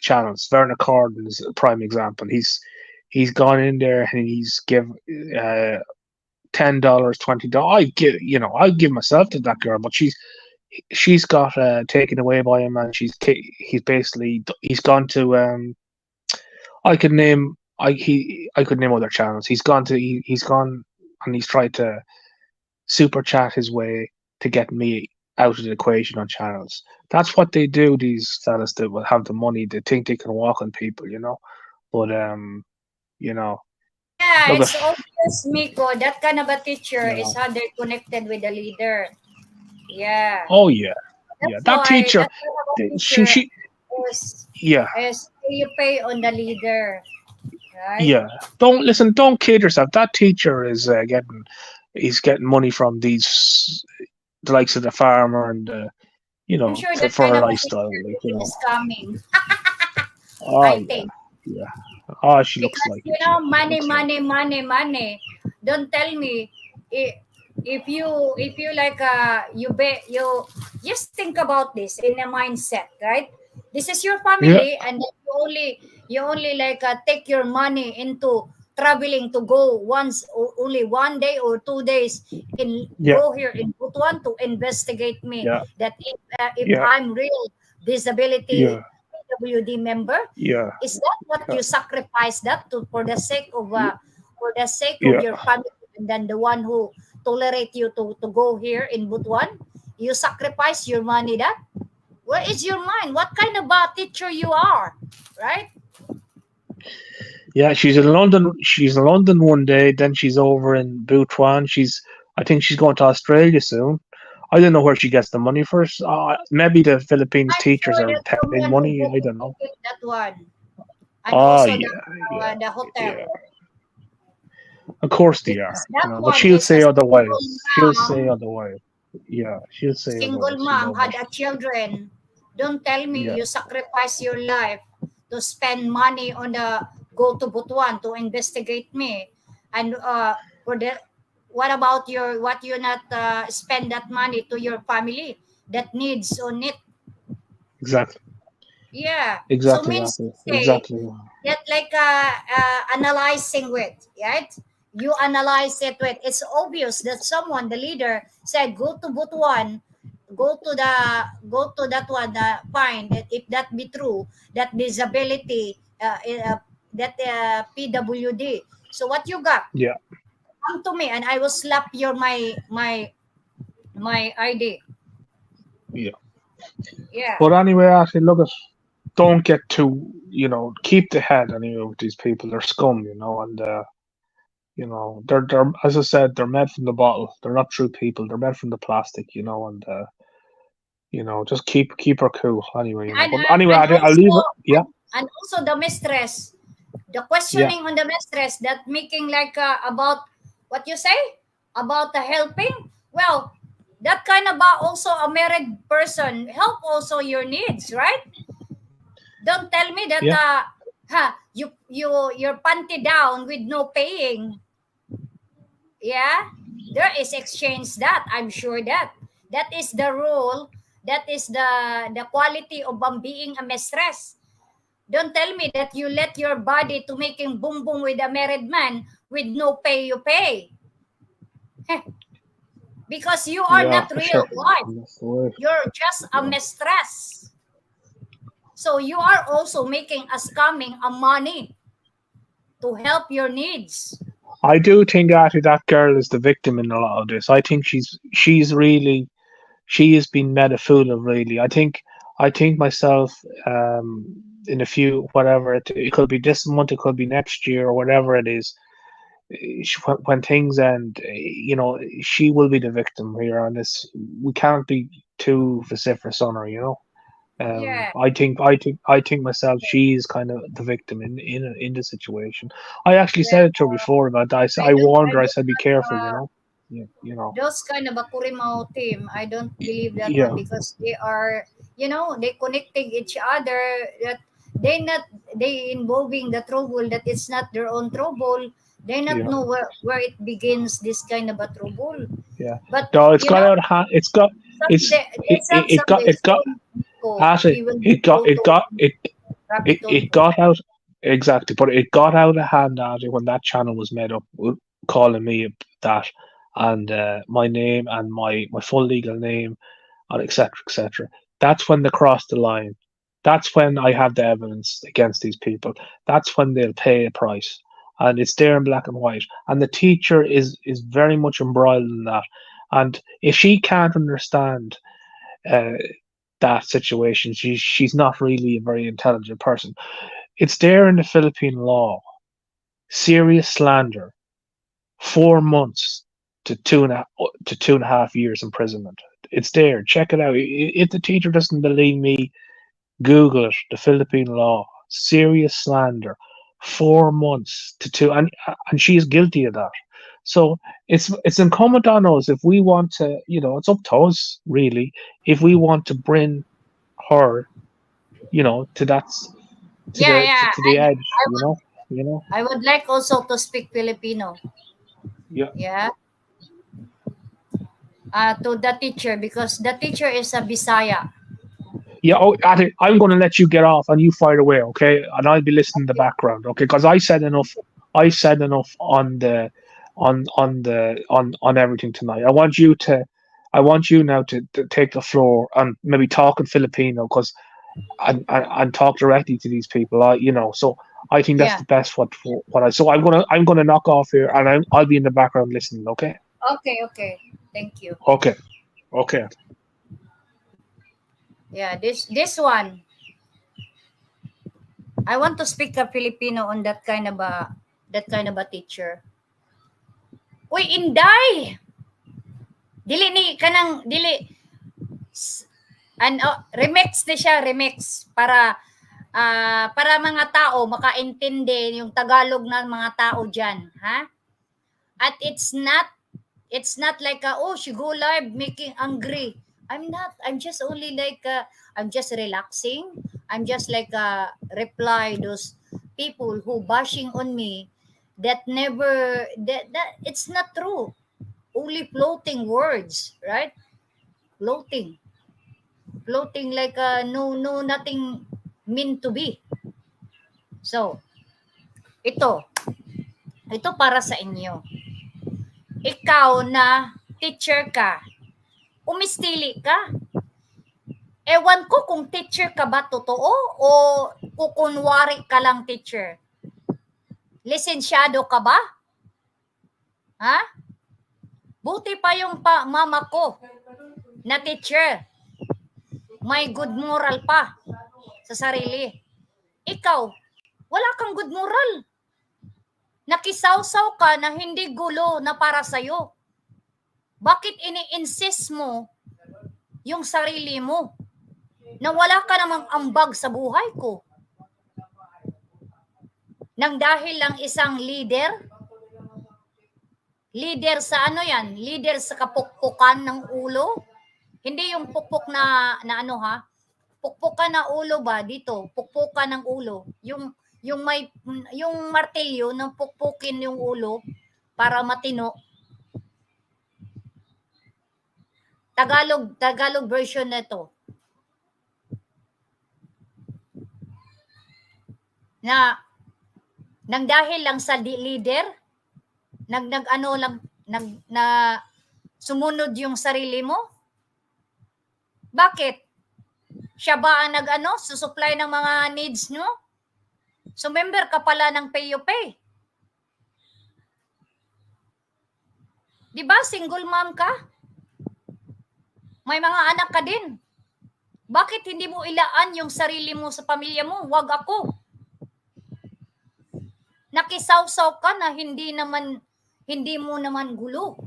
channels. Werner Corden is a prime example. He's gone in there and he's give uh, $10, $20. I give I give myself to that girl, but she's got taken away by him, and he's gone to I could name I could name other channels. He's gone and he's tried to super chat his way to get me out of the equation on channels. That's what they do. These fellas that will have the money, they think they can walk on people. But you know, Yeah, look it's at obvious, Miko. That kind of a teacher you is know. how they're connected with the leader. Yeah. Oh yeah, yeah. That's That why teacher, that kind of a she teacher she is yeah. you pay on the leader, right? Yeah, don't listen. Don't kid yourself. That teacher is he's getting money from the likes of the farmer and I'm sure that for kind her of a lifestyle. teacher Like is coming, oh I yeah, think. yeah. Oh, she looks Because like it. Yeah, she money, looks like money, money, money. Don't tell me i- if you like you just think about this in a mindset, right? This is your it. Yeah, family, and then you only like take your money into traveling to go only 1 day or 2 days in yeah, go here in Butuan to investigate me yeah, that if yeah, I'm real disability yeah, PWD member. yeah, Is that what you sacrifice that to yeah, for the sake of yeah. your family, and then the one who tolerate you to go here in Butuan? You sacrifice your money that? Where is your mind? What kind of a teacher you are? Right? Yeah, she's in London. She's in London one day, then she's over in Butuan. I think she's going to Australia soon. I don't know where she gets the money first. Maybe the Philippines I'm teachers sure are that paying someone who money. I don't know. booked that one. And Oh also yeah, yeah, the hotel. yeah. Of course they Because are, that but one she'll is a say single otherwise. She'll say mom. otherwise. Yeah, she'll say Single otherwise. mom But had a children. Don't tell me yeah, you sacrifice your life to spend money on the go to Butuan to investigate me, and for the what about your what you not spend that money to your family that needs on it? exactly, Yeah. So exactly, means to Happy, say exactly. that like analyzing with, right? You analyze it with, it's obvious that someone, the leader, said go to Butuan, go to that one, find that if that be true, that disability, that PWD. So what you got? Yeah, Come to me and I will slap your my ID. yeah. Yeah. But anyway, Ashley, look at. Don't get too. Keep the head anyway with these people. They're scum, and they're as I said, they're made from the bottle. They're not true people. They're made from the plastic, and just keep her cool anyway, And But anyway, I'll leave it. Yeah, and also the mistress, the yeah, questioning on the mistress, that making like about what you say about the helping. Well, that kind of also a married person help also your needs, right? Don't tell me that yeah, you're panty down with no paying. Yeah, there is exchange, that I'm sure that is the rule, that is the quality of being a mistress. Don't tell me that you let your body to making boom boom with a married man with no pay you pay. Because you are yeah, not for real sure. wife. That's the way. You're just a Yeah. mistress. So you are also making a scamming a money to help your needs. I do think actually that girl is the victim in a lot of this. I think she's really she has been made a fool of really. I think myself in a few whatever it could be this month, it could be next year or whatever it is. When things end, she will be the victim here on this. We can't be too vociferous on her. Yeah. I think myself, she's kind of the victim in the situation. I actually Well, said it to her before about that. I I don't warned I her. I do said, "Be not careful." you know. Those kind of a Kurimao team, I don't believe that Yeah, one, because they are, they connecting each other, that they involving the trouble that it's not their own trouble. They not yeah, know where it begins, this kind of a trouble. yeah. But No, it's got out of hand. someday, It someday it got soon, Nico, Actually, he will go to Rabbit it Tulfo. got out exactly, but it got out of hand actually when that channel was made up, calling me that, and my name and my full legal name and etc. etc. That's when they crossed the line. That's when I have the evidence against these people. That's when they'll pay a price, and it's there in black and white. And the teacher is very much embroiled in that. And if she can't understand uh, that situation, she's not really a very intelligent person. It's there in the Philippine law. Serious slander, 4 months to 2.5 years imprisonment. It's there. Check it out. If the teacher doesn't believe me, Google it. The Philippine law. Serious slander, 4 months to two, and she is guilty of that. So it's incumbent on us if we want to, it's up to us really if we want to bring her, to that to Yeah, the yeah. to the edge, I would you know. I would like also to speak Filipino. Yeah. Yeah. To the teacher, because the teacher is a Bisaya. Yeah, oh, Adi, I'm going to let you get off and you fire away, okay? And I'll be listening in the background, okay? Because I said enough. I said enough on everything tonight. I want you now to take the floor and maybe talk in Filipino, because and talk directly to these people. So I think that's Yeah. the best what I. So I'm gonna knock off here and I'll be in the background listening, okay? Okay, okay. Thank you. Okay, okay. Yeah, this one. I want to speak a Filipino on that kind of a teacher. Uy, Inday. Dili ni kanang dili remix ni siya, remix para mga tao makaintindi yung Tagalog ng mga tao diyan, ha? At it's not like she go live making angry. I'm not. I'm just only like I'm just relaxing. I'm just like reply those people who bashing on me that never that it's not true. Only floating words, right? Floating. Floating like no nothing meant to be. So, ito para sa inyo. Ikaw na teacher ka, umistili ka. Ewan ko kung teacher ka ba totoo o kukunwari ka lang teacher. Lisensyado ka ba? Ha? Buti pa yung mama ko na teacher. May good moral pa sa sarili. Ikaw, wala kang good moral. Nakisawsaw ka na hindi gulo na para sa'yo. Bakit ini-insist mo yung sarili mo na wala ka namang ambag sa buhay ko? Nang dahil lang isang leader sa ano yan? Leader sa kapukpukan ng ulo? Hindi yung pukpok na ano ha? Pukpukan na ulo ba dito? Pukpukan ng ulo. Yung martilyo nang pukpukin yung ulo para matino. Tagalog version nito. Na nang dahil lang sa leader, na sumunod yung sarili mo? Bakit? Siya ba ang susupply ng mga needs nyo? So member ka pala ng Pay-U-Pay. Di ba single mom ka? May mga anak ka din. Bakit hindi mo ilaan yung sarili mo sa pamilya mo? Wag ako. Nakisawsaw ka na hindi mo naman gulo.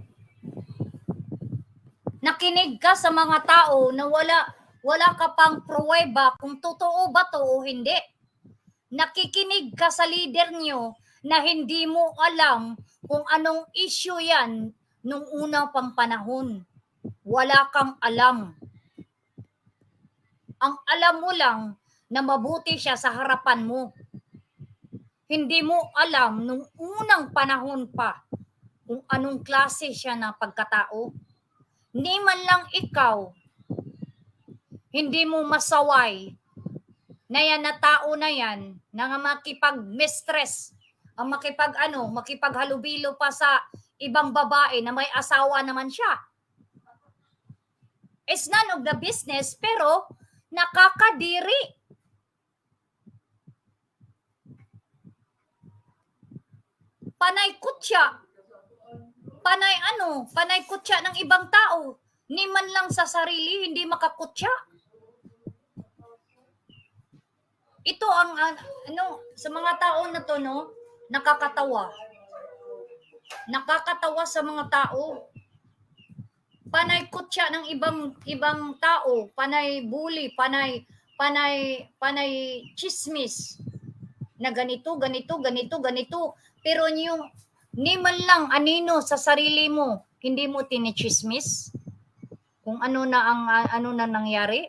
Nakinig ka sa mga tao na wala ka pang pruweba kung totoo ba to o hindi. Nakikinig ka sa leader nyo na hindi mo alam kung anong issue yan nung una pang panahon. Wala kang alam. Ang alam mo lang na mabuti siya sa harapan mo. Hindi mo alam nung unang panahon pa kung anong klase siya ng pagkatao. Ni man lang ikaw, hindi mo masaway na yan na tao na yan na makipag-mistress, ang makipaghalubilo pa sa ibang babae na may asawa naman siya. It's none of the business, pero nakakadiri. Panay kutya. Panay kutya ng ibang tao. Ni man lang sa sarili, hindi makakutya. Ito ang sa mga tao na to, no, nakakatawa. Nakakatawa sa mga tao. Panay kutya ng ibang tao, panay bully, panay chismis na ganito. Pero ni man lang anino sa sarili mo, hindi mo tinichismis kung ano na nangyari.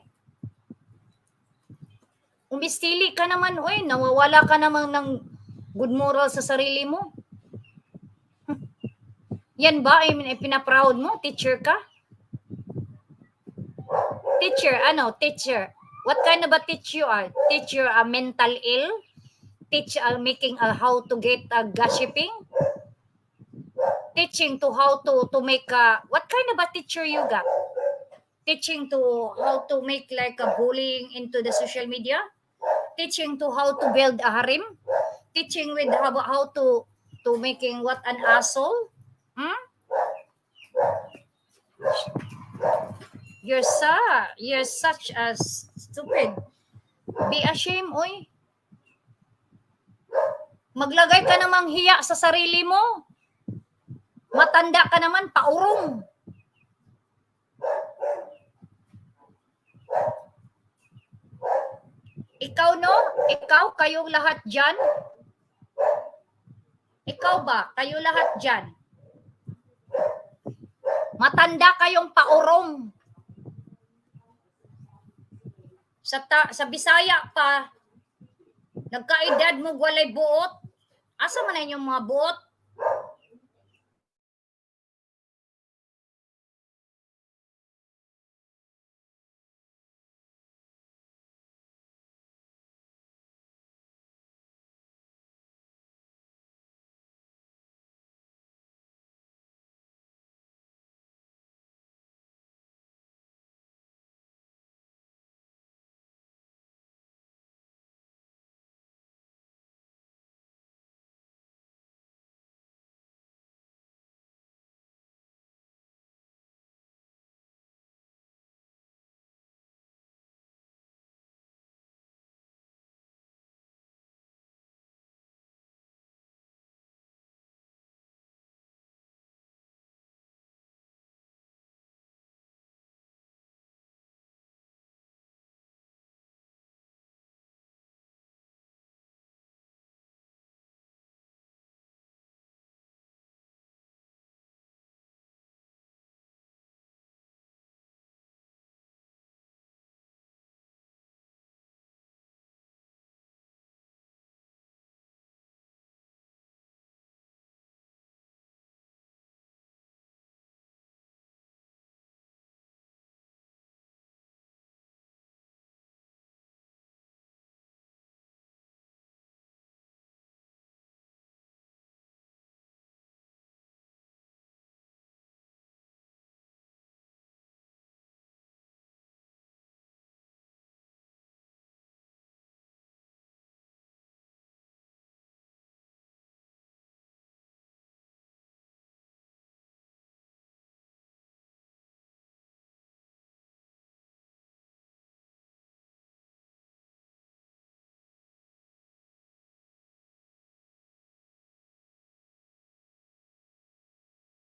Umistili ka naman, nawawala ka naman ng good moral sa sarili mo. Yan ba ay pinaproud mo? Teacher ka? Teacher. What kind of a teacher you are? Teacher a mental ill? Teach making how to get gossiping? Teaching to how to make what kind of a teacher you got? Teaching to how to make like a bullying into the social media? Teaching to how to build a harem? Teaching with how to making what an asshole? You're such a stupid. Be ashamed, oy. Maglagay ka namang hiya sa sarili mo. Matanda ka naman, paurong. Ikaw, no? Ikaw, kayong lahat dyan? Ikaw ba? Kayo lahat dyan? Matanda kayong paurong. Sa Bisaya pa, nagkaedad mo walay buot. Asa man na inyong mga buot?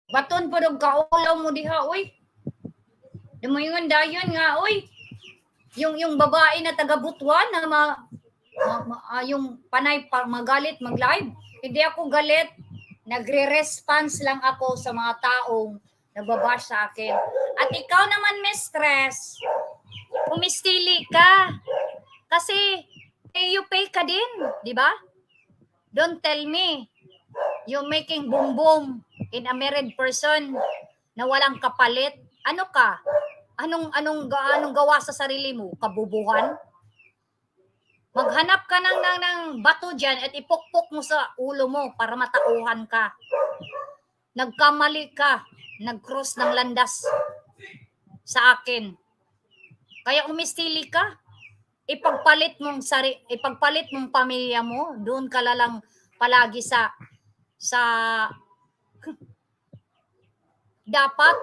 Baton po dog kaulaw mo diha, oy. Dumayon dayon nga, oy. Yung babae na taga Butuan na yung panay magalit mag-live. Hindi ako galit. Nagre-response lang ako sa mga taong nagbabash sa akin. At ikaw naman, mistress, umistili ka. Kasi you pay ka din, di ba? Don't tell me you're making boom-boom in a married person na walang kapalit. Ano ka? Anong gawa sa sarili mo? Kabubuhan? Maghanap ka ng bato dyan at ipukpok mo sa ulo mo para matauhan ka. Nagkamali ka. Nag-cross ng landas sa akin. Kaya umistili ka. Ipagpalit mong pamilya mo. Doon ka lang palagi sa dapat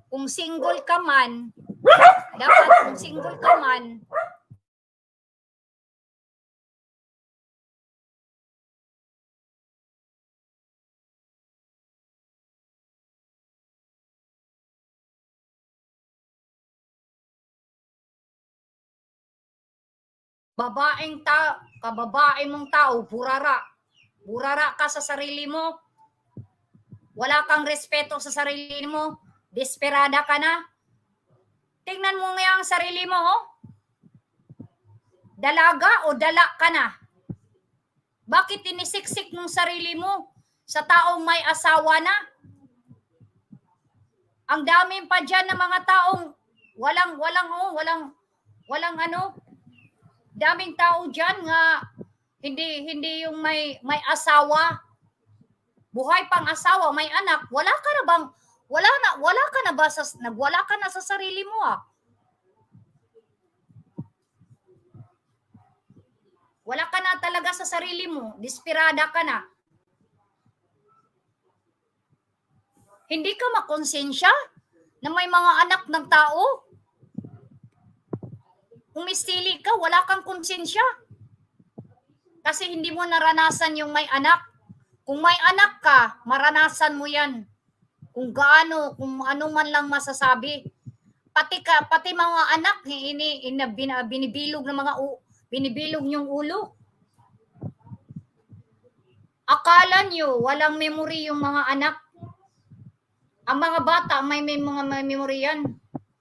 kung single ka man, kababae mong tao, burara ka sa sarili mo, wala kang respeto sa sarili mo, desperada ka na. Tingnan mo nga ang sarili mo, oh. Dalaga o dala ka na? Bakit tinisiksik mong sarili mo sa taong may asawa na? Ang daming pa dyan na mga taong walang ano, daming tao dyan nga hindi yung may asawa, buhay pang asawa, may anak. Wala ka na sa sarili mo, ah. Wala ka na talaga sa sarili mo, desperada ka na. Hindi ka makonsensya na may mga anak ng tao. Umistili ka, wala kang konsensya. Kasi hindi mo naranasan yung may anak. Kung may anak ka, maranasan mo yan. Kung ano man lang masasabi. Pati mga anak, binibilog niyong ulo. Akala niyo walang memory yung mga anak. Ang mga bata may mga memory yan.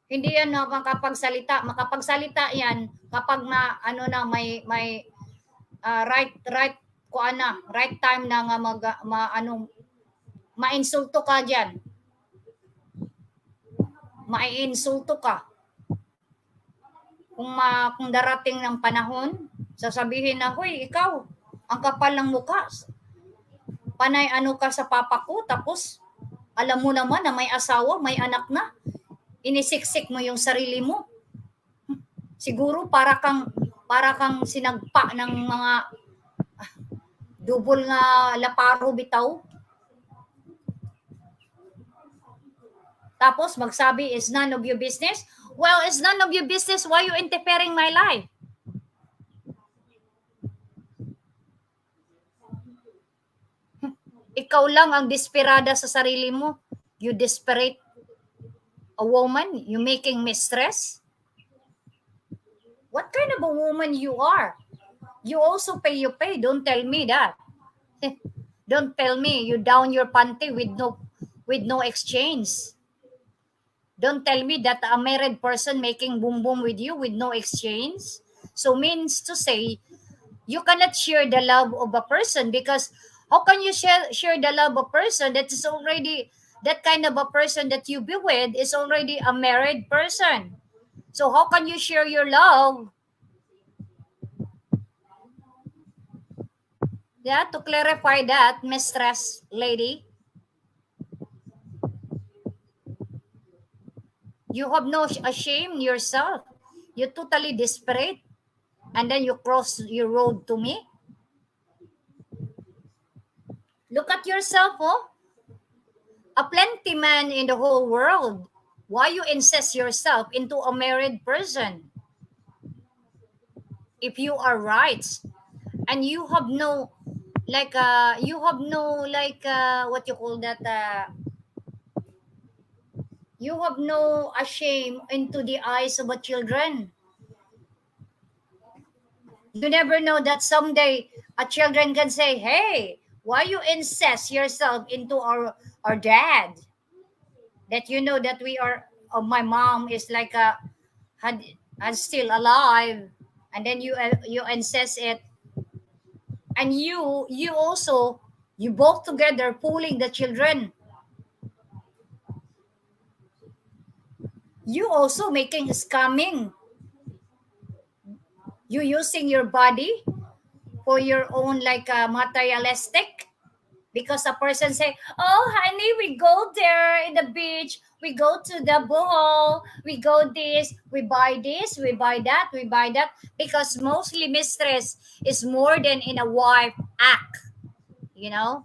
Hindi yan makapagsalita. Makapagsalita yan kapag may right time na nga mainsulto ka diyan. Maiinsulto ka. Kung darating ng panahon, sasabihin na, "Hoy, ikaw, ang kapal ng mukha. Panay ka sa papa ko, tapos alam mo naman na may asawa, may anak na. Inisiksik mo yung sarili mo." Siguro para kang sinagpa ng mga double nga laparo bitaw. Tapos magsabi, "Is none of your business." Well, it's none of your business. Why you interfering my life? Ikaw lang ang desperada sa sarili mo. You desperate a woman. You making me stress. What kind of a woman you are? You also pay. Don't tell me that. Don't tell me you down your panty with no exchange. Don't tell me that a married person making boom boom with you with no exchange. So means to say, you cannot share the love of a person, because how can you share the love of a person that is already, that kind of a person that you be with is already a married person? So how can you share your love? Yeah, to clarify that, mistress lady, you have no shame yourself. You're totally desperate. And then you cross your road to me. Look at yourself, oh. A plenty man in the whole world. Why you insist yourself into a married person? If you are right, and you have no, what you call that, you have no shame into the eyes of a children. You never know that someday a children can say, "Hey, Why you incest yourself into our dad? That you know that we are, my mom is like a had still alive, and then you incest it, and you also, you both together pulling the children. You also making scamming. You using your body for your own like materialistic, because a person say, oh honey, we go there in the beach, we go to the bohol, we go this, we buy that, we buy that, because mostly mistress is more than in a wife act, you know.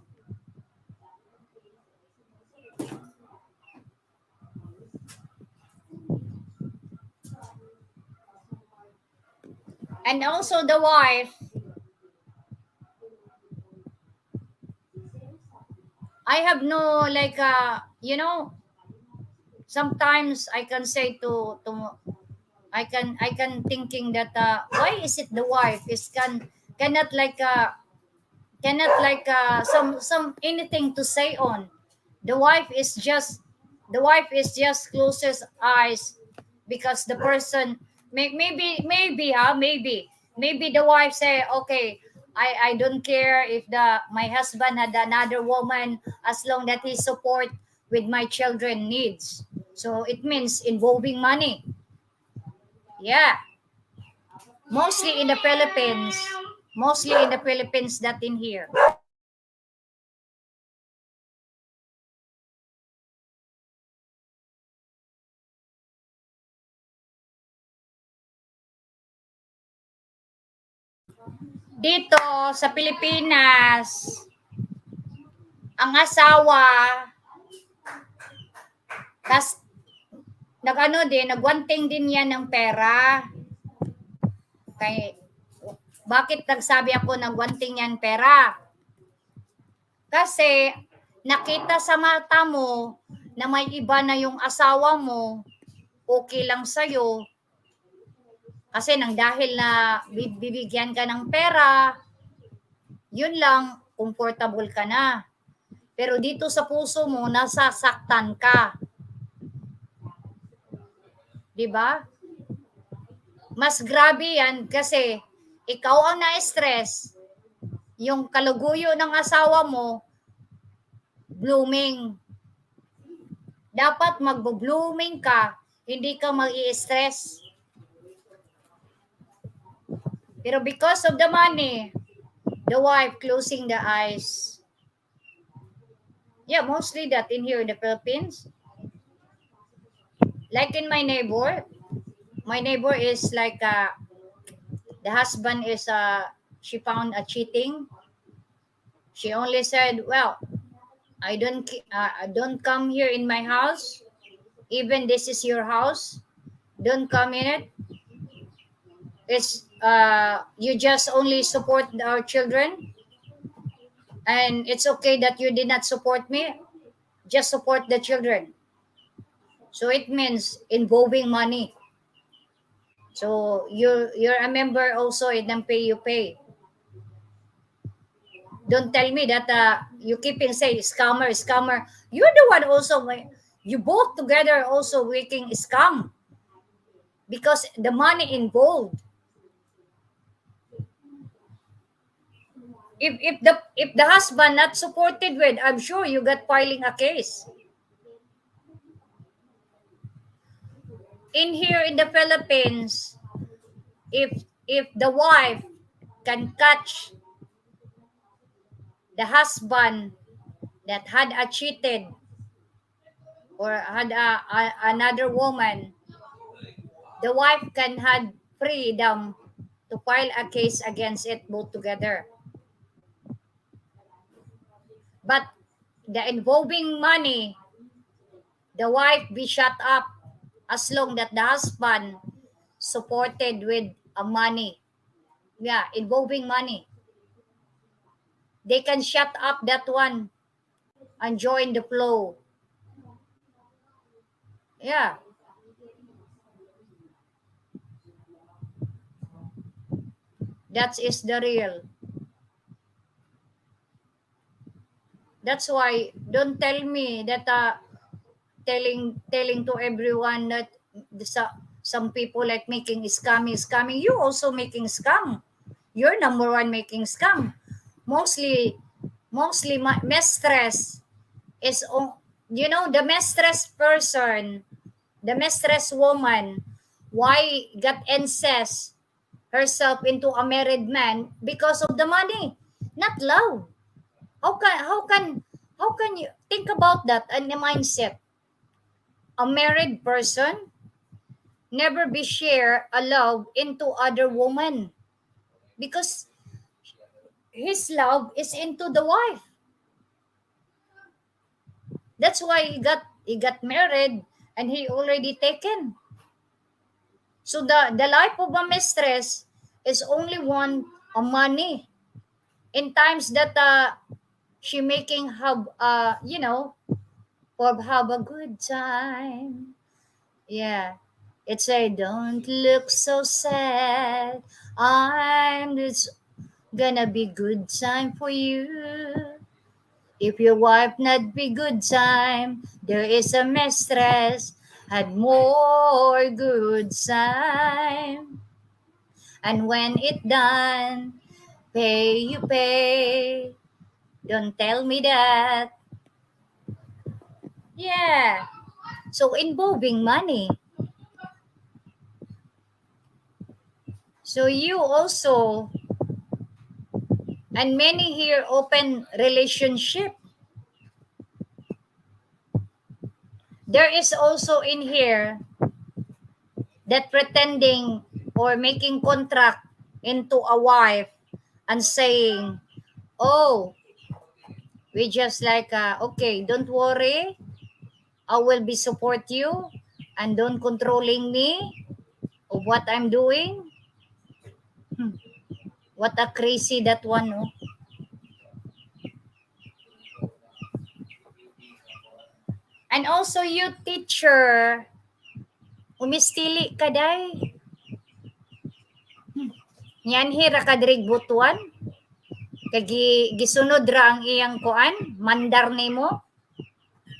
And also the wife, I have no like you know, sometimes I can say to I can thinking that why is it the wife is cannot like some anything to say on. The wife is just, closes eyes, because the person maybe the wife say, okay, I don't care if my husband had another woman, as long that he support with my children needs. So it means involving money. Yeah, mostly in the Philippines. Mostly in the Philippines, that in here. Dito sa Pilipinas, ang asawa, tas nagano din, nagwanting din yan ng pera. Kay, bakit nagsabi ako nagwanting yan pera? Kasi nakita sa mata mo na may iba na yung asawa mo, okay lang sa'yo. Kasi nang dahil na bibigyan ka ng pera, yun lang, comfortable ka na. Pero dito sa puso mo, nasasaktan ka. 'Di ba? Mas grabe yan kasi ikaw ang na-stress, yung kaluguyo ng asawa mo, blooming. Dapat magbo-blooming ka, hindi ka mag-i-stress. Pero because of the money, the wife closing the eyes. Yeah, mostly that in here in the Philippines. Like in my neighbor is like the husband is she found a cheating. She only said, well, I don't come here in my house, even this is your house, don't come in it. It's you just only support our children, and it's okay that you did not support me, just support the children. So it means involving money. So you're a member also in the pay you pay. Don't tell me that you keeping say scammer. You're the one also. You both together also making scam, because the money involved. If the husband not supported with, I'm sure you got filing a case. In here in the Philippines, if the wife can catch the husband that had a cheated or had another woman, the wife can have freedom to file a case against it both together. But the involving money, the wife be shut up as long that the husband supported with a money. Yeah, involving money. They can shut up that one and join the flow. Yeah. That is the real. That's why don't tell me that telling to everyone that some people like making scamming. You also making scam. You're number one making scam. Mostly mistress is you know, the mistress person, the mistress woman, why got incest herself into a married man because of the money, not love. How can you think about that and the mindset? A married person never be share a love into other woman because his love is into the wife. That's why he got married and he already taken. So the life of a mistress is only one a money. In times that she making have have a good time. Yeah. It's a don't look so sad. It's gonna be good time for you. If your wife not be good time, there is a mistress had more good time. And when it done, pay you pay. Don't tell me that. Yeah. So involving money. So you also and many here open relationship. There is also in here that pretending or making contract into a wife and saying, oh, we just like okay, don't worry, I will be support you and don't controlling me of what I'm doing. What a crazy that one, no? And also you teacher, umistili ka day. Yan hira ka dirig butuan. Kagi gisunod ra ang iyang kuan, mandar nimo.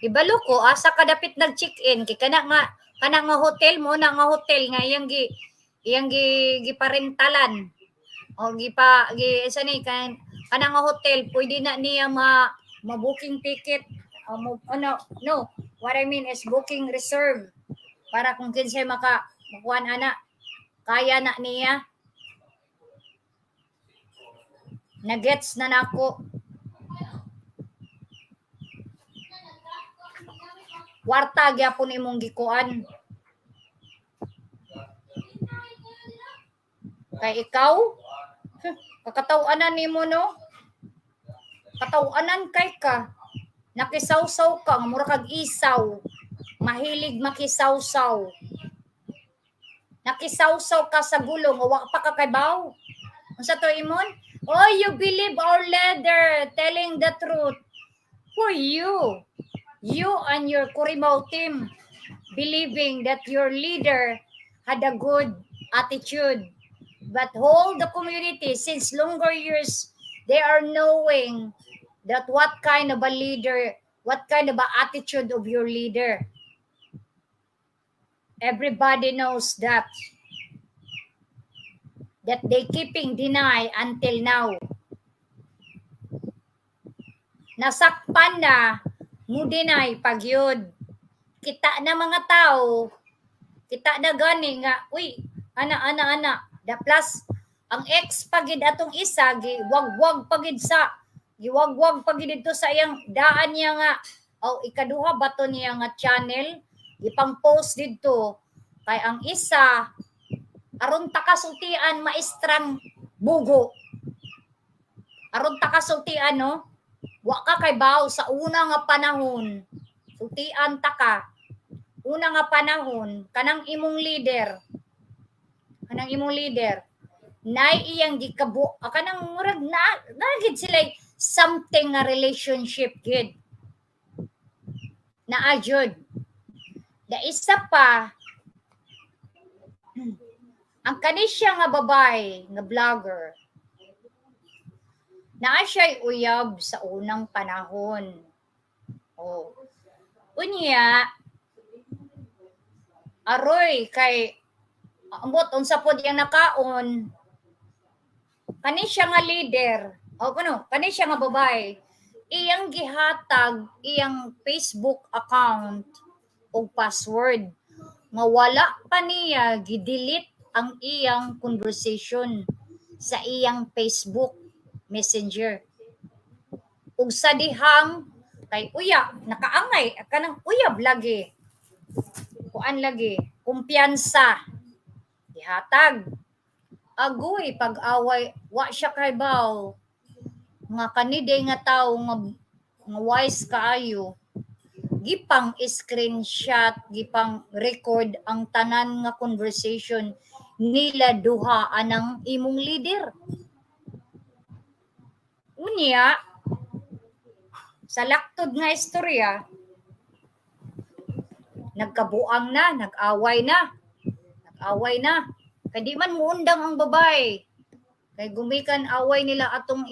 Ibalo ko asa ka dapit nag-check-in kay kana nga hotel mo na nga hotel nga iyang giparentalan. O isa ni kana nga hotel pwede na niya ma-booking ticket o no, what I mean is booking reserve para kung kinsay makuan ana kaya na niya. Nagets na nako. Warta gyapon imong gikuan. Kay ikaw, kakatawanan nimo no? Katawanan kay ka. Nakisawsaw ka, mura kag isaw. Mahilig makisawsaw. Nakisawsaw ka sa gulong, wa pa ka kay baw. Unsa to imon? Oh, you believe our leader telling the truth. For you and your Kurimaw team believing that your leader had a good attitude. But whole the community, since longer years, they are knowing that what kind of a leader, what kind of a attitude of your leader. Everybody knows that they keeping deny until now. Nasakpan na, mo deny pagyud. Kita na mga tao, kita na gani nga, uy, ana. Da plus, ang ex pagid atong isa, giwagwag pagid dito sa iyang daan niya nga, ikaduha ba to niya nga channel, ipang post dito, kay ang isa, aron takasultian maestrang bugo. Aron takasultian, no? Wa ka kay baw sa una nga panahon. Sultian taka. Una nga panahon, kanang imong leader. Nay iyang gikabo, kanang murag nagid sila something nga relationship gid. Naajud. Da isa pa, ang kanisya nga babay nga vlogger Naa siya'y uyab sa unang panahon. Oh. Unya, aroy kay ambot unsa pod yang nakaon, kani siya nga leader, o kani siya nga babae, iyang gihatag iyang Facebook account o password nga wala pa niya gidelete ang iyang conversation sa iyang Facebook Messenger. Ug sa dihang kay uya nakaangay kanang uyab lagi. Kuan lagi, kumpiyansa. Ihatag. Agoy pag-away wa siya kay baw nga kaniday nga tawo nga wise kaayo. Gipang screenshot, gipang record ang tanan nga conversation nila duha anang imong leader. Unya, sa laktod nga istorya, nagkabuang na, nag-away na. Kaya di man muundang ang babae. Kay gumikan away nila atong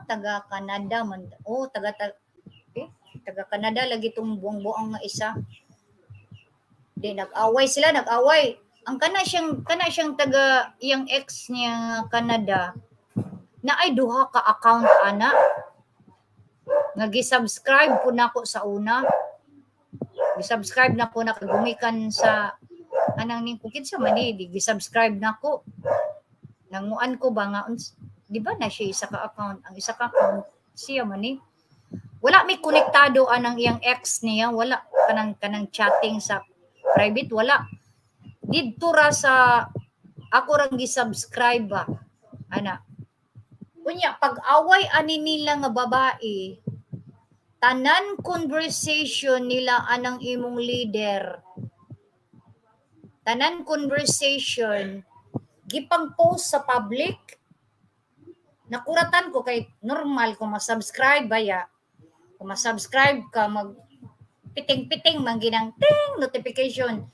taga Canada man. Oh, taga Canada lagi tong buang-buang nga isa. Di nag-away sila. Ang kana siyang taga iyang ex niya Canada na ay duha ka account ana. Nga gi-subscribe po nako sa una. Gi-subscribe na ko na gumikan sa anang ning kukid sa mani di gi-subscribe nako. Nanguan ko ba nga di ba na siya isa ka account, ang isa ka account siya mani. Wala may konektado anang iyang ex niya, wala kanang chatting sa private, wala. Didto ra sa ako ra gi-subscribe ba. Ana. Unya pag-away ani nila nga babae, tanan conversation nila anang imong leader. Tanan conversation gipang post sa public. Nakuratan ko kay normal kung ma-subscribe baya. Kung ma-subscribe ka mag piting-piting man ginang ting notification.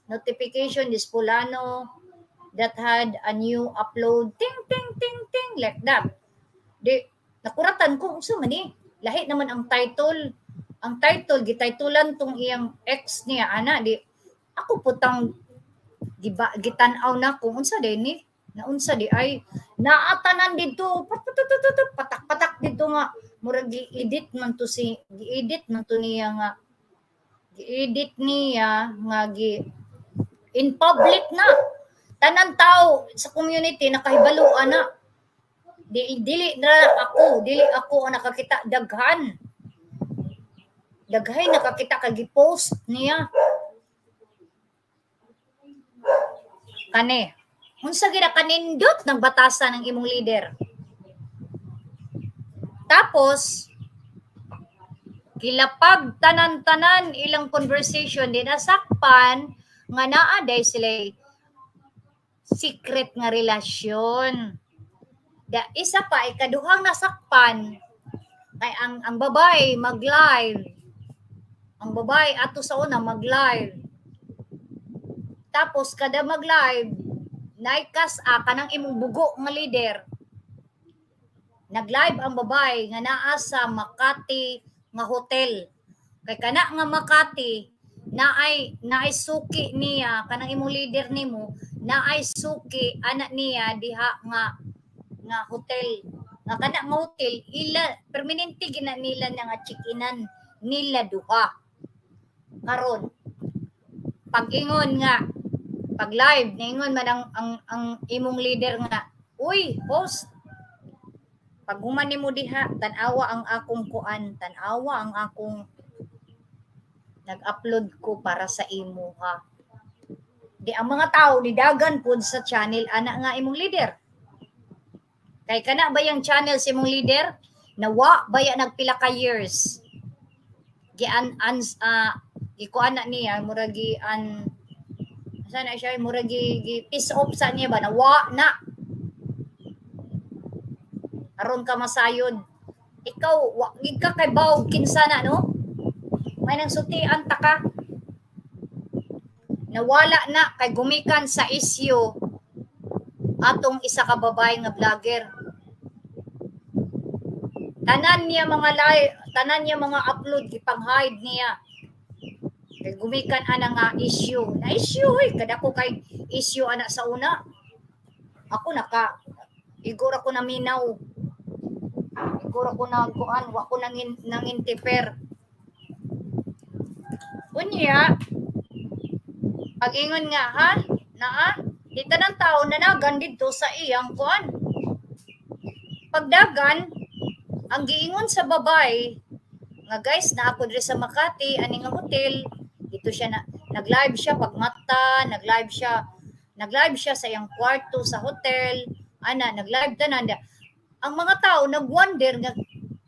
Notification is fulano that had a new upload. Ting like that. Di nakuratan ko unsa man ni? Lahi naman ang title. Ang title gititulan tong iyang ex niya ana di ako putang gitan-aw na kung unsa din ni naunsa di ay naatanan dito patak-patak dito nga murag gi-edit man to niya nga in public na tanan tao sa community nakahibalo ana dili ako ang nakakita daghay nakakita kag gi-post niya kani unsa gid kanindot ng batasan ng imong leader. Tapos gilapag tanan-tanan ilang conversation din nasakpan nga naa day sila secret nga relasyon. Da isa pa ikaduhang nasakpan kay ang babae mag-live. Ang babae ato sa una mag-live. Tapos kada mag-live, naikas kanang imong bugo nga leader. Nag-live ang babae nga naa sa Makati nga hotel. Kay kana nga Makati, naay suki niya kanang imong leader nimo, naay suki anak niya diha nga hotel. Nga kana nga hotel ila permanente gina nila nga check-inan nila duha. Karon pag-ingon nga pag live ningon man ang imong leader nga uy host pag human nimo diha tan-awa ang akong nag-upload ko para sa imo ha di ang mga tao nidagan pud sa channel ana nga imong leader kay kana ba yang channel sa imong leader nawa baya nagpila ka years ikuan na niya muragi sana siya muragi piece off sa niya ba nawa na aron ka masayod ikaw wag ka kay baw kinsa na no may nang sutian ta ka nawala na kay gumikan sa issue atong isa ka babae nga vlogger Tanan niya mga live, tanan niya mga upload ipang-hide niya. Kay gumikan ana nga issue. Na issue kada ko kay issue ana sa una. Ako igor ako na minaw. Igor ako na kuan, wa ko nang intiper. Unya, pag-ingon nga ha, di tanang tao nanagan dito sa iyang kuan. Pagdagan, ang giingon sa babay, nga guys, na ako diri sa Makati, ani nga hotel, dito siya nag-live siya pagmata, nag-live siya sa iyang kwarto sa hotel, nag-live tanan. Ang mga tao nag-wonder nga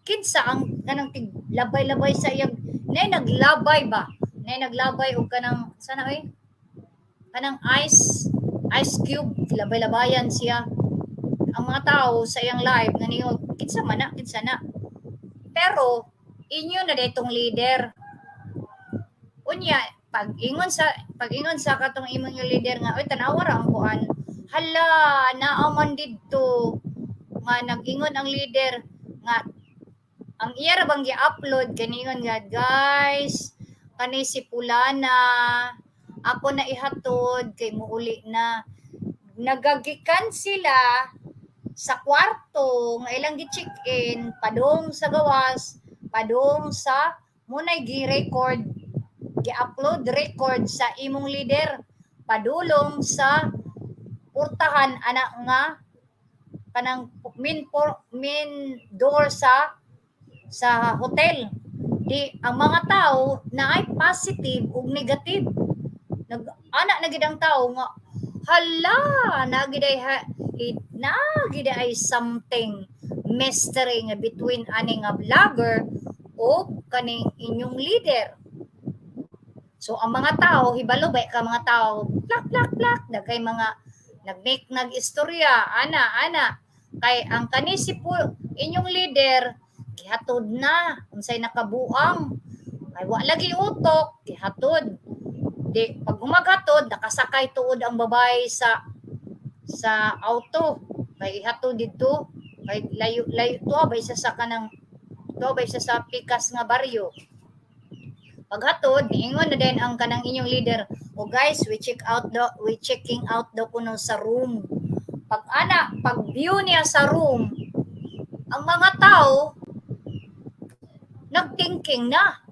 kinsa ang kanang labay-labay sa iyang naglabay ba? Naglabay og kanang sana kanang ice cube, labay-labayan siya. Ang mga tao sa iyang live naniyo kinsa na. Pero inyo na ditong leader. Unya, pag-ingon sa katong imong yung leader nga oy tanawa ra ang kuan. Hala, naaman didto nga nag-ingon ang leader nga ang iya ra bang gi-upload kaningon nga guys, kani si Pulana, ako na ihatod kay muuli na. Nagagikan sila sa kwarto nga ilang gi-check-in padung sa gawas, padung sa munay gi-record, gi-upload record sa imong leader padulong sa portahan ana nga kanang main door sa hotel. Di ang mga tao na ay positive ug negative. Ana na gid ang tao nga hala nagiday something mystery nga between ani nga vlogger o kaning inyong leader. So ang mga tao hibalo ba ka mga tao plak dagay mga nag-make nag-istorya ana kay ang kani si inyong leader gihatod na unsay nakabuang ay wa lagi utok gihatod. Di pag umaghatod nakasakay tuod ang babae sa auto kay ihatod dito kay layo tuwa ba isa sa pikas nga baryo. Paghatod niingon na din ang kanang inyong leader, o guys, we checking out daw kuno sa room. Pag view niya sa room, ang mga tao nagthinking na.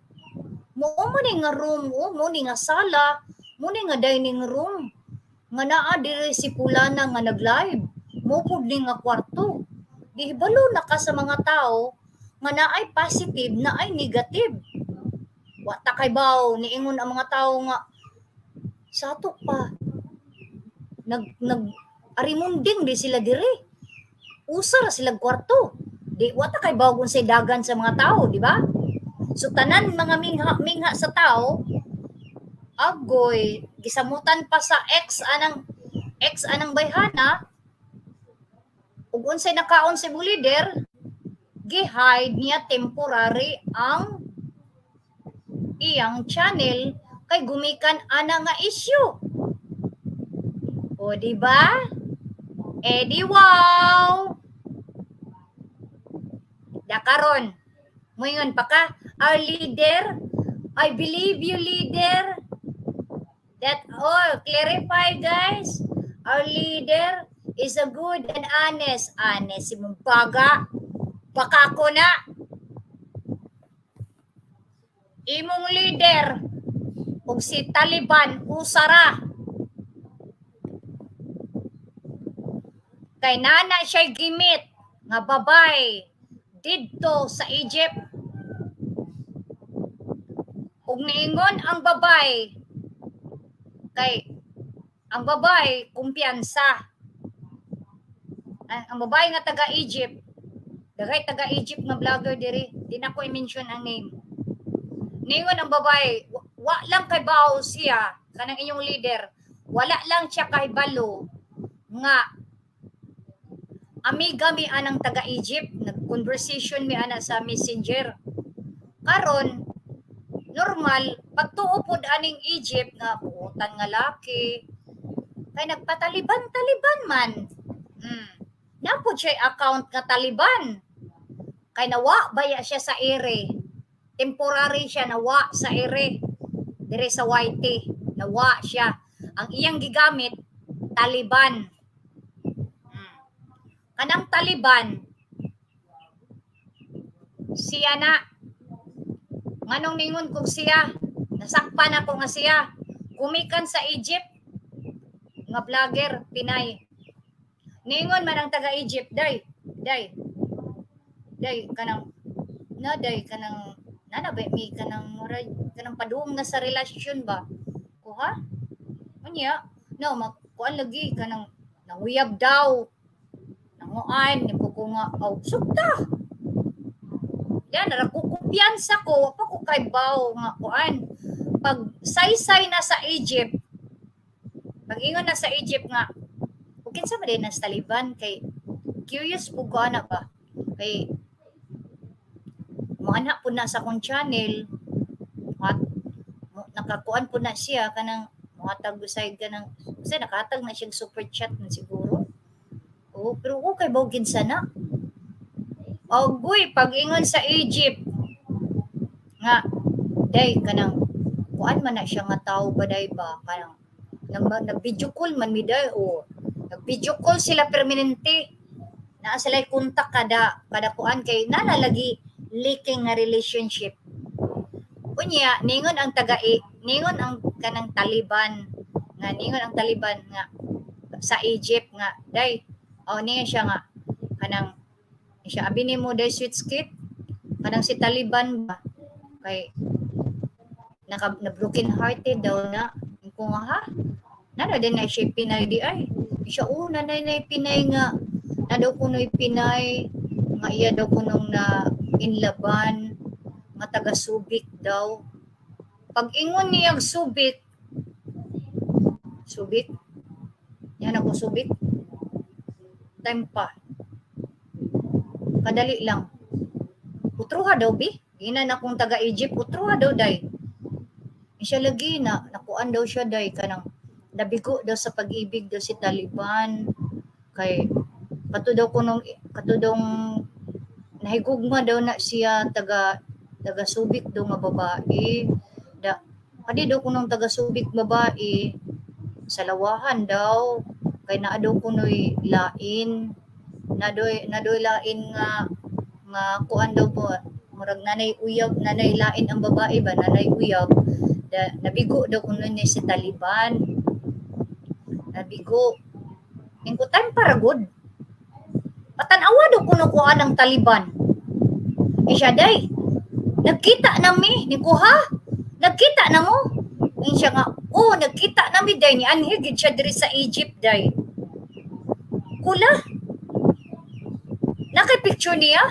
Mo ni nga room, mo ni nga sala, mo ni nga dining room. Nga naa diri si Pulana nga nag-live. Mo pud ni nga kwarto. Di hibalo na ka sa mga tao nga naay positive, naay negative. Wa ta kay baw niingon ang mga tao nga sa ato pa nag arimunding di sila diri. Usa ra sila kwarto. Di wa ta kay baw kung say dagan sa mga tao, di ba? So tanan mga mingha sa tao agoy gisamutan pa sa ex anang bayhana ug unsay nakaon si leader gi-hide niya temporary ang iyang channel kay gumikan ana nga issue. O di ba? Di wow. Dakaron. Moingon pa ka, our leader, I believe you leader. That clarify guys. Our leader is a good and honest. Honest si mong baga. Baka ako na. Imong leader ug si Taliban usara kay nana siya gimit nga babay didto sa Egypt ug niingon ang babay kay ang babay kumpiyansa ang babay nga taga Egypt dagay taga Egypt nga vlogger diri di na ko i-mention ang name. Ningon ang babae, wa lang kay bao siya, kanang inyong leader, wala lang siya kay balo nga amiga mi anang taga Egypt, nag-conversation mi ana sa Messenger. Karon normal pagtuo pod aning Egypt nga buotan nga laki kay nagpataliban man. Napod siya account nga Taliban. kay nawa baya siya sa ere. Temporary siya nawa sa ere. Dire sa YT, nawa siya. Ang iyang gigamit Taliban. Kanang Taliban siya na nganong ningon kog siya nasakpan ako nga siya kumikan sa Egypt nga vlogger Pinay. Ningon man ang taga Egypt, day kanang kanang nanabe mi kanang murag kanang paduong na sa relasyon ba kuha unya no makuan lagi kanang nanguyab daw nanguan ni ko nga sukta yan ra ko kumpiyansa ko pa ko kay baw nga kuan pag saysay na sa Egypt pag ingon na sa Egypt nga kinsa ba din sa Taliban kay curious po ko ana ba kay mga po na sa akong channel at nakakuan po na siya kanang muhatag usay kanang kasi nakahatag na siyang super chat man siguro pero okay ba kinsa na guy pag ingon sa Egypt nga day kanang kuan man na siya nga tao ba day ba kanang nag-video call man mi day nag-video call sila permanente naa sila kontak kada kuan kay nalalagi leaking nga relationship unya ningon ang ningon ang kanang Taliban nga sa Egypt nga day ningon siya nga kanang siya abi nimo day sweet skit kanang si Taliban ba kay na broken hearted daw na ko nga ha nana din na siya Pinay di ay siya nanay na Pinay nga na daw kuno'y Pinay nga iya daw kunong na inlaban nga taga Subic daw pag ingon niya Subic yan ako Subic time pa kadali lang utruha daw bi ginan akong taga Egypt utruha daw day siya lagi nakuan daw siya day kanang nabigo daw sa pag-ibig daw si Taliban kay katudong nahigugma daw na siya taga Subic daw nga babae kadi daw kunong taga Subic babae sa lawahan daw kay naa daw kunoy lain nadoy lain nga kuan daw po murag nanay lain ang babae ba nanay uyab nabigo daw kuno ni si Taliban nabigo ingko time para good patanawa daw kuno kuan ang Taliban siya day nagkita na mi ni ko ha nagkita na mo siya nga nagkita na mi day ni anhigid siya diri sa Egypt day kula nakay picture niya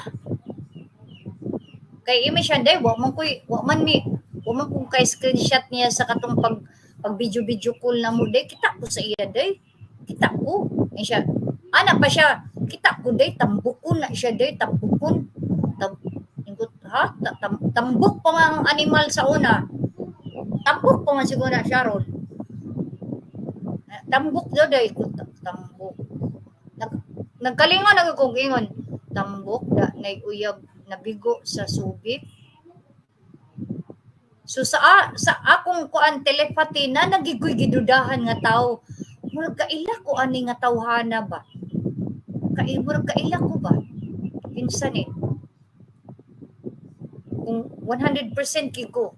kay imi siya day wa man kung kay screenshot niya sa katong pag video call na mo day kita ko sa iya day kita ko siya ana pa siya kita ko day tambukon na siya day tambukon tambok pa mga animal sa una tambok pa man siguro na siya ron tambok daw day tambok nagkalingon ako kung ingon tambok da nayuyab nabigo sa Subic. So sa akong kuan telepathy na nagigoy gidudahan nga tao. Murag kaila ko ani nga tawhana ba? Murag kaila ko ba? Kinsa ni? Kung 100% kiko.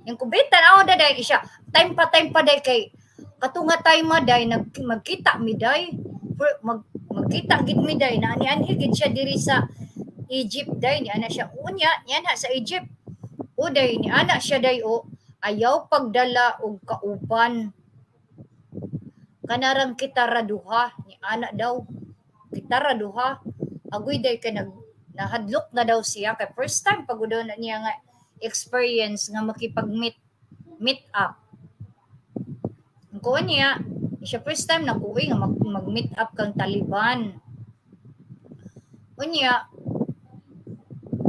Yung kubitan ako daday siya. Time pa day kay katunga time day magkita mi day. Magkita gid mi day na ani gid siya diri sa Egypt day ni ana siya unya yan sa Egypt day ni ana siya day ayaw pagdala og kauban kanarang kita raduha ni ana daw kita raduha agoy day kay nahadlok na daw siya kay first time pagud na niya nga experience nga makipag-meet up ko niya siya first time nakuwi nga mag-meet up kang Taliban unya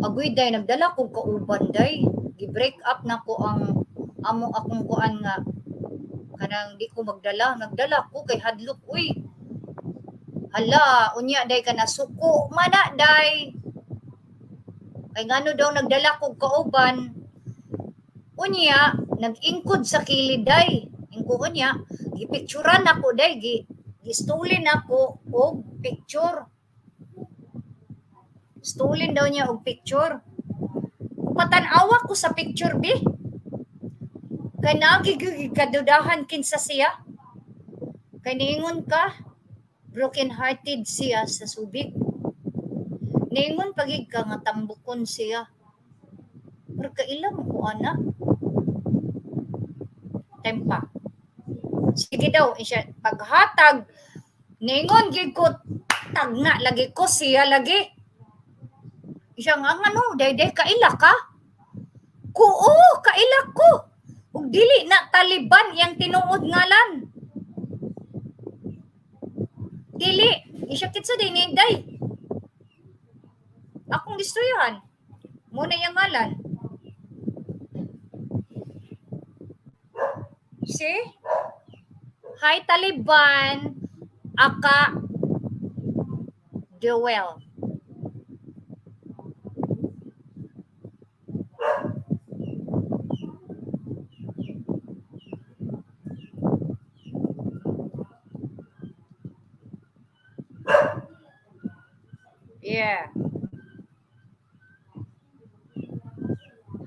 agoy day nagdala kog kauban day gi-break up na ko ang akong kuan nga kanang di ko nagdala ko kay hadlok hala unya day kana suko mana day Kay ngano daw nagdala kog kauban. Unya, nag-ingkod sa kilid day. Ingko unya, gipicturan ako day, gistulin ako og picture. Stulin daw niya og picture. Patan-awa ko sa picture bi. Kay nagigig kadudahan kinsa siya. Kay niingon ka, broken-hearted siya sa subik. Niingon pagig ka nga tambukon siya. Pero kailan ko ana? Tempa. Sige daw, siya paghatag ningon gid ko tagna lagi ko siya lagi. Siya nga ano, dayday kaila ka? Kuo, kaila ko. Ug dili na Taliban yang tinuod ngalan. Dili, siya kitsa din day. Akong gistoyan. Muna yung ngalan. See? Hi Taliban, aka Joel. Yeah.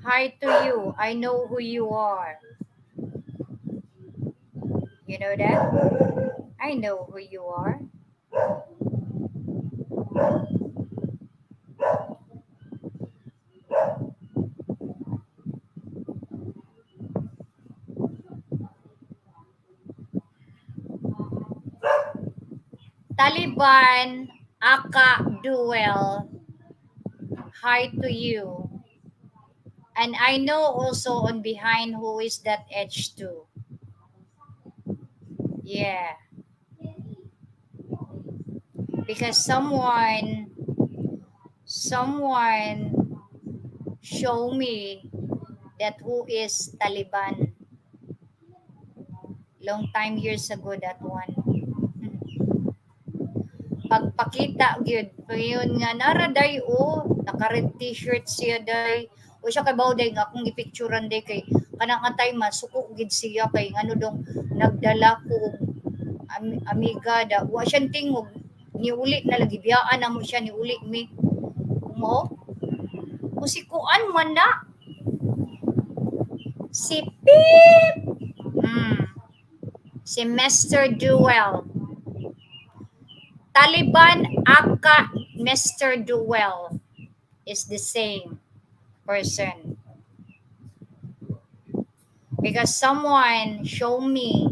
Hi to you. I know who you are. You know that? I know who you are. Taliban, aka Duel. Hi to you. And I know also on behind who is that H2. Yeah. Because someone show me that who is Taliban. Long time years ago that one. Pagpakita gyud payon nga nara day o naka-red t-shirt siya day o siya kay bawday nga akong gipicturean day kay kanang atay masuko gid siya kay ngano dong nagdala ko amiga da wa siyang tingog niuli na lagi biyaan na mo siya niuli mi mo kung si kuan man na si Pip si Mr. Duel Taliban aka Mr. Duel is the same person. Because someone show me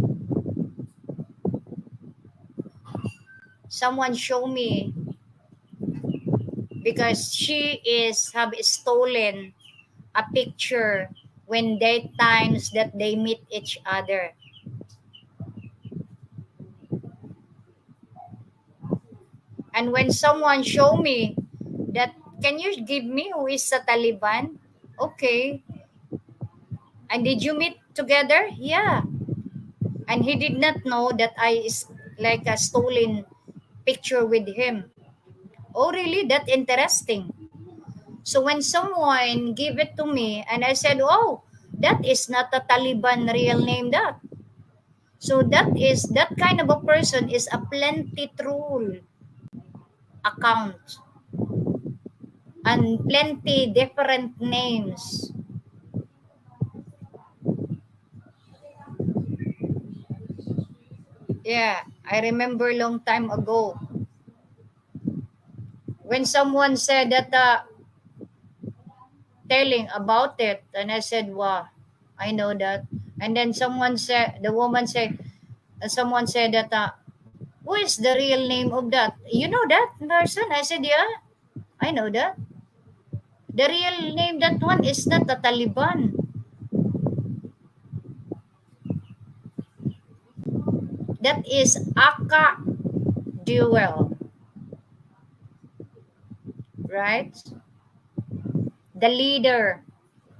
because she have stolen a picture when they times that they meet each other. And when someone show me that, can you give me who is sa Taliban? Okay. And did you meet together? Yeah. And he did not know that I is like a stolen picture with him. Oh, really? That interesting. So when someone gave it to me and I said, oh, that is not a Taliban real name that. So that kind of a person is a plenty troll account and plenty different names. Yeah, I remember long time ago when someone said that telling about it, and I said, wow, I know that. And then someone said someone said that who is the real name of that? You know that person? I said, yeah, I know that. The real name that one is not the Taliban. That is Aka Duel. Right? The leader,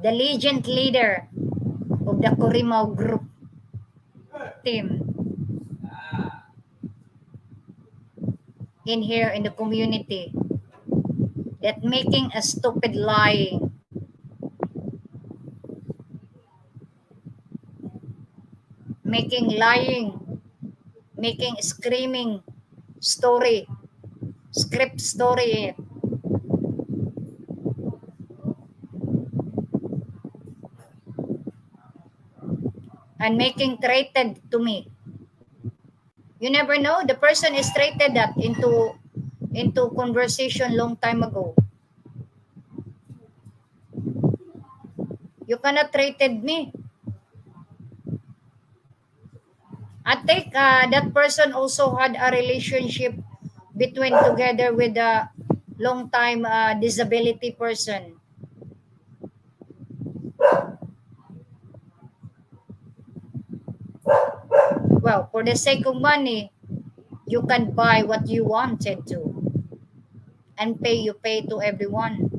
the legend leader of the Corimao group team in here in the community. that making a stupid lying, making lying, making screaming story, script story, and making threatened to me. You never know, the person is threatened that into conversation long time ago. You cannot threaten me. I think that person also had a relationship between together with a long time disability person. Well, for the sake of money, you can buy what you wanted to and you pay to everyone.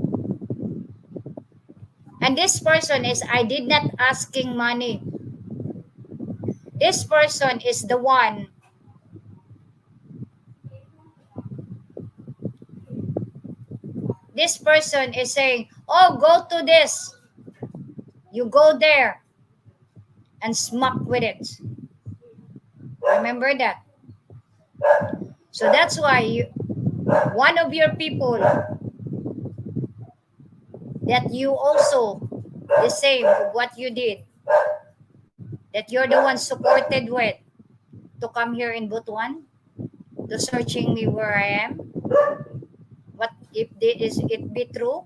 And this person is, I did not asking money. This person is the one this person is saying, oh, go to this. You go there and smack with it. Remember that. So that's why one of your people that you also the same of what you did, that you're the one supported with to come here in Butuan, to searching me where I am. What if it be true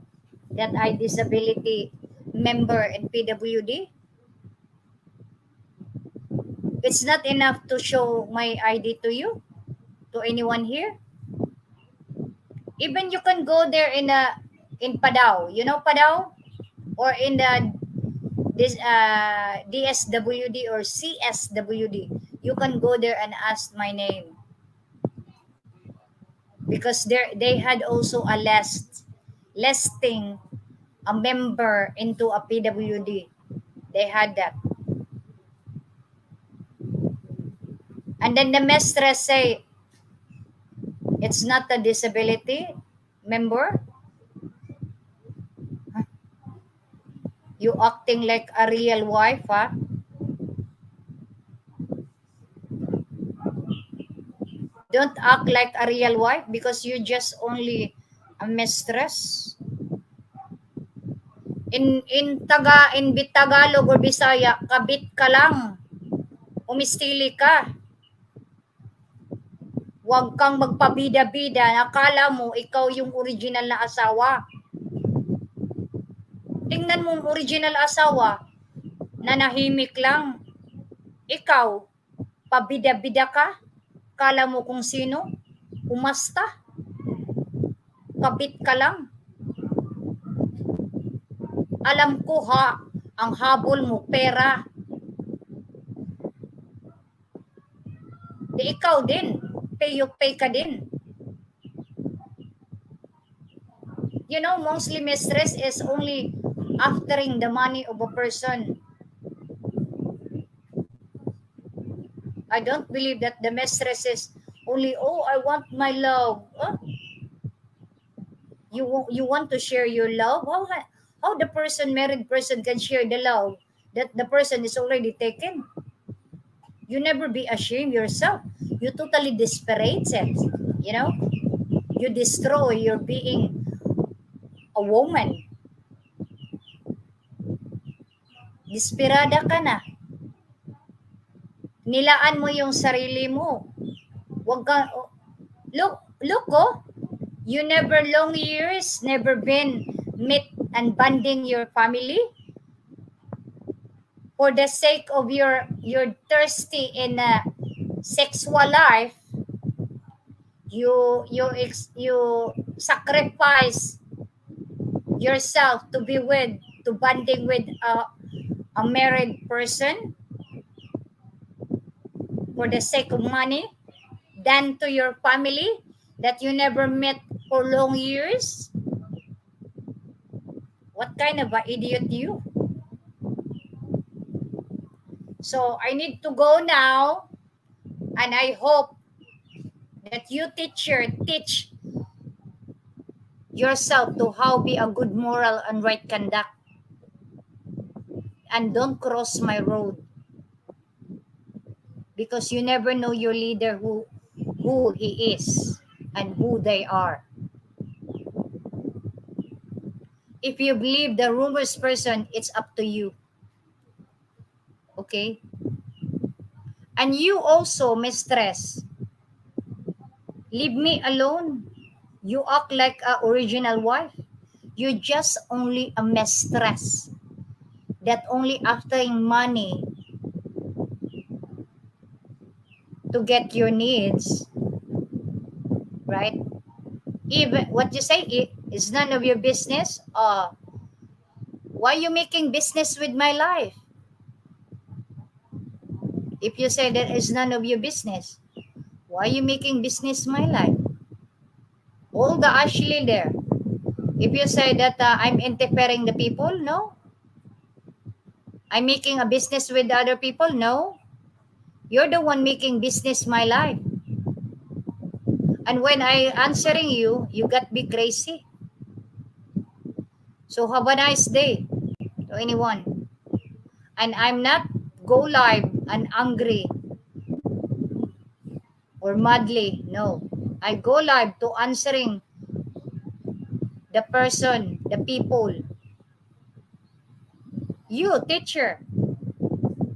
that I disability member in PWD? It's not enough to show my ID to you, to anyone here. Even you can go there in Padao, you know Padao, or in the this DSWD or CSWD. You can go there and ask my name, because they had also a listing a member into a PWD. They had that. And then the mistress say, it's not a disability member. Huh? You acting like a real wife, huh? Don't act like a real wife because you just only a mistress. In Tagalog or Bisaya, kabit ka lang. Umistili ka. Huwag kang magpabida-bida. Akala mo ikaw yung original na asawa. Tingnan mo yung original asawa na nahimik lang. Ikaw, pabida-bida ka. Akala mo kung sino. Umasta. Kabit ka lang. Alam ko ang habol mo, pera. Di ikaw din. Pay ka din. You know, mostly mistress is only aftering the money of a person. I don't believe that the mistress is only, oh, I want my love. Huh? You want to share your love? How the married person can share the love that the person is already taken? You never be ashamed yourself. You totally desperate it. You know? You destroy your being a woman. Desperada ka na. Nilaan mo yung sarili mo. Wag ka, look, oh, you never long years, never been meet and bonding your family for the sake of your thirsty in a sexual life. You sacrifice yourself to bonding with a married person for the sake of money, than to your family that you never met for long years. What kind of an idiot you? So I need to go now, and I hope that you teach yourself to how be a good moral and right conduct, and don't cross my road, because you never know your leader who he is and who they are. If you believe the rumors person, it's up to you. Okay? And you also, mistress, leave me alone. You act like a original wife. You're just only a mistress that only after money to get your needs, right? Even what you say is none of your business. Why you making business with my life? If you say that is none of your business, why you making business my life? All the Ashley there. If you say that I'm interfering the people, no. I'm making a business with other people, no. You're the one making business my life. And when I answering you, you got be crazy. So have a nice day to anyone. And I'm not go live and angry or madly. No. I go live to answering the person, the people. You, teacher,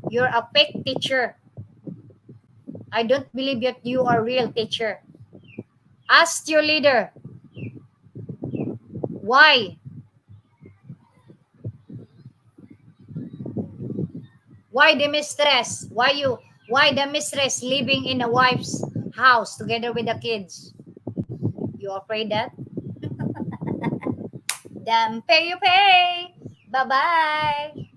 you're a fake teacher. I don't believe that you are a real teacher. Ask your leader, why? Why the mistress? Why the mistress living in a wife's house together with the kids? You afraid that? Damn, pay you pay. Bye-bye.